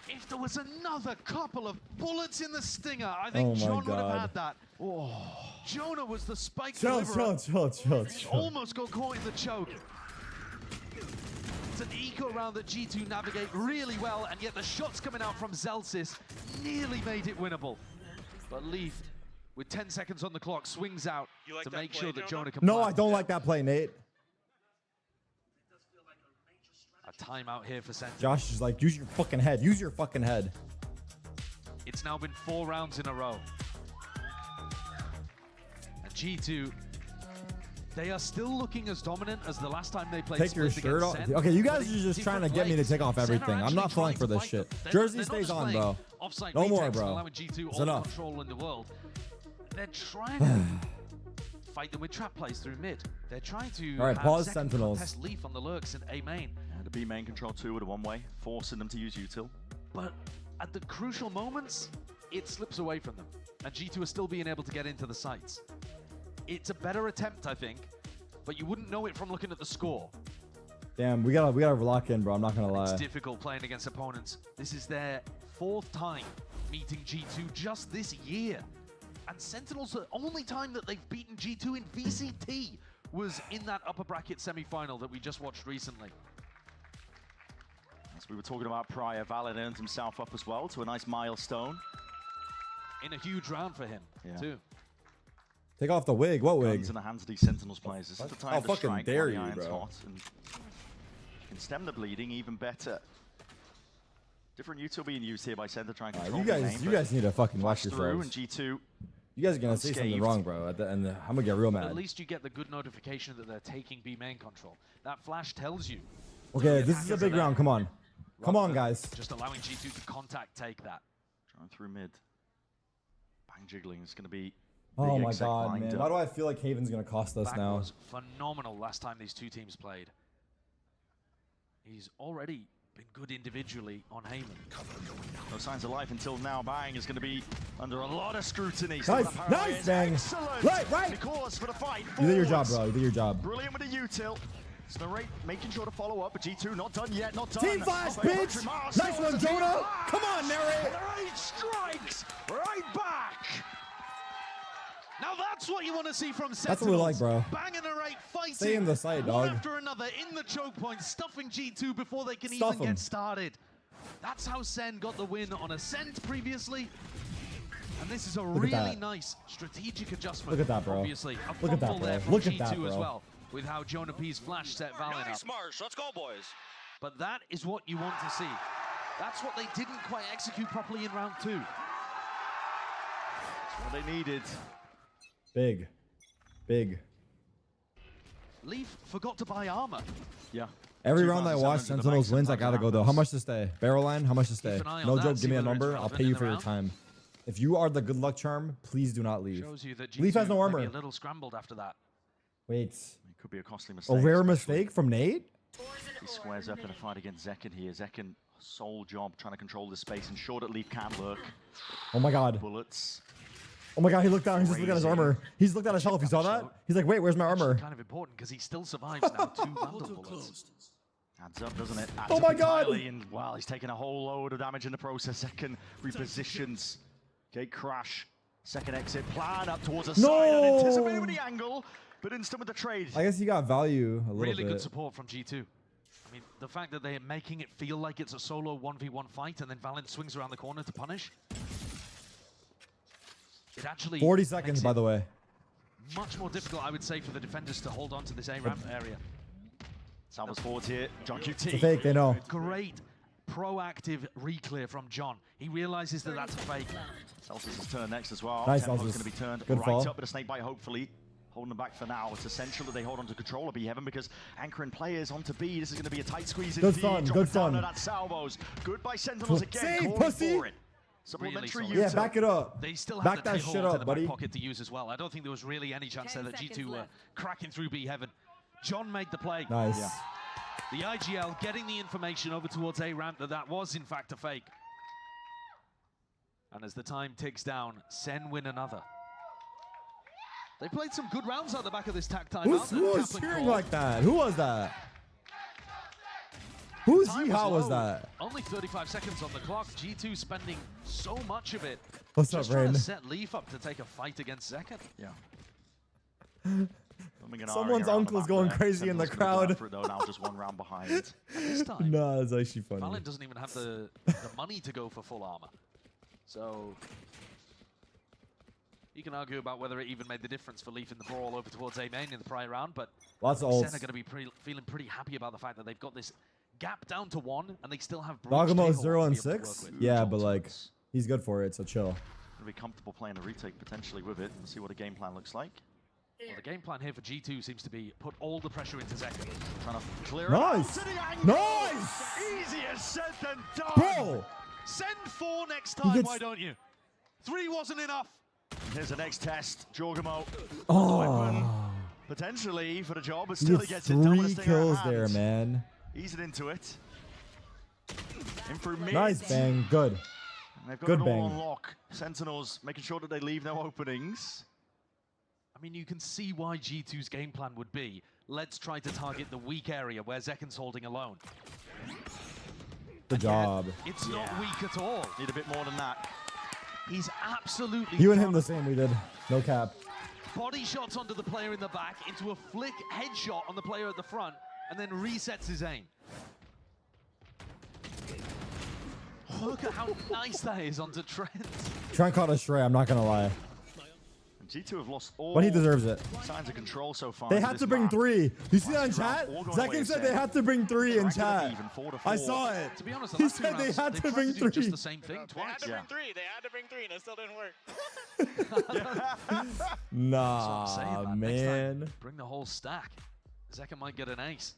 S8: If there was another couple of bullets in the stinger, I think
S2: Oh my
S8: John would have
S2: God.
S8: had that. Oh. Jonah was the spike
S2: Chill,
S8: deliverer.
S2: chill.
S8: He almost got caught in the choke. It's an eco round that G2 navigate really well, and yet the shots coming out from Zelsis nearly made it winnable. But Leaf, with 10 seconds on the clock, swings out to make sure that Jonah can
S2: No,
S8: plant.
S2: I don't like that play, Nate.
S8: A timeout here for Sentinel.
S2: Josh is like, use your fucking head. Use your fucking head.
S8: It's now been 4 rounds in a row. And G2, they are still looking as dominant as the last time they played
S2: Take your
S8: Split
S2: shirt
S8: against
S2: off.
S8: Sen,
S2: Okay, you
S8: but
S2: guys
S8: in
S2: are just trying to
S8: different
S2: get me to
S8: ways.
S2: take off
S8: Sen are
S2: everything. I'm
S8: actually
S2: not falling
S8: trying
S2: for
S8: to
S2: this
S8: fight
S2: shit.
S8: them. They're
S2: Jersey
S8: not
S2: stays
S8: just
S2: on,
S8: playing
S2: bro.
S8: Offside
S2: No more,
S8: retakes and
S2: bro.
S8: allowing G2
S2: It's
S8: all the
S2: enough.
S8: control in the world. They're trying to fight them with trap plays through mid. They're trying to
S2: All right,
S8: have
S2: pause
S8: Zek
S2: Sentinels.
S8: contest Leaf on the lurks in A main.
S7: And a B main control 2 with a one-way, forcing them to use util.
S8: But at the crucial moments, it slips away from them. And G2 are still being able to get into the sites. It's a better attempt, I think, but you wouldn't know it from looking at the score.
S2: Damn, we gotta lock in, bro. I'm not gonna lie.
S8: It's difficult playing against opponents. This is their 4th time meeting G2 just this year. And Sentinels, the only time that they've beaten G2 in VCT was in that upper bracket semi-final that we just watched recently.
S7: As we were talking about prior, Valorant earned himself up as well to a nice milestone.
S8: In a huge round for him, too.
S2: Take off the wig. What wig?
S7: Guns in the hands of these Sentinels players. This is the time
S2: I'll
S7: to
S2: fucking
S7: strike
S2: dare
S7: while the
S2: you,
S7: iron's
S2: bro.
S7: hot, and you can stem the bleeding even better. Different util being used here by Center trying to control
S2: You
S7: the
S2: guys,
S7: lane,
S2: you
S7: but
S2: guys need to fucking watch
S7: flash through,
S2: yourselves.
S7: and G2
S2: You guys are gonna say something
S7: unscathed.
S2: wrong, bro. And I'm gonna get real
S8: But at
S2: mad.
S8: least you get the good notification that they're taking B main control. That flash tells you.
S2: Okay, this is a big round. Come on, come on, guys.
S8: Just allowing G2 to contact take that.
S7: Trying through mid. Bang jiggling is going to be.
S2: Oh
S7: big
S2: my
S7: exec
S2: god,
S7: lined
S2: man.
S7: up.
S2: Why do I feel like Haven's gonna cost us
S8: Back
S2: now?
S8: was phenomenal last time these two teams played. He's already been good individually on Heyman.
S7: No signs of life until now. Bang is going to be under a lot of scrutiny.
S2: Nice,
S7: Still
S2: nice,
S7: is
S2: Bang.
S7: excellent.
S2: Right.
S7: Because for the fight.
S2: You did your job,
S7: forwards.
S2: bro. You did your job.
S7: Brilliant with the util. Snarate making sure to follow up, but G2 not done yet, not done.
S2: Team flash, bitch! Nice one, Jonah! Come on, Narrate!
S7: Narrate strikes right back!
S8: Now that's what you want to see from Sentinels.
S2: That's what we like, bro.
S8: Bang and Narrate fighting.
S2: Stay in the side,
S8: one
S2: dog.
S8: after another in the choke point, stuffing G2 before they can
S2: Stuff
S8: even
S2: 'em.
S8: get started. That's how Sen got the win on Ascent previously. And this is a
S2: Look at
S8: really
S2: that.
S8: nice strategic adjustment.
S2: Look at that, bro.
S8: Obviously, a
S2: Look at that,
S8: fumble
S2: bro.
S8: there from
S2: Look at
S8: G2
S2: that,
S8: as
S2: bro.
S8: well, with how Jonah P's flash set Valorant
S10: Nice
S8: up.
S10: march. Let's go, boys.
S8: But that is what you want to see. That's what they didn't quite execute properly in round 2.
S7: What they needed.
S2: Big. Big.
S8: Leaf forgot to buy armor.
S7: Yeah.
S2: Every round I watch
S7: 2,700
S2: Sentinels wins, I gotta go though. How much to stay? Barrel line? How much to stay?
S8: an eye on
S2: No
S8: that,
S2: joke,
S8: see
S2: give me a
S8: whether it's
S2: number. I'll
S8: relevant
S2: pay
S8: in
S2: you
S8: the
S2: for your
S8: round.
S2: time. If you are the good luck charm, please do not leave.
S8: Shows you that
S2: Leaf has
S8: G2
S2: no
S8: might
S2: armor.
S8: be a little scrambled after that.
S2: Wait.
S7: It could be a costly
S2: A
S7: mistake.
S2: rare
S7: especially
S2: mistake from Nate?
S7: He squares up in a fight against Zekin here. Zekin, sole job trying to control the space, and sure that Leaf can lurk.
S2: Oh my god.
S7: Bullets.
S2: Oh my god, he looked down. He's just looking at his
S7: Crazy.
S2: armor. He's looked at his health. You saw that? He's like, wait, where's my armor?
S8: Kind of important because he still survives now 2 Vandal bullets.
S7: Adds up, doesn't it? Adds
S2: Oh
S7: up
S2: my god!
S7: entirely, and wow, he's taking a whole load of damage in the process. Second repositions. Gate crash. Second exit plan up towards a
S2: No!
S7: side. Unanticipated with the angle, but instant with the trade.
S2: I guess he got value a little
S8: Really
S2: bit.
S8: good support from G2. I mean, the fact that they're making it feel like it's a solo 1v1 fight and then Valorant swings around the corner to punish. It actually
S2: 40 seconds, by the way.
S8: Much more difficult, I would say, for the defenders to hold on to this A-ramp area.
S7: Salvos forwards here. John QT.
S2: It's a fake, they know.
S8: Great proactive re-clear from John. He realizes that that's a fake.
S7: Celsius' turn next as well.
S2: Nice,
S7: Tempo's
S2: Celsius.
S7: going to be turned
S2: Good
S7: right
S2: fall.
S7: up, but a snake bite hopefully holding them back for now. It's essential that they hold on to control of B Heaven because anchoring players onto B. This is going to be a tight squeeze
S2: Good
S7: indeed.
S2: fun,
S7: Drop
S2: good
S7: it down
S2: fun.
S7: at Salvos. Good by Sentinels again.
S2: Save,
S7: Calling
S2: pussy!
S7: for it. Supplementary
S8: Really
S7: U-turn.
S2: Yeah, back it up.
S8: They still
S2: Back
S8: have the
S2: that
S8: Tail
S2: shit
S8: to
S2: up,
S8: the
S2: buddy.
S8: back pocket to use as well. I don't think there was really any chance there that G2 were cracking through B Heaven. John made the play.
S2: Nice.
S7: Yeah.
S8: The IGL getting the information over towards A-ramp that was in fact a fake. And as the time ticks down, Sen win another. They played some good rounds out the back of this tack timeout.
S2: Who was cheering like that? Who was that? Whose yeehaw was that?
S8: Only 35 seconds on the clock. G2 spending so much of it.
S2: What's
S8: just
S2: up,
S8: trying
S2: Rain?
S8: to set Leaf up to take a fight against Zekken.
S7: Yeah.
S2: Someone's uncle's going crazy in the crowd.
S7: For it, though, now just one round behind.
S8: This time,
S2: Nah, it's actually funny.
S8: Valorant doesn't even have the money to go for full armor. So you can argue about whether it even made the difference for Leaf in the brawl over towards A main in the prior round, but
S2: Lots of
S8: Sen
S2: ults.
S8: are going to be feeling pretty happy about the fact that they've got this gap down to 1, and they still have
S2: Dogamo
S8: Breach
S2: 0 and
S8: to be able to
S2: 6.
S8: work with.
S2: Yeah, but like he's good for it, so chill.
S7: Gonna be comfortable playing a retake potentially with it. We'll see what a game plan looks like.
S8: Well, the game plan here for G2 seems to be put all the pressure into Zekken.
S7: Trying to clear
S2: Nice.
S7: it out to the angle.
S2: Nice.
S7: Easier said than done.
S2: Bro,
S8: Send 4 next time,
S2: gets-
S8: why don't you? 3 wasn't enough.
S7: Here's the next test. Jorgamo.
S2: oh,
S7: Potentially for the job, but
S2: he
S7: still he
S2: gets
S7: gets it done with a
S2: 3
S7: stinger
S2: kills
S7: at
S2: there,
S7: hand.
S2: man.
S7: Ease it into it. In through mid.
S2: Nice bang, good.
S7: And they've got
S2: Good
S7: it all
S2: bang.
S7: on lock. Sentinels making sure that they leave no openings.
S8: I mean, you can see why G2's game plan would be, let's try to target the weak area where Zekken's holding alone.
S2: Good job.
S8: It's not weak at all.
S7: Need a bit more than that.
S8: He's absolutely
S2: You and him
S8: done
S2: the same we did. No cap.
S8: body shots onto the player in the back, into a flick headshot on the player at the front, and then resets his aim. Look at how nice that is onto Trent.
S2: Trent caught a stray, I'm not gonna lie.
S7: And G2 have lost all
S2: But he deserves it.
S7: signs of control so far.
S2: They
S7: in
S2: had
S7: this
S2: to bring
S7: map.
S2: 3. You see that in chat?
S7: All going away
S2: Zekken
S7: is
S2: said they
S7: set.
S2: had to bring 3 in
S7: Back to the
S2: chat.
S7: even, 4 to
S2: I
S7: 4.
S2: saw it.
S8: To be honest, the
S2: He
S8: last 2
S2: said they
S8: rounds,
S2: had
S8: they've
S2: to
S8: tried
S2: bring
S8: to do
S2: 3.
S8: just the same thing
S4: They
S8: twice.
S4: had to
S7: Yeah.
S4: bring 3. They had to bring 3, and it still didn't work.
S8: That's what I'm
S2: Nah,
S8: saying, Next time,
S2: man.
S8: bring the whole stack. Zekken might get an ace.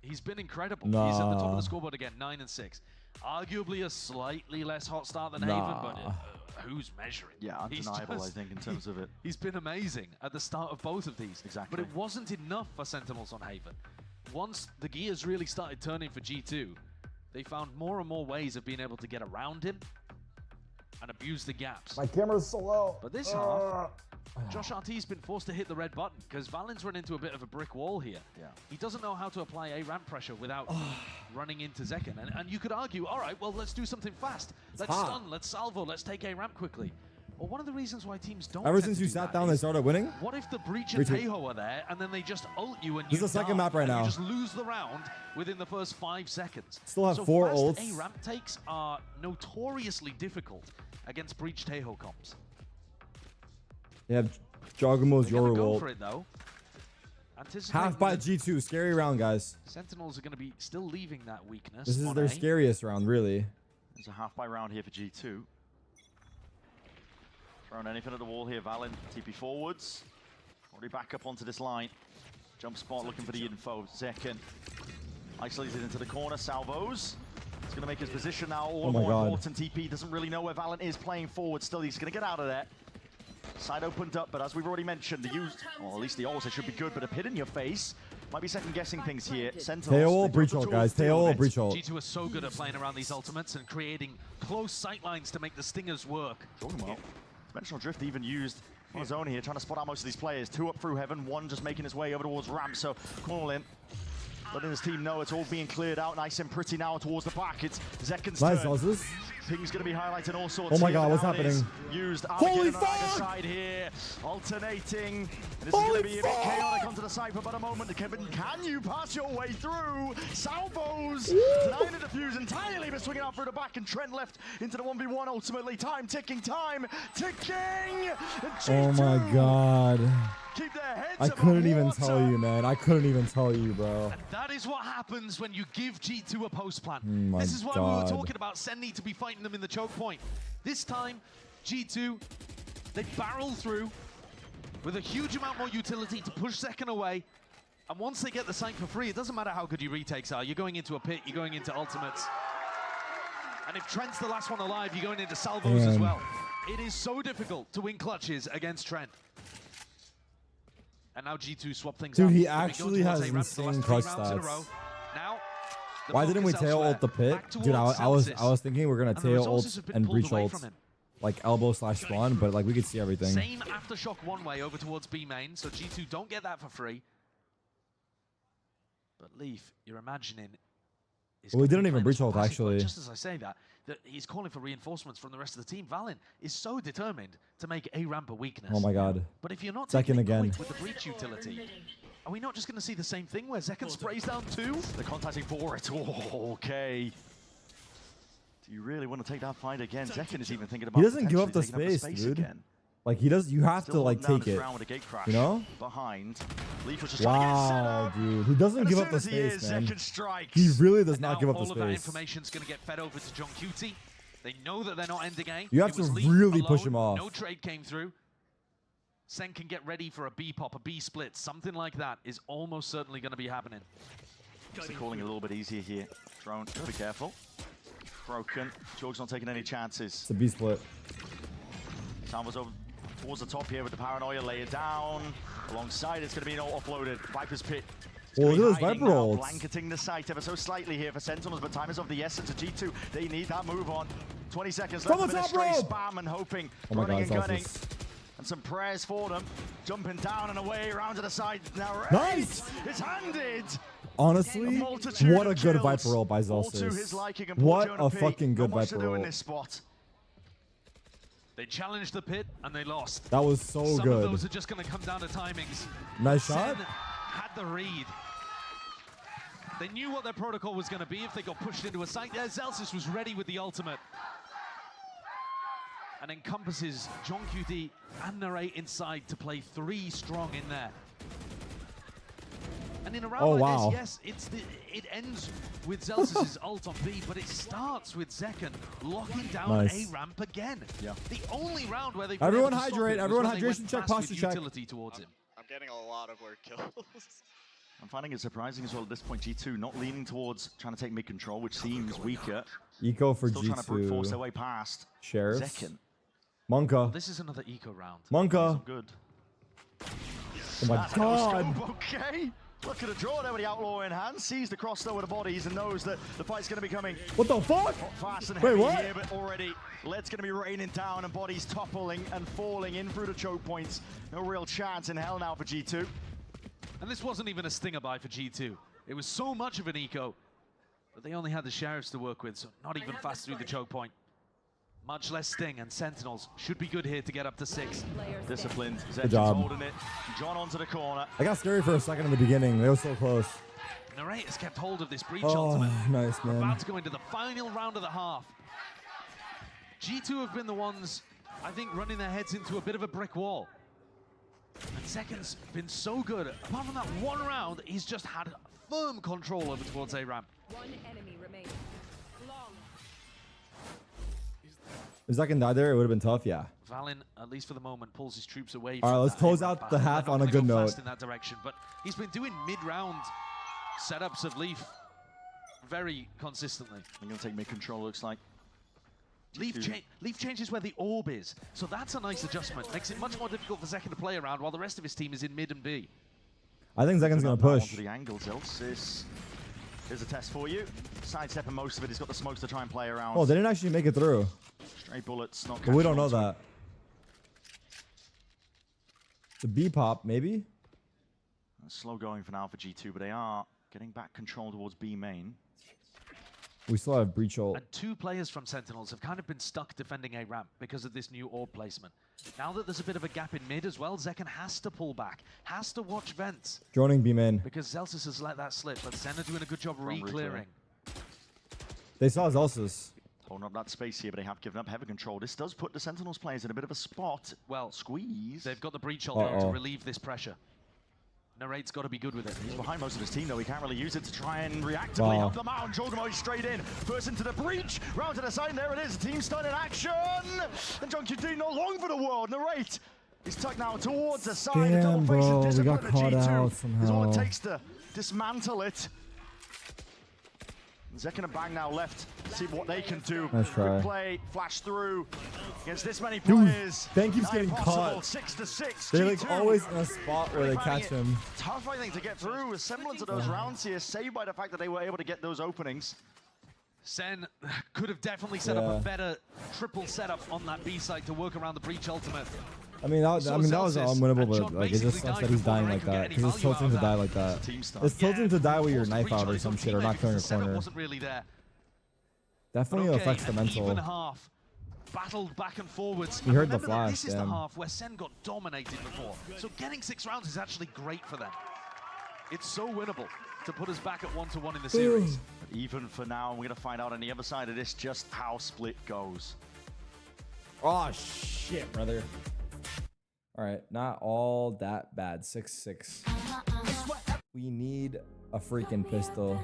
S8: He's been incredible. He's at the top of
S2: Nah.
S8: the scoreboard again, 9 and 6. Arguably a slightly less hot start than Haven, but
S2: Nah.
S8: who's measuring?
S7: Yeah,
S8: He's
S7: undeniable, I
S8: just-
S7: think, in terms of it.
S8: He's been amazing at the start of both of these.
S7: Exactly.
S8: But it wasn't enough for Sentinels on Haven. Once the gears really started turning for G2, they found more and more ways of being able to get around him and abuse the gaps.
S2: My camera's so low.
S8: But this half, Josh RT's been forced to hit the red button because Valen's run into a bit of a brick wall here.
S7: Yeah.
S8: He doesn't know how to apply a ramp pressure without running into Zekken. And you could argue, all right, well, let's do something fast. Let's
S2: hot.
S8: stun, let's salvo, let's take a ramp quickly. Well, one of the reasons why teams don't
S2: Ever
S8: tend
S2: since
S8: to
S2: you
S8: do
S2: sat
S8: that
S2: down, they
S8: is,
S2: started winning?
S8: what if the Breach and
S2: Retweet.
S8: Taeho are there and then they just ult you and
S2: This
S8: you
S2: is the second
S8: die,
S2: map right
S8: and
S2: now.
S8: you just lose the round within the first 5 seconds.
S2: Still have
S8: so
S2: 4
S8: fast
S2: ults.
S8: A-ramp takes are notoriously difficult against Breach Taeho comps.
S2: Yeah, Jogamo's
S8: They're gonna
S2: your
S8: go
S2: ult.
S8: for it though. Anticipating
S2: Half by
S8: that
S2: G2. Scary round, guys.
S8: Sentinels are going to be still leaving that weakness.
S2: This is
S8: on
S2: their
S8: A.
S2: scariest round, really.
S7: There's a half by round here for G2. Throwing anything at the wall here, Valen. TP forwards. Already back up onto this line. Jump spot looking for the info. Zekken isolated into the corner. Salvos. He's going to make his position now all
S2: Oh my
S7: more
S2: God.
S7: important. TP doesn't really know where Valen is playing forward. Still, he's going to get out of there. Side opened up, but as we've already mentioned, the use, or at least the ults, should be good, but a hit in your face might be second guessing things here. Sentinels.
S2: Teo ult,
S7: they've got
S2: breach
S7: the
S2: ult,
S7: tools
S2: guys.
S7: to deal
S2: Teo
S7: with
S2: ult,
S7: it.
S2: breach ult.
S8: G2 are so good at playing around these ultimates and creating close sightlines to make the stingers work.
S7: Talking about Dimensional Drift even used on his own here, trying to spot out most of these players. 2 up through Heaven, 1 just making his way over towards ramp. So Cornelin letting his team know it's all being cleared out nice and pretty now towards the back. It's Zekken's
S2: Nice,
S7: turn.
S2: Zelsus.
S7: Ping's going to be highlighting all sorts.
S2: Oh my
S7: here,
S2: God,
S7: but
S2: what's
S7: now it is
S2: happening?
S7: Used
S2: Holy
S7: on either
S2: fuck!
S7: side here, alternating. This is going to be a bit chaotic onto the side for about a moment. Kevin, can you pass your way through? Salvos denying the defuse entirely, but swinging out through the back, and Trent left into the 1v1 ultimately. Time ticking.
S2: Oh my God.
S7: Keep their heads
S2: I
S7: above
S2: couldn't even
S7: water.
S2: tell you, man. I couldn't even tell you, bro.
S8: And that is what happens when you give G2 a post plan.
S2: My
S8: This is why we
S2: God.
S8: were talking about Sen need to be fighting them in the choke point. This time, G2, they barrel through with a huge amount more utility to push Zekken away. And once they get the site for free, it doesn't matter how good your retakes are. You're going into a pit, you're going into ultimates. And if Trent's the last one alive, you're going into salvos as well. It is so difficult to win clutches against Trent. And now G2 swap things up.
S2: Dude, he
S8: They've been going
S2: actually
S8: towards
S2: has
S8: A-ramp for the
S2: insane
S8: last 3
S2: clutch
S8: rounds in a
S2: stats.
S8: row. Now, the
S2: Why didn't we
S8: focus
S2: tail
S8: elsewhere.
S2: ult the pit?
S8: Back
S2: Dude, I
S8: towards
S2: was thinking we're gonna
S8: And the
S2: tail
S8: resources
S2: ult
S8: have been
S2: and
S8: pulled
S2: breach
S8: away
S2: ult,
S8: from him.
S2: like elbow / spawn, but like we could see everything.
S8: Same aftershock one way over towards B main, so G2 don't get that for free. But Leaf, you're imagining.
S2: Well, we didn't even breach ult actually.
S8: Just as I say that he's calling for reinforcements from the rest of the team. Valen is so determined to make a ramp a weakness.
S2: Oh my God.
S8: But if you're not
S2: Zekken
S8: taking it
S2: again.
S8: quick with the breach utility, are we not just going to see the same thing where Zekken sprays down 2?
S7: They're contacting for it. Oh, okay. Do you really want to take that fight again? Zekken is even thinking about
S2: He doesn't give up the
S7: potentially
S2: space,
S7: taking
S2: dude.
S7: again.
S2: Like he does. You have
S7: Still
S2: to like
S7: holding down
S2: take
S7: his
S2: it.
S7: ground with a gate crash
S2: You know?
S7: behind. Leaf was just trying to get it set
S2: Wow,
S7: up.
S2: dude. He doesn't
S7: And
S2: give
S7: as
S2: up the
S7: soon as he
S2: space,
S7: is,
S2: man.
S7: Zekken strikes.
S2: He really does
S8: And
S2: not
S8: now
S2: give up the
S8: all of that
S2: space.
S8: information's going to get fed over to John Cutie. They know that they're not ending A.
S2: You have
S8: It was
S2: to
S8: Leaf
S2: really push
S8: alone.
S2: him off.
S8: No trade came through. Sen can get ready for a B pop, a B split. Something like that is almost certainly going to be happening.
S7: They're calling it a little bit easier here. Drone, be careful. Broken. Jorg's not taking any chances.
S2: It's a B split.
S7: Salvo's over towards the top here with the paranoia. Lay it down. Alongside it's going to be offloaded. Viper's pit.
S2: Oh, look at this
S7: Hiding
S2: Viper
S7: now,
S2: ult.
S7: blanketing the site ever so slightly here for Sentinels, but time is of the essence of G2. They need that move on. 20 seconds left.
S2: From the top
S7: Straight
S2: rope.
S7: spam and hoping.
S2: Oh my
S7: running
S2: God,
S7: and gunning.
S2: Celsius.
S7: And some prayers for them. Jumping down and away, around to the side. Now,
S2: Nice!
S7: It's handed.
S2: Honestly,
S7: multitude
S2: what a
S7: of
S2: good
S7: kills.
S2: Viper ult by
S7: All to his
S2: Celsius.
S7: liking and poor
S2: What
S7: Jonah
S2: a
S7: P.
S2: fucking good
S7: Not much to
S2: Viper
S7: do in
S2: ult.
S7: this spot.
S8: They challenged the pit and they lost.
S2: That was so
S8: Some
S2: good.
S8: of those are just going to come down to timings.
S2: Nice
S8: Sen
S2: shot.
S8: had the read. They knew what their protocol was going to be if they got pushed into a site there. Celsius was ready with the ultimate. And encompasses John QD and Narrate inside to play 3 strong in there. And in a round
S2: Oh,
S8: like
S2: wow.
S8: this, yes, it ends with Celsius' ult on B, but it starts with Zekken locking down
S2: Nice.
S8: A ramp again.
S7: Yeah.
S8: The only round where they
S2: Everyone hydrate, everyone hydration check, posture check.
S4: I'm getting a lot of word kills.
S7: I'm finding it surprising as well at this point, G2 not leaning towards trying to take mid-control, which seems weaker.
S2: Eco for
S7: Still trying to brute force their
S2: G2.
S7: way past.
S2: Sheriffs.
S7: Zekken.
S2: Monka.
S8: This is another eco round.
S2: Monka.
S7: Good.
S2: Oh my
S7: That's a
S2: God.
S7: no-scope, okay. Look at the draw there with the outlaw in hand. Sees the cross though with the bodies and knows that the fight's going to be coming
S2: What the fuck?
S7: fast and
S2: Wait,
S7: heavy
S2: what?
S7: here, but already lead's going to be raining down and bodies toppling and falling in through the choke points. No real chance in hell now for G2.
S8: And this wasn't even a stinger buy for G2. It was so much of an eco, but they only had the Sheriffs to work with, so not even fast through the choke point. Much less sting, and Sentinels should be good here to get up to 6.
S7: Disciplined.
S2: Good
S7: Zetkin's
S2: job.
S7: holding it. John onto the corner.
S2: I got scary for a second in the beginning. They were so close.
S8: Narrate has kept hold of this breach
S2: Oh,
S8: ultimate.
S2: nice,
S8: We're
S2: man.
S8: about to go into the final round of the half. G2 have been the ones, I think, running their heads into a bit of a brick wall. And Zekken's been so good. Apart from that one round, he's just had firm control over towards A-ramp.
S5: One enemy remaining. Long.
S2: If Zekken died there, it would have been tough, yeah.
S8: Valen, at least for the moment, pulls his troops away.
S2: All right,
S8: from
S2: let's
S8: that
S2: close
S8: A-ramp
S2: out the
S8: battle.
S2: half
S8: They're
S2: on
S8: not
S2: a
S8: gonna
S2: good
S8: go
S2: note.
S8: fast in that direction, but he's been doing mid-round setups of Leaf very consistently.
S7: I'm going to take mid-control, looks like.
S8: Leaf changes where the orb is, so that's a nice adjustment. Makes it much more difficult for Zekken to play around while the rest of his team is in mid and B.
S2: I think Zekken's going to
S7: Onto
S2: push.
S7: the angle, Zilsis. Here's a test for you. Sidestepping most of it. He's got the smokes to try and play around.
S2: Oh, they didn't actually make it through.
S7: Stray bullets, not
S2: But we don't
S7: catching
S2: know
S7: on to
S2: that. It's a B pop, maybe?
S7: it. Slow going for now for G2, but they are getting back control towards B main.
S2: We still have breach ult.
S8: And 2 players from Sentinels have kind of been stuck defending a ramp because of this new orb placement. Now that there's a bit of a gap in mid as well, Zekken has to pull back, has to watch vents.
S2: Droning B main.
S8: Because Zelsis has let that slip, but Senna doing a good job re-clearing.
S2: They saw Zelsis.
S7: Holding up that space here, but they have given up heavy control. This does put the Sentinels players in a bit of a spot.
S8: Well,
S7: squeeze.
S8: They've got the breach ult now to relieve this pressure. Narrate's got to be good with it.
S7: He's behind most of his team, though. He can't really use it to try and reactively help them out. And Jogamo straight in. First into the breach. Round to the side, and there it is. Team stun in action. And JunQT not long for the world. Narrate is tucked now towards the side.
S2: Damn, bro. We got caught out somehow.
S7: Is all it takes to dismantle it. Zekken and Bang now left. See what they can do.
S2: Nice try.
S7: Good play, flash through against this many players.
S2: Bang keeps getting caught.
S7: 6-6.
S2: They're like always in a spot where they catch him.
S7: Tough, I think, to get through. A semblance of those rounds here, saved by the fact that they were able to get those openings.
S8: Sen could have definitely set up a better triple setup on that B side to work around the breach ultimate.
S2: I mean, that was unwinnable, but like it just sucks that he's dying like that. Because it's tilting to die like that. It's tilting to die with your knife out or some shit, or not killing your corner.
S8: Wasn't really there.
S2: Definitely affects the mental.
S8: Even half battled back and forwards.
S2: You heard the
S8: Remember,
S2: flash.
S8: This is the half where Sen got dominated before. So getting 6 rounds is actually great for them. It's so winnable to put us back at 1-1 in the series.
S7: But even for now, we're going to find out on the other side of this just how split goes.
S2: Oh shit, brother. All right, not all that bad. 6-6. We need a freaking pistol.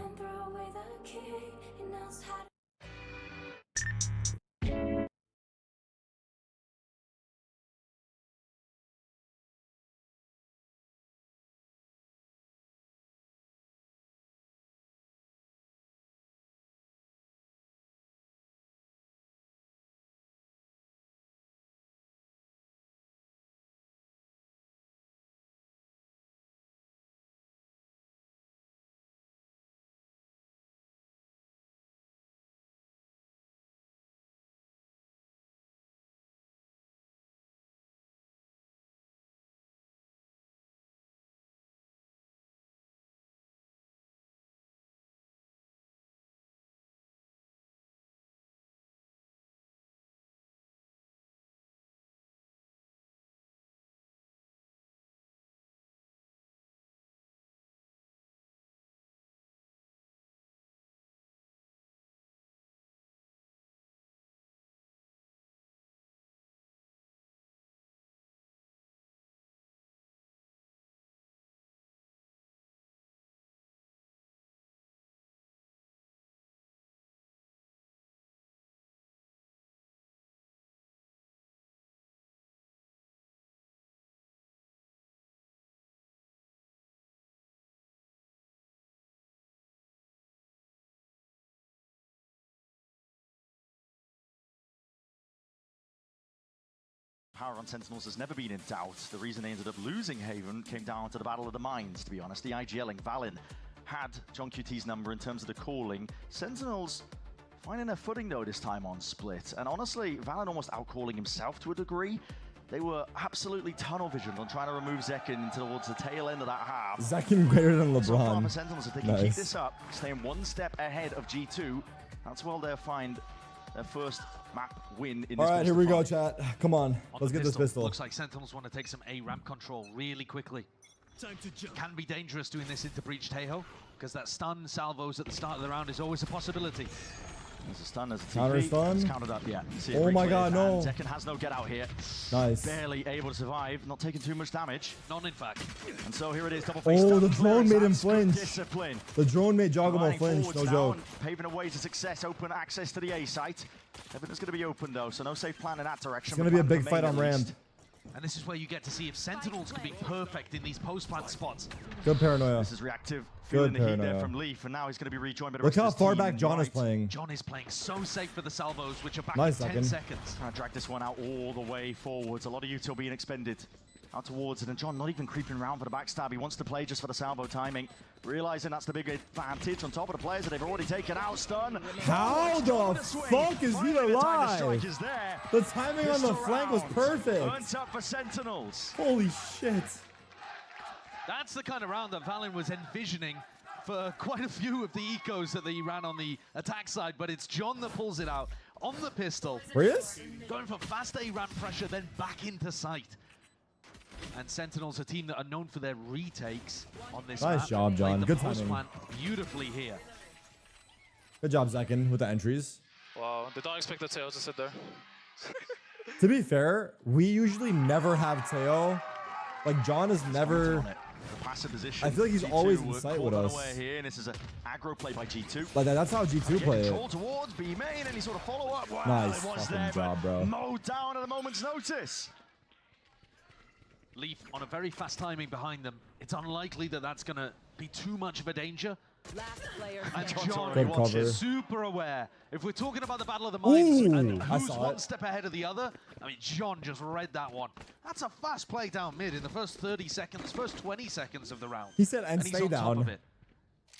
S7: Power on Sentinels has never been in doubt. The reason they ended up losing Haven came down to the Battle of the Mines, to be honest. The IGLing Valen had JunQT's number in terms of the calling. Sentinels finding their footing, though, this time on split. And honestly, Valen almost out-calling himself to a degree. They were absolutely tunnel visioned on trying to remove Zekken towards the tail end of that half.
S2: Zekken greater than LeBron.
S7: So far for Sentinels, if they can keep this up, staying one step ahead of G2, that's where they'll find their first map win in this.
S2: All right, here we go, chat. Come on, let's get this pistol.
S8: Looks like Sentinels want to take some A ramp control really quickly.
S10: Time to jump.
S8: Can be dangerous doing this into breach Tejo, because that stun salvos at the start of the round is always a possibility.
S7: There's a stun, there's a TP.
S2: Counter stun.
S7: It's countered up, yeah.
S2: Oh my god, no.
S7: Zekken has no get out here.
S2: Nice.
S7: Barely able to survive, not taking too much damage.
S8: None, in fact.
S7: And so here it is, double face.
S2: Oh, the drone made him flinch.
S7: Discipline.
S2: The drone made Jogamo flinch, no joke.
S7: Paving a way to success, open access to the A site. Everything's going to be open though, so no safe plan in that direction.
S2: It's going to be a big fight on ramp.
S8: And this is where you get to see if Sentinels can be perfect in these post-plant spots.
S2: Good paranoia.
S7: This is reactive. Feeling the heat there from Leaf, and now he's going to be rejoined by the
S2: Look how
S7: rest of his
S2: far
S7: team
S2: back John is playing.
S8: John is playing so safe for the salvos, which are back
S2: Nice
S8: in 10 seconds.
S7: Trying to drag this one out all the way forwards. A lot of util being expended out towards it, and John not even creeping around for the backstab. He wants to play just for the salvo timing, realizing that's the big advantage on top of the players that they've already taken out. Stun.
S2: How the fuck is he alive? The timing on the flank was perfect.
S7: Burnt up for Sentinels.
S2: Holy shit.
S8: That's the kind of round that Valen was envisioning for quite a few of the ecos that he ran on the attack side, but it's John that pulls it out on the pistol.
S2: Where he is?
S8: Going for fast A ramp pressure, then back into sight. And Sentinels, a team that are known for their retakes on this map.
S2: Nice job, John.
S8: Played the
S2: Good
S8: post
S2: timing.
S8: plant beautifully here.
S2: Good job, Zekin, with the entries.
S13: Wow, did not expect the tail to sit there.
S2: To be fair, we usually never have Teo. Like, John is never...
S7: The passive position.
S2: I feel like he's
S7: G2
S2: always in
S7: were
S2: sight
S7: caught
S2: with us.
S7: unaware here, and this is an aggro play by G2.
S2: Like, that's how G2 play it.
S7: Control towards B main, and he sort of follow up. Wow,
S2: Nice
S7: it was
S2: fucking
S7: there,
S2: job,
S7: but
S2: bro.
S7: mowed down at a moment's notice.
S8: Leaf on a very fast timing behind them. It's unlikely that that's going to be too much of a danger.
S5: Last player
S8: And
S5: standing.
S8: John
S2: Good cover.
S8: super aware. If we're talking about the battle of the minds and
S2: I
S8: who's
S2: saw
S8: one
S2: it.
S8: step ahead of the other, I mean, John just read that one. That's a fast play down mid in the first 30 seconds, first 20 seconds of the round.
S2: He said, and
S8: he's
S2: stay
S8: on top
S2: down.
S8: of it.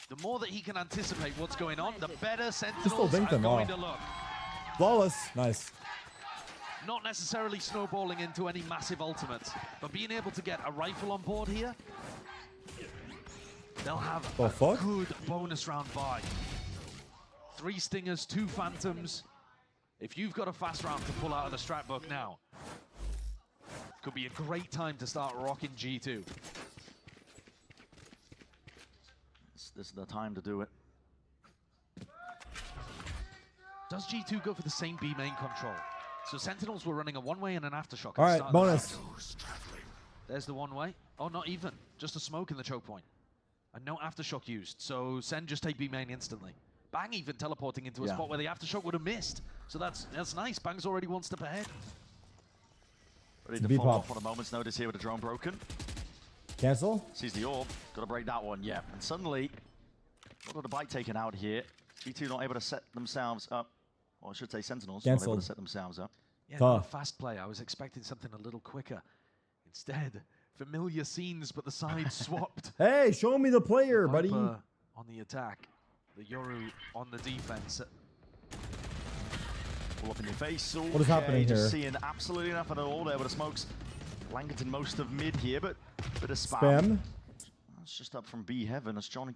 S8: The more that he can anticipate what's going on, the better
S2: Just still
S8: Sentinels
S2: think
S8: are
S2: them
S8: going
S2: all.
S8: to look.
S2: Flawless. Nice.
S8: Not necessarily snowballing into any massive ultimates, but being able to get a rifle on board here, they'll have
S2: The
S8: a
S2: fuck?
S8: good bonus round buy. 3 Stingers, 2 Phantoms. If you've got a fast round to pull out of the strat book now, could be a great time to start rocking G2.
S7: This is the time to do it.
S8: Does G2 go for the same B main control? So Sentinels were running a one-way and an aftershock.
S2: All right, bonus.
S8: There's the one-way. Oh, not even. Just a smoke in the choke point. And no aftershock used. So Sen just take B main instantly. Bang even teleporting into a spot where the aftershock would have missed. So that's nice. Bang's already one step ahead.
S7: Ready to follow off on a moment's notice here with a drone broken.
S2: Cancel.
S7: Sees the orb. Got to break that one. Yeah. And suddenly, a lot of the bite taken out here. G2 not able to set themselves up. Or I should say Sentinels not able to set themselves up.
S8: Yeah, not a fast play. I was expecting something a little quicker. Instead, familiar scenes, but the sides swapped.
S2: Hey, show me the player, buddy.
S8: Viper on the attack. The Yoru on the defense.
S7: All up in your face.
S2: What is happening
S7: just
S2: here?
S7: Seeing absolutely nothing at all there, but the smokes blanketing most of mid here, but bit of spam.
S2: Spam.
S7: It's just up from B heaven. That's Jonah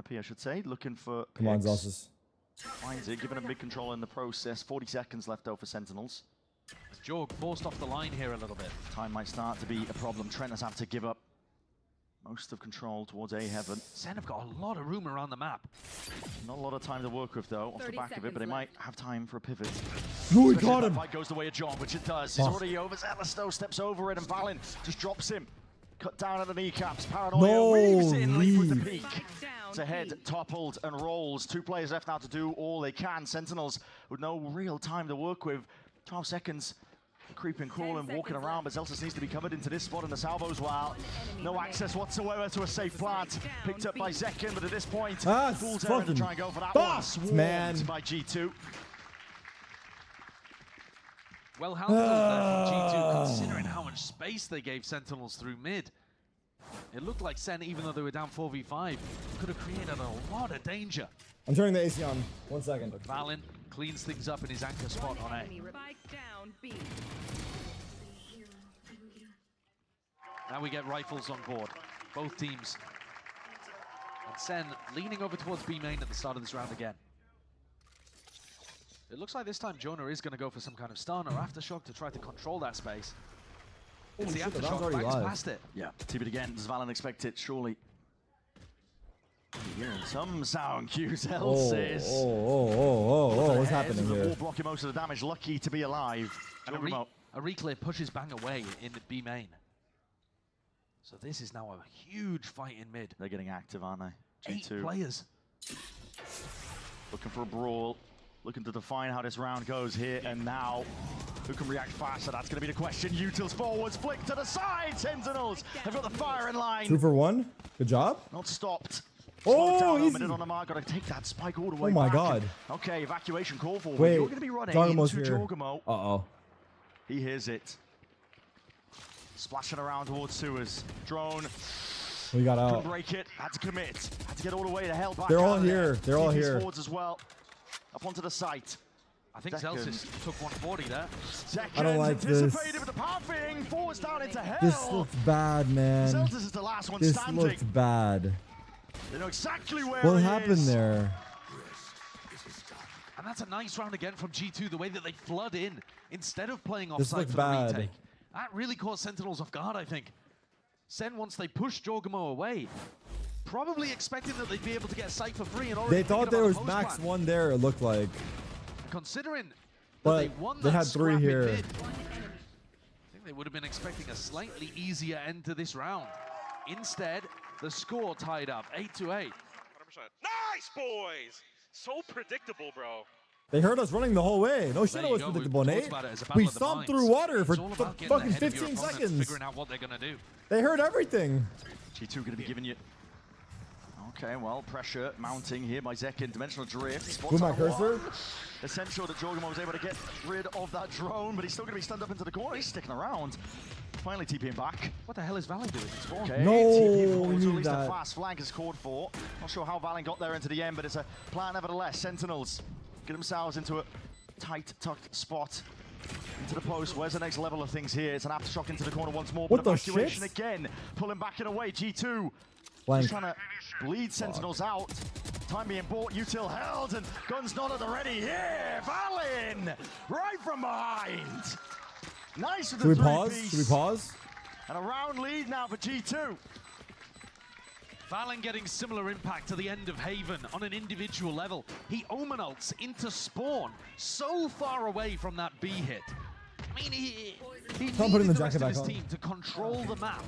S7: P, I should say, looking for.
S2: Come on,
S7: picks.
S2: Zossus.
S7: Finds it, giving him mid control in the process. 40 seconds left though for Sentinels.
S8: Jorg forced off the line here a little bit.
S7: Time might start to be a problem. Trent has had to give up most of control towards A heaven.
S8: Sen have got a lot of room around the map.
S7: Not a lot of time to work with though, off the back of it, but they might have time for a pivot.
S2: Oh, he
S7: Especially
S2: got
S7: if
S2: him.
S7: that fight goes the way of John, which it does. He's already overzealous though, steps over it, and Valen just drops him. Cut down at the kneecaps. Paranoia
S2: No,
S7: weaves in, Leaf with the
S2: Leaf.
S7: peak. It's ahead, toppled and rolls. 2 players left now to do all they can. Sentinels with no real time to work with. 12 seconds. Creeping, crawling, walking around, but Zelsis needs to be covered into this spot, and the salvos, well, no access whatsoever to a safe plant. Picked up by Zekin, but at this point, fool's errand to try and go for that one. Swarmed by G2.
S8: Well handled there from G2, considering how much space they gave Sentinels through mid. It looked like Sen, even though they were down 4v5, could have created a lot of danger.
S2: I'm turning the AC on. 1 second.
S8: But Valen cleans things up in his anchor spot on A.
S5: Spike down B.
S8: Now we get rifles on board, both teams. And Sen leaning over towards B main at the start of this round again. It looks like this time Jonah is going to go for some kind of stun or aftershock to try to control that space. It's the
S2: shit, the round's
S8: aftershock,
S2: already
S8: bangs
S2: live.
S8: past it.
S7: Yeah, tip it again. Does Valen expect it? Surely. Hearing some sound cues, Elsis.
S2: What's happening
S7: All
S2: here?
S7: blocking most of the damage. Lucky to be alive.
S8: And a reclear pushes Bang away in B main. So this is now a huge fight in mid.
S7: They're getting active, aren't they?
S8: 8
S7: G2.
S8: players.
S7: Looking for a brawl. Looking to define how this round goes here and now. Who can react faster? That's going to be the question. Utils forwards, flick to the side. Sentinels have got the fire in line.
S2: 2 for 1. Good job.
S7: Not stopped.
S2: Oh,
S7: Slowed down a
S2: easy.
S7: minute on the mark. Got to take that spike all the way
S2: Oh my
S7: back.
S2: God.
S7: Okay, evacuation call for.
S2: Wait,
S7: You're going to be running
S2: Jorgamo's
S7: into
S2: here.
S7: Jorgamo.
S2: Uh-oh.
S7: He hears it. Splashing around towards sewers. Drone.
S2: We got out.
S7: Couldn't break it. Had to commit. Had to get all the way to hell back.
S2: They're all
S7: out of there.
S2: here. They're all
S7: TP's
S2: here.
S7: forwards as well. Up onto the site.
S8: I think Zelsis took 140 there.
S2: I don't like this.
S7: Anticipated with the pathing. Forwards down into hell.
S2: This looks bad, man.
S7: Zeltis is the last one
S2: This
S7: standing.
S2: looks bad.
S7: They know exactly where
S2: What
S7: he
S2: happened
S7: is.
S2: there?
S8: And that's a nice round again from G2, the way that they flood in instead of playing
S2: This
S8: offside
S2: looks
S8: for
S2: bad.
S8: the retake. That really caught Sentinels off guard, I think. Sen, once they pushed Jorgamo away, probably expecting that they'd be able to get a site for free. And already
S2: They thought there was max one there, it looked like.
S8: Considering that
S2: But
S8: they won
S2: they
S8: that
S2: had 3
S8: scrap in
S2: here.
S8: mid, I think they would have been expecting a slightly easier end to this round. Instead, the score tied up 8-8.
S14: 100%. Nice, boys! So predictable, bro.
S2: They heard us running the whole way. No shit,
S8: There
S2: it
S8: you
S2: was
S8: go.
S2: predictable,
S8: We've
S2: Nate.
S8: talked about it as a battle
S2: We
S8: of the
S2: stomped
S8: minds.
S2: through water for
S8: It's all about getting
S2: fucking
S8: ahead of your
S2: 15
S8: opponents,
S2: seconds.
S8: figuring out what they're gonna do.
S2: They heard everything.
S7: G2 going to be giving you... Okay, well, pressure mounting here by Zekin. Dimensional drift. Spots
S2: With my
S7: out
S2: cursor?
S7: one. Essential that Jorgamo was able to get rid of that drone, but he's still going to be stunned up into the corner. He's sticking around. Finally TPing back.
S8: What the hell is Valen doing? It's Spawn.
S7: Okay,
S2: No,
S7: TP
S2: we
S7: forward, so at
S2: need
S7: least a
S2: that.
S7: fast flank is called for. Not sure how Valen got there into the end, but it's a plan nevertheless. Sentinels get themselves into a tight, tucked spot. Into the post. Where's the next level of things here? It's an aftershock into the corner once more.
S2: What
S7: But
S2: the
S7: evacuation
S2: shit?
S7: again. Pulling back and away. G2
S2: Flank.
S7: just trying to bleed Sentinels out. Time being bought, util held, and guns not at the ready here. Valen right from behind. Nice with
S2: Should we
S7: the
S2: pause?
S7: three-piece.
S2: Should we pause?
S7: And a round lead now for G2.
S8: Valen getting similar impact to the end of Haven on an individual level. He Omen ults into Spawn, so far away from that B hit. I mean, he
S2: Tom putting
S8: needed
S2: the
S8: the rest
S2: jacket
S8: of his
S2: back on.
S8: team to control the map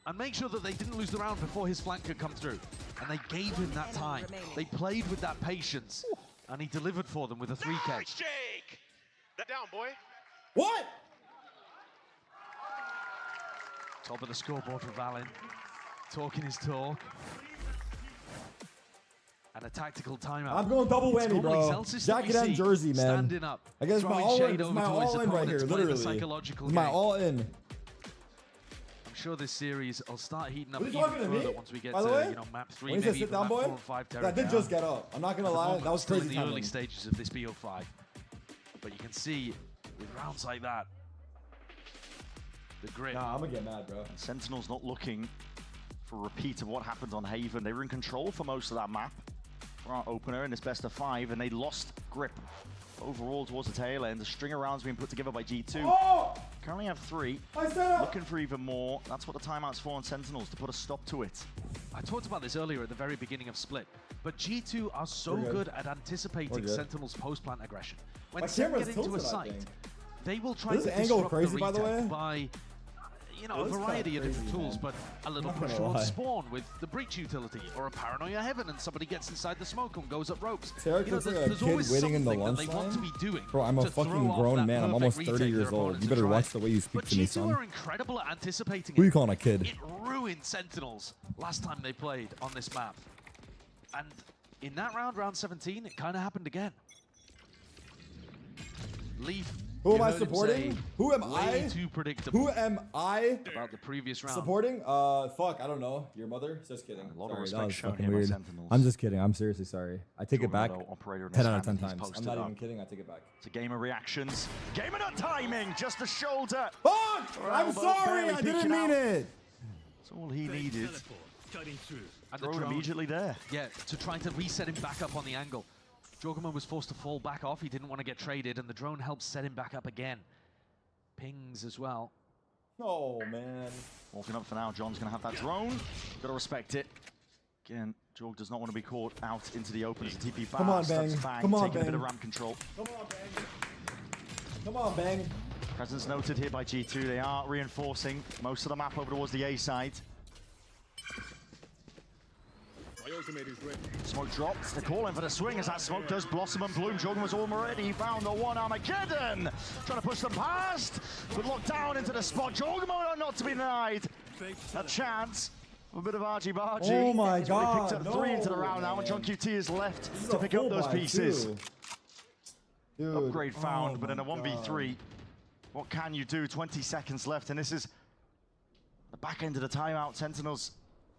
S8: and make sure that they didn't lose the round before his flank could come through. And they gave him that time. They played with that patience, and he delivered for them with a 3K.
S14: Nice, Jake! That down, boy.
S2: What?
S8: Top of the scoreboard for Valen. Talking his talk. And a tactical timeout.
S2: I'm going double
S8: It's
S2: whammy,
S8: Gormley's
S2: bro.
S8: Elsis that we
S2: Jacket and
S8: see
S2: jersey, man.
S8: Standing up.
S2: I guess my
S8: throwing
S2: all
S8: shade
S2: in. This is
S8: over
S2: my
S8: to his
S2: all in right
S8: opponents,
S2: here,
S8: playing the
S2: literally.
S8: psychological
S2: This is my
S8: game.
S2: all in.
S8: I'm sure this series will start heating up
S2: Are you
S8: even
S2: talking to
S8: further
S2: me?
S8: once we get
S2: By the
S8: to
S2: way?
S8: map 3,
S2: When he
S8: maybe
S2: said sit
S8: even
S2: down,
S8: map
S2: boy,
S8: 4 and 5
S2: I
S8: territory.
S2: did just get up. I'm not gonna
S8: At the
S2: lie,
S8: moment,
S2: that was
S8: still
S2: crazy
S8: in the early
S2: timing.
S8: stages of this BO5. But you can see with rounds like that, the grit.
S2: Nah, I'm gonna get mad, bro.
S7: Sentinels not looking for a repeat of what happened on Haven. They were in control for most of that map for our opener in this best of 5, and they lost grip overall towards the tail end. The string of rounds being put together by G2.
S2: Oh!
S7: Currently have 3.
S2: I set up!
S7: Looking for even more. That's what the timeout's for on Sentinels, to put a stop to it.
S8: I talked about this earlier at the very beginning of Split, but G2 are so
S2: We're
S8: good
S2: good.
S8: at anticipating
S2: We're good.
S8: Sentinel's post-plant aggression. When
S2: My
S8: Sen
S2: camera's
S8: get into a
S2: tilted, I
S8: site,
S2: think.
S8: they will try
S2: Is
S8: to
S2: this angle
S8: disrupt
S2: crazy,
S8: the
S2: by the
S8: retake
S2: way?
S8: by a
S2: This is
S8: variety
S2: kinda
S8: of different
S2: crazy,
S8: tools,
S2: man.
S8: but a little
S2: I'm not
S8: push
S2: gonna
S8: on
S2: lie.
S8: Spawn with the breach utility, or a Paranoia Heaven and somebody gets inside the smoke and goes up ropes.
S2: Sarah looks like a
S8: there's
S2: kid
S8: always
S2: waiting in the
S8: something that
S2: lunch
S8: they want to be
S2: line.
S8: doing.
S2: Bro, I'm a
S8: to throw
S2: fucking
S8: off
S2: grown
S8: that
S2: man. I'm
S8: perfect
S2: almost 30
S8: retake
S2: years
S8: their
S2: old.
S8: opponents
S2: You
S8: are
S2: better
S8: trying.
S2: watch the way you speak
S8: But
S2: to me,
S8: G2
S2: son.
S8: are incredible at anticipating
S2: Who
S8: it.
S2: you calling a kid?
S8: It ruined Sentinels last time they played on this map. And in that round 17, it kind of happened again. Leaf,
S2: Who
S8: you
S2: am I
S8: heard him
S2: supporting?
S8: say
S2: Who am
S8: way
S2: I?
S8: too predictable
S2: Who am I
S8: about the previous round.
S2: supporting? Fuck, I don't know. Your mother? Just kidding.
S7: A lot of
S2: Sorry,
S7: respect
S2: that was
S7: shown
S2: fucking
S7: here by
S2: weird.
S7: Sentinels.
S2: I'm just kidding. I'm seriously sorry. I take it back.
S7: Jorgamo, operator in
S2: 10
S7: his
S2: out of 10
S7: hand, he's
S2: times. I'm
S7: posted
S2: not
S7: up.
S2: even kidding. I take it back.
S7: It's a game of reactions. Game of not timing, just a shoulder.
S2: Fuck!
S7: Or
S2: I'm
S7: elbow,
S2: sorry.
S7: barely
S2: I didn't
S7: peeking
S2: mean
S7: out.
S2: it.
S7: That's all he needed.
S8: And
S7: Throw it immediately there.
S8: Yeah, to try to reset him back up on the angle. Jorgamo was forced to fall back off. He didn't want to get traded, and the drone helped set him back up again. Pings as well.
S2: Oh, man.
S7: Walking up for now, John's going to have that drone. Got to respect it. Again, Jorg does not want to be caught out into the open as a TP fast.
S2: Come on, Bang. Come on,
S7: taking a bit
S2: Bang.
S7: of ramp control.
S2: Come on, Bang. Come on, Bang.
S7: Presence noted here by G2. They are reinforcing most of the map over towards the A side. Smoke drops. They're calling for the swing as that smoke does blossom and bloom. Jorgen was already found the one Armageddon. Trying to push them past, but locked down into the spot. Jorgen not to be denied. A chance. A bit of argy-bargy.
S2: Oh my
S7: He's already
S2: God,
S7: picked up 3 into the
S2: no,
S7: round now, and John
S2: man.
S7: QT is left
S2: This is
S7: to
S2: a
S7: pick up
S2: full
S7: those
S2: buy,
S7: pieces.
S2: too. Dude.
S7: Upgrade found,
S2: Oh
S7: but in a
S2: my
S7: 1v3, what can you do? 20 seconds left, and this is the back end of the timeout. Sentinels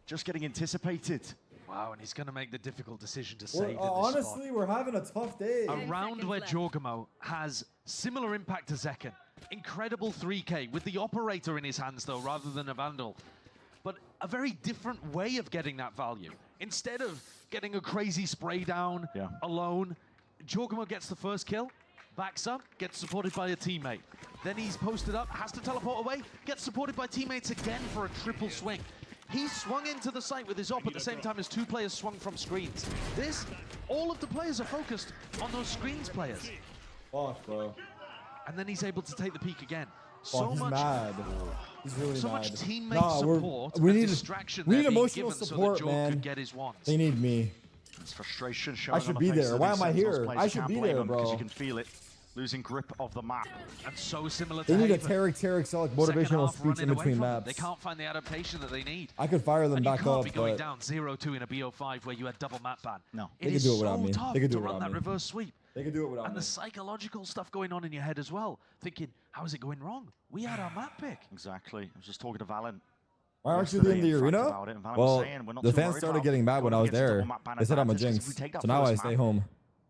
S7: just getting anticipated.
S8: Wow, and he's going to make the difficult decision to
S2: We're-
S8: save in this
S2: honestly,
S8: spot.
S2: we're having a tough day.
S8: A round where Jorgamo has similar impact to Zekken. Incredible 3K with the operator in his hands, though, rather than a Vandal. But a very different way of getting that value. Instead of getting a crazy spray down alone, Jorgamo gets the first kill, backs up, gets supported by a teammate. Then he's posted up, has to teleport away, gets supported by teammates again for a triple swing. He swung into the site with his op at the same time as 2 players swung from screens. All of the players are focused on those screens players.
S2: Boss, bro.
S8: And then he's able to take the peak again.
S2: Oh, he's mad. He's really
S8: so
S2: mad.
S8: much teammate support
S2: we
S8: and
S2: need
S8: distraction
S2: we
S8: there
S2: need
S8: being
S2: emotional
S8: given
S2: support,
S8: so that Jorg
S2: man.
S8: could get his wands.
S2: They need me.
S7: It's frustration showing
S2: I should
S7: on
S2: be
S7: the faces
S2: there.
S7: of
S2: Why
S7: these
S2: am I
S7: Sentinels
S2: here?
S7: players.
S2: I
S7: You
S2: should
S7: can't
S2: be
S7: blame
S2: there,
S7: them because
S2: bro.
S7: you can feel it. Losing grip of the map.
S8: And so similar to
S2: They need a
S8: Haven.
S2: Tarek Selleck
S8: Second
S2: motivational
S8: half
S2: speech
S8: running
S2: in
S8: away
S2: between
S8: from them.
S2: maps.
S8: They can't find the adaptation that they need.
S2: I could fire them
S8: And
S2: back
S8: you can't
S2: up,
S8: be going
S2: but
S8: down 0-2 in a BO5 where you had double map ban.
S7: No.
S2: They could do it without
S8: so
S2: me.
S8: tough
S2: They could do
S8: to
S2: it
S8: run
S2: without
S8: that
S2: me.
S8: reverse sweep.
S2: They could do it without
S8: And
S2: me.
S8: the psychological stuff going on in your head as well. Thinking, how is it going wrong? We had our map pick.
S7: Exactly. I was just talking to Valen.
S2: Why aren't you in the arena? Well, the fans started getting mad when I was there. They said I'm a jinx. So now I stay home.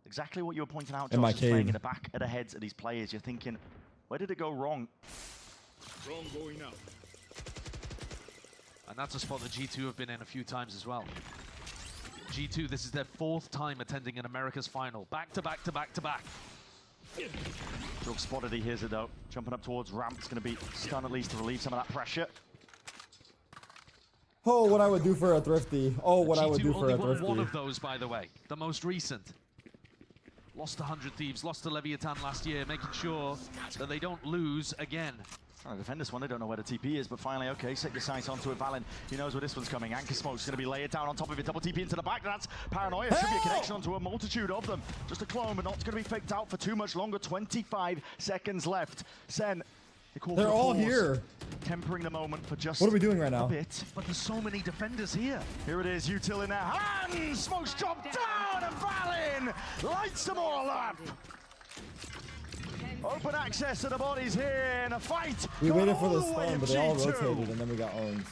S7: Exactly what you were pointing out,
S2: In my
S7: Josh, is playing
S2: cave.
S7: in the back of the heads of these players. You're thinking, where did it go wrong?
S10: Drone going out.
S8: And that's a spot that G2 have been in a few times as well. G2, this is their 4th time attending an America's final. Back to back to back to back.
S7: Jorg spotted, he hears it though. Jumping up towards ramp, it's going to be stun at least to relieve some of that pressure.
S2: Oh, what I would do for a thrifty. Oh, what I would do for a
S8: G2 only won one
S2: thrifty.
S8: of those, by the way. The most recent. Lost to 100 Thieves, lost to Leviathan last year, making sure that they don't lose again.
S7: Trying to defend this one, they don't know where the TP is, but finally, okay, set your sights onto it, Valen. He knows where this one's coming. Anchor Smoke's going to be layered down on top of it, double TP into the back. That's Paranoia. Should be a connection onto a multitude of them. Just a clone, but not going to be faked out for too much longer. 25 seconds left. Sen, they call for
S2: They're
S7: a
S2: all
S7: pause,
S2: here.
S7: tempering the moment for just
S2: What are we doing right
S7: a
S2: now?
S7: bit.
S8: But there's so many defenders here.
S7: Here it is, Util in their hands. Smoke's dropped down, and Valen lights them all up. Open access to the bodies here in a fight.
S2: We
S7: going
S2: waited for
S7: all
S2: the
S7: the way
S2: stun,
S7: of
S2: but they all
S7: G2.
S2: rotated, and then we got owned.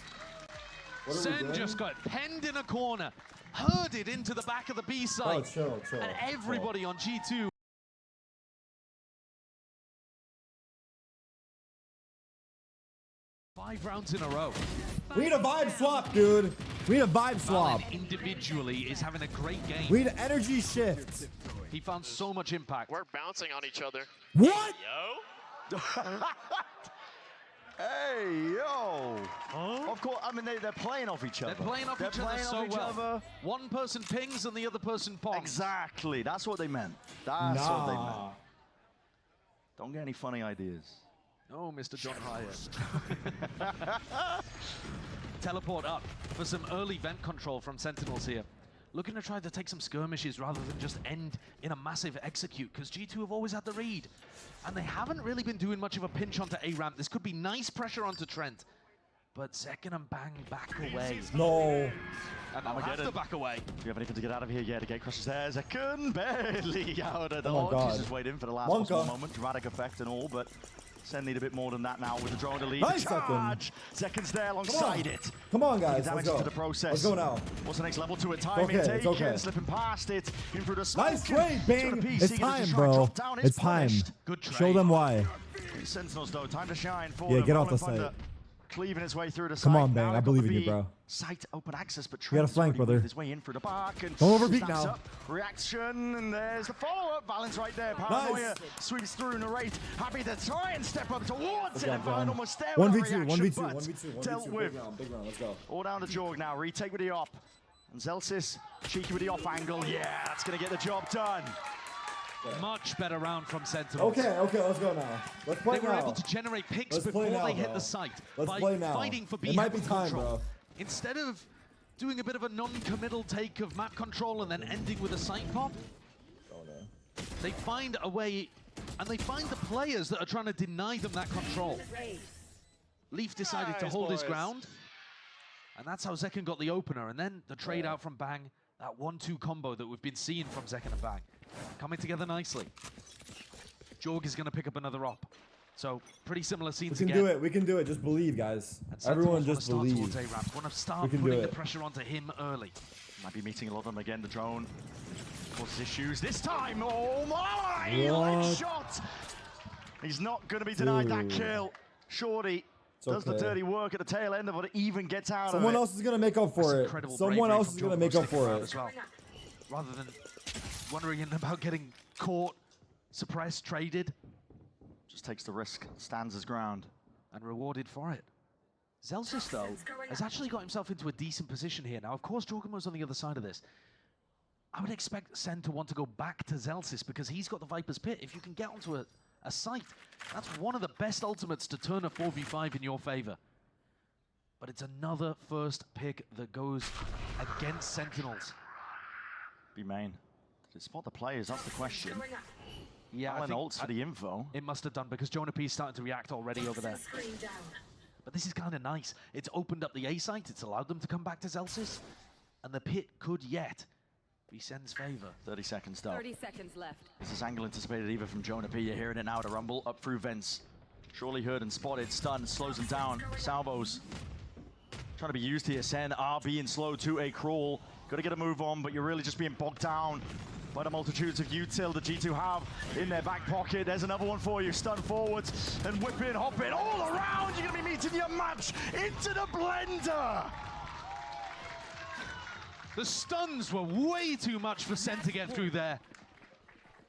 S2: What are we
S8: Sen
S2: doing?
S8: just got penned in a corner, herded into the back of the B side.
S2: Oh, chill.
S8: And everybody on G2 5 rounds in a row.
S2: We need a vibe swap, dude. We need a vibe swap.
S8: Valen individually is having a great game.
S2: We need an energy shift.
S8: He found so much impact.
S4: We're bouncing on each other.
S2: What?
S4: Yo.
S7: Hey, yo. Of course, I mean, they're playing off each other.
S8: They're playing off each other so well. One person pings and the other person pongs.
S7: Exactly. That's what they meant. That's what they meant. Don't get any funny ideas.
S8: Oh, Mr. John Hyatt. Teleport up for some early vent control from Sentinels here. Looking to try to take some skirmishes rather than just end in a massive execute, because G2 have always had the read. And they haven't really been doing much of a pinch onto A-Ramp. This could be nice pressure onto Trent. But Zekken and Bang back away.
S2: No.
S8: And they'll have to back away.
S7: Do you have anything to get out of here? Yeah, the gate crushes there. Zekken barely out of the
S2: Oh my God.
S7: He's just waiting for the last
S2: Wonka.
S7: possible moment. Dramatic effect and all, but Sen need a bit more than that now with the drone to lead.
S2: Nice,
S7: the charge. Zekken's there alongside it.
S2: Come on, guys.
S7: Damage
S2: Let's go.
S7: to the process.
S2: Let's go now.
S7: What's the next level to it? Timing
S2: okay,
S7: taken,
S2: it's okay.
S7: slipping past it, in through the smoke.
S2: Nice trade, Bing.
S7: PC
S2: It's
S7: gonna
S2: time,
S7: just try and
S2: bro.
S7: drop down.
S2: It's time.
S7: punished.
S8: Good trade.
S2: Show them why.
S7: Sentinels though, time to shine for
S2: Yeah,
S7: them.
S2: get off the
S7: Rolling
S2: site.
S7: Thunder cleaving his way through the
S2: Come
S7: site.
S2: on, Bang,
S7: Now
S2: I
S7: they've
S2: believe
S7: got
S2: in you,
S7: the
S2: bro.
S7: Site open access, but
S2: You gotta
S7: Trent's
S2: flank,
S7: already
S2: brother.
S7: weaved his way in through the back and
S2: Don't overpeak
S7: snaps
S2: now.
S7: up. Reaction, and there's the follow-up. Balance right there. Paranoia sweeps through. Narrate happy to try and step up towards it. And Valen almost there with
S2: 1v2,
S7: a
S2: 1v2,
S7: reaction,
S2: 1v2,
S7: but dealt
S2: 1v2.
S7: with.
S2: Big round, let's go.
S7: All down to Jorg now. Retake with the op. And Zelsis cheeky with the off angle. Yeah, that's going to get the job done.
S8: Much better round from Sentinels.
S2: Okay, let's go now. Let's play
S8: They
S2: now.
S8: were able to generate picks
S2: Let's
S8: before
S2: play now,
S8: they hit
S2: bro.
S8: the site
S2: Let's
S8: by
S2: play now.
S8: fighting for B
S2: It might be
S8: map
S2: time,
S8: control.
S2: bro.
S8: Instead of doing a bit of a non-committal take of map control and then ending with a site pop, they find a way, and they find the players that are trying to deny them that control. Leaf decided to
S4: Nice,
S8: hold his
S4: boys.
S8: ground, and that's how Zekken got the opener, and then the trade out from Bang, that 1-2 combo that we've been seeing from Zekken and Bang. Coming together nicely. Jorg is going to pick up another op. So, pretty similar
S2: We
S8: scenes
S2: can
S8: again.
S2: do it. We can do it. Just believe, guys.
S8: And
S2: Everyone
S8: Sentinels
S2: just
S8: wanna
S2: believe.
S8: start towards A-Ramp. Want to
S2: We
S8: start
S2: can do
S8: putting the
S2: it.
S8: pressure onto him early.
S7: Might be meeting a lot of them again. The drone causes issues this time. Oh my!
S2: What?
S7: Leg shot. He's not going to be denied that
S2: Dude.
S7: kill. Shorty Does the dirty work at the tail end of it, even gets out
S2: Someone
S7: of it.
S2: else is gonna make up for it. Someone else is gonna make up for it.
S8: As well. Rather than wondering about getting caught, suppressed, traded.
S7: Just takes the risk, stands his ground.
S8: And rewarded for it. Zelsis, though, has actually got himself into a decent position here. Now, of course, Jorgamo's on the other side of this. I would expect Sen to want to go back to Zelsis because he's got the Viper's Pit. If you can get onto a site, that's one of the best ultimates to turn a 4v5 in your favor. But it's another first pick that goes against Sentinels.
S7: Be main. Did it spot the players? That's the question.
S8: Yeah,
S7: Alan ults for the info.
S8: It must have done because Jonah P is starting to react already over there. But this is kind of nice. It's opened up the A site. It's allowed them to come back to Zelsis. And the pit could yet be Sen's favor.
S7: 30 seconds though.
S5: 30 seconds left.
S7: This is angle anticipated either from Jonah P. You're hearing it now to rumble up through vents. Surely heard and spotted. Stunned, slows him down. Salvos trying to be used here. Sen are being slow to a crawl. Got to get a move on, but you're really just being bogged down by the multitudes of util the G2 have in their back pocket. There's another one for you. Stun forwards and whipping, hopping all around. You're going to be meeting your match into the blender.
S8: The stuns were way too much for Sen to get through there.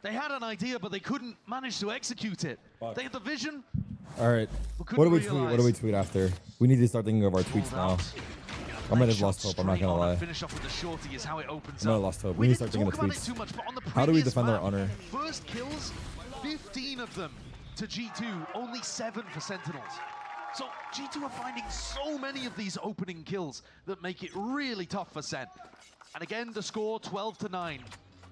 S8: They had an idea, but they couldn't manage to execute it. They had the vision.
S2: All right. What do we tweet? What do we tweet after? We need to start thinking of our tweets now. I might have lost hope. I'm not gonna lie.
S8: Finish off with the shorty is how it opens
S2: I might have
S8: up.
S2: lost hope. We need to start thinking of tweets.
S8: Too much, but on the
S2: How do we
S8: previous
S2: defend our
S8: map,
S2: honor?
S8: First kills, 15 of them to G2, only 7 for Sentinels. So G2 are finding so many of these opening kills that make it really tough for Sen. And again, the score 12-9.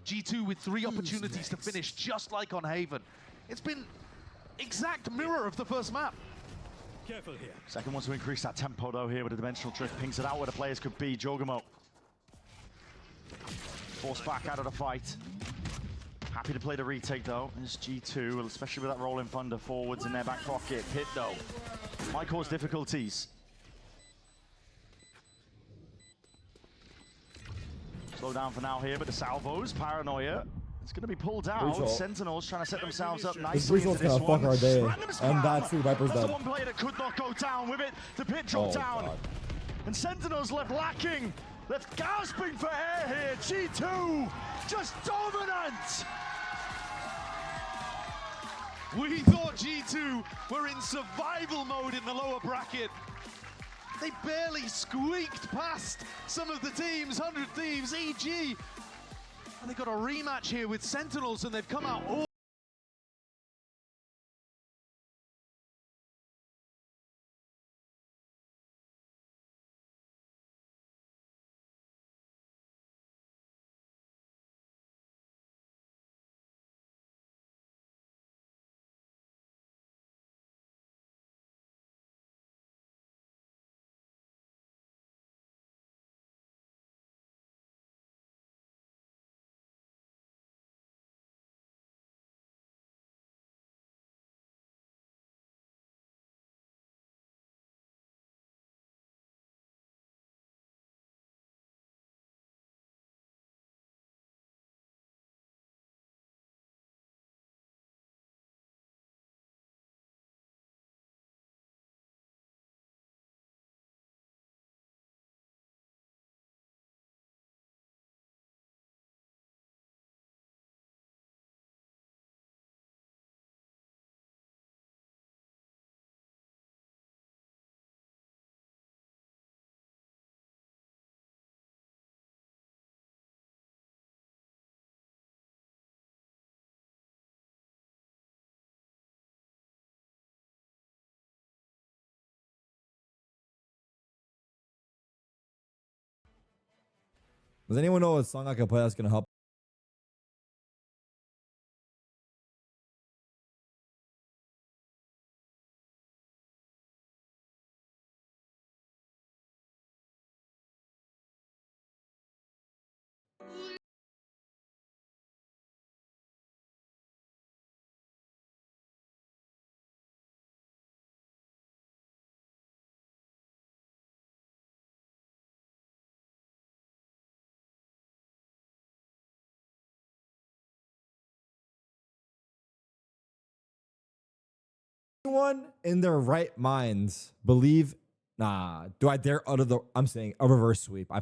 S8: G2 with 3 opportunities to finish, just like on Haven. It's been exact mirror of the first map.
S10: Careful here.
S7: Second one to increase that tempo though here with a dimensional drift. Pings it out where the players could be. Jorgamo forced back out of the fight. Happy to play the retake though. Is G2, especially with that rolling thunder forwards in their back pocket. Pit though might cause difficulties. Slow down for now here, but the salvos, paranoia. It's going to be pulled out. Sentinels trying to set themselves up nicely.
S2: This gonna fuck our day. And that's who Viper's
S7: That's
S2: dead.
S7: the one player that could not go down with it. The pit dropped down.
S2: God.
S7: And Sentinels left lacking. Left gasping for air here. G2 just dominant.
S8: We thought G2 were in survival mode in the lower bracket. They barely squeaked past some of the teams, 100 Thieves, EG. And they got a rematch here with Sentinels and they've come out all
S2: Does anyone know a song I can play that's gonna help Anyone in their right minds believe? Nah. Do I dare utter the? I'm saying a reverse sweep. I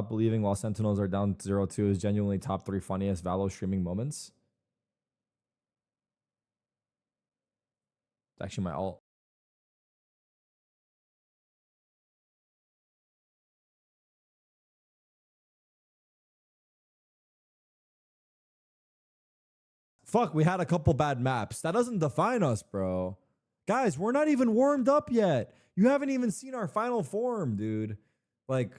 S2: believing while Sentinels are down 0-2 is genuinely top 3 funniest Valo streaming moments. It's actually my alt. Fuck, we had a couple bad maps. That doesn't define us, bro. Guys, we're not even warmed up yet. You haven't even seen our final form, dude. Like,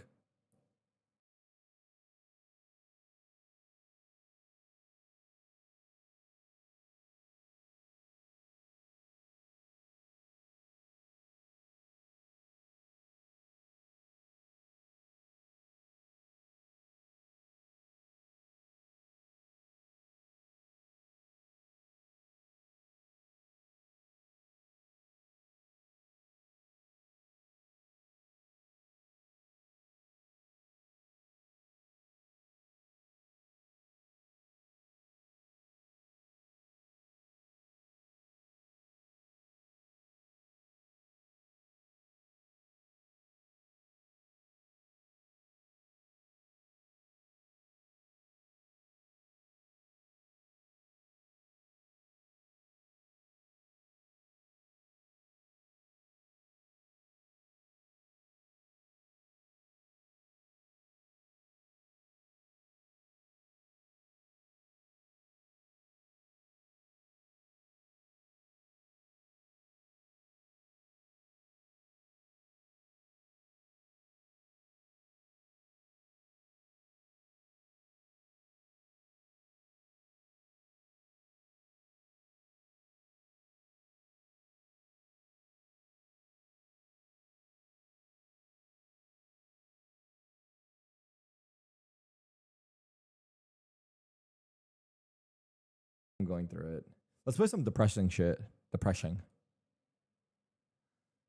S2: I'm going through it. Let's play some depressing shit. Depressing.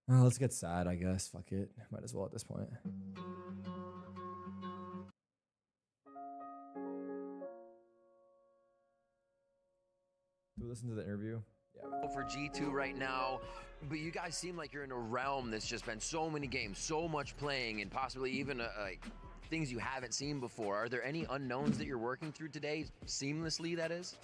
S2: Let's get sad, I guess. Fuck it. Might as well at this point. Do we listen to the interview? Yeah.
S12: For G2 right now, but you guys seem like you're in a realm that's just been so many games, so much playing, and possibly even like things you haven't seen before. Are there any unknowns that you're working through today, seamlessly? That is.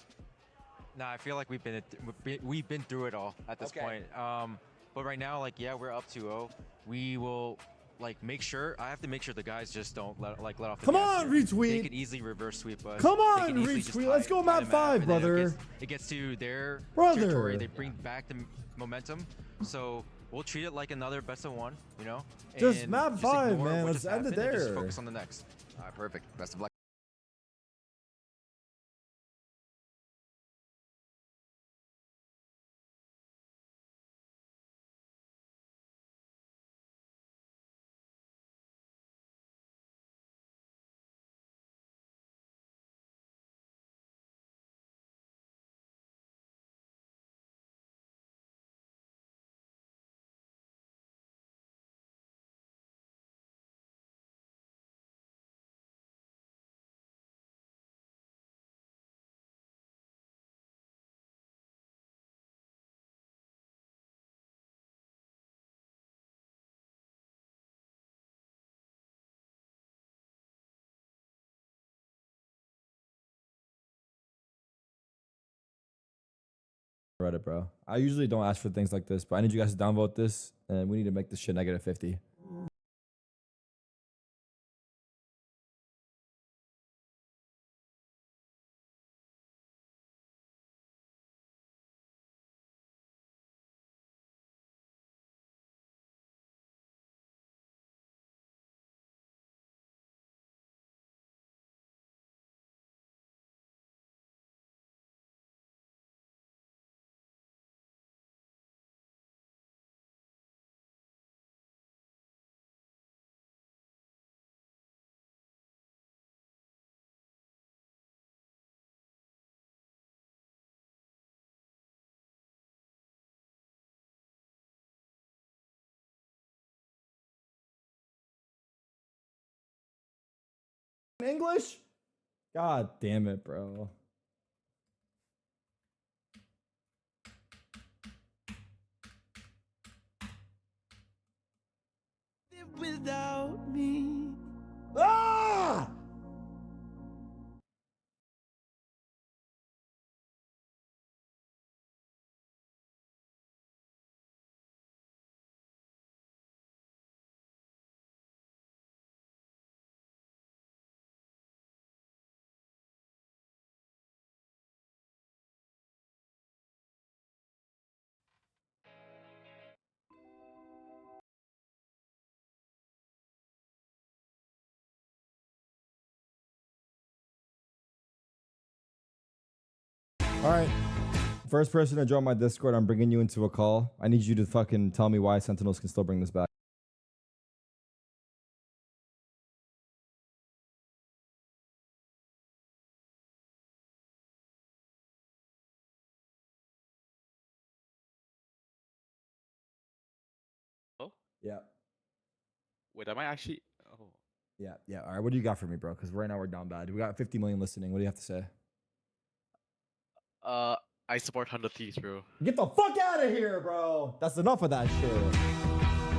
S15: No, I feel like we've been through it all at this point. But right now, like, yeah, we're up 2-0. We will like make sure. I have to make sure the guys just don't let off.
S2: Come on, retweet.
S15: They can easily reverse sweep us.
S2: Come on, retweet. Let's go map 5, brother.
S15: It gets to their
S2: brother.
S15: territory. They bring back the momentum. So we'll treat it like another best of one. You know.
S2: Just map 5, man. Let's end it there.
S15: Just focus on the next.
S12: All right, perfect. Best of luck.
S2: Reddit, bro. I usually don't ask for things like this, but I need you guys to downvote this, and we need to make this shit -50. English? God damn it, bro.
S16: Without me.
S2: Ah! All right. First person to join my Discord, I'm bringing you into a call. I need you to fucking tell me why Sentinels can still bring this back.
S17: Oh?
S2: Yeah.
S17: Wait, am I actually? Oh.
S2: Yeah, yeah. All right, what do you got for me, bro? Because right now we're down bad. We got 50 million listening. What do you have to say?
S17: I support 100 Thieves, bro.
S2: Get the fuck out of here, bro. That's enough of that shit.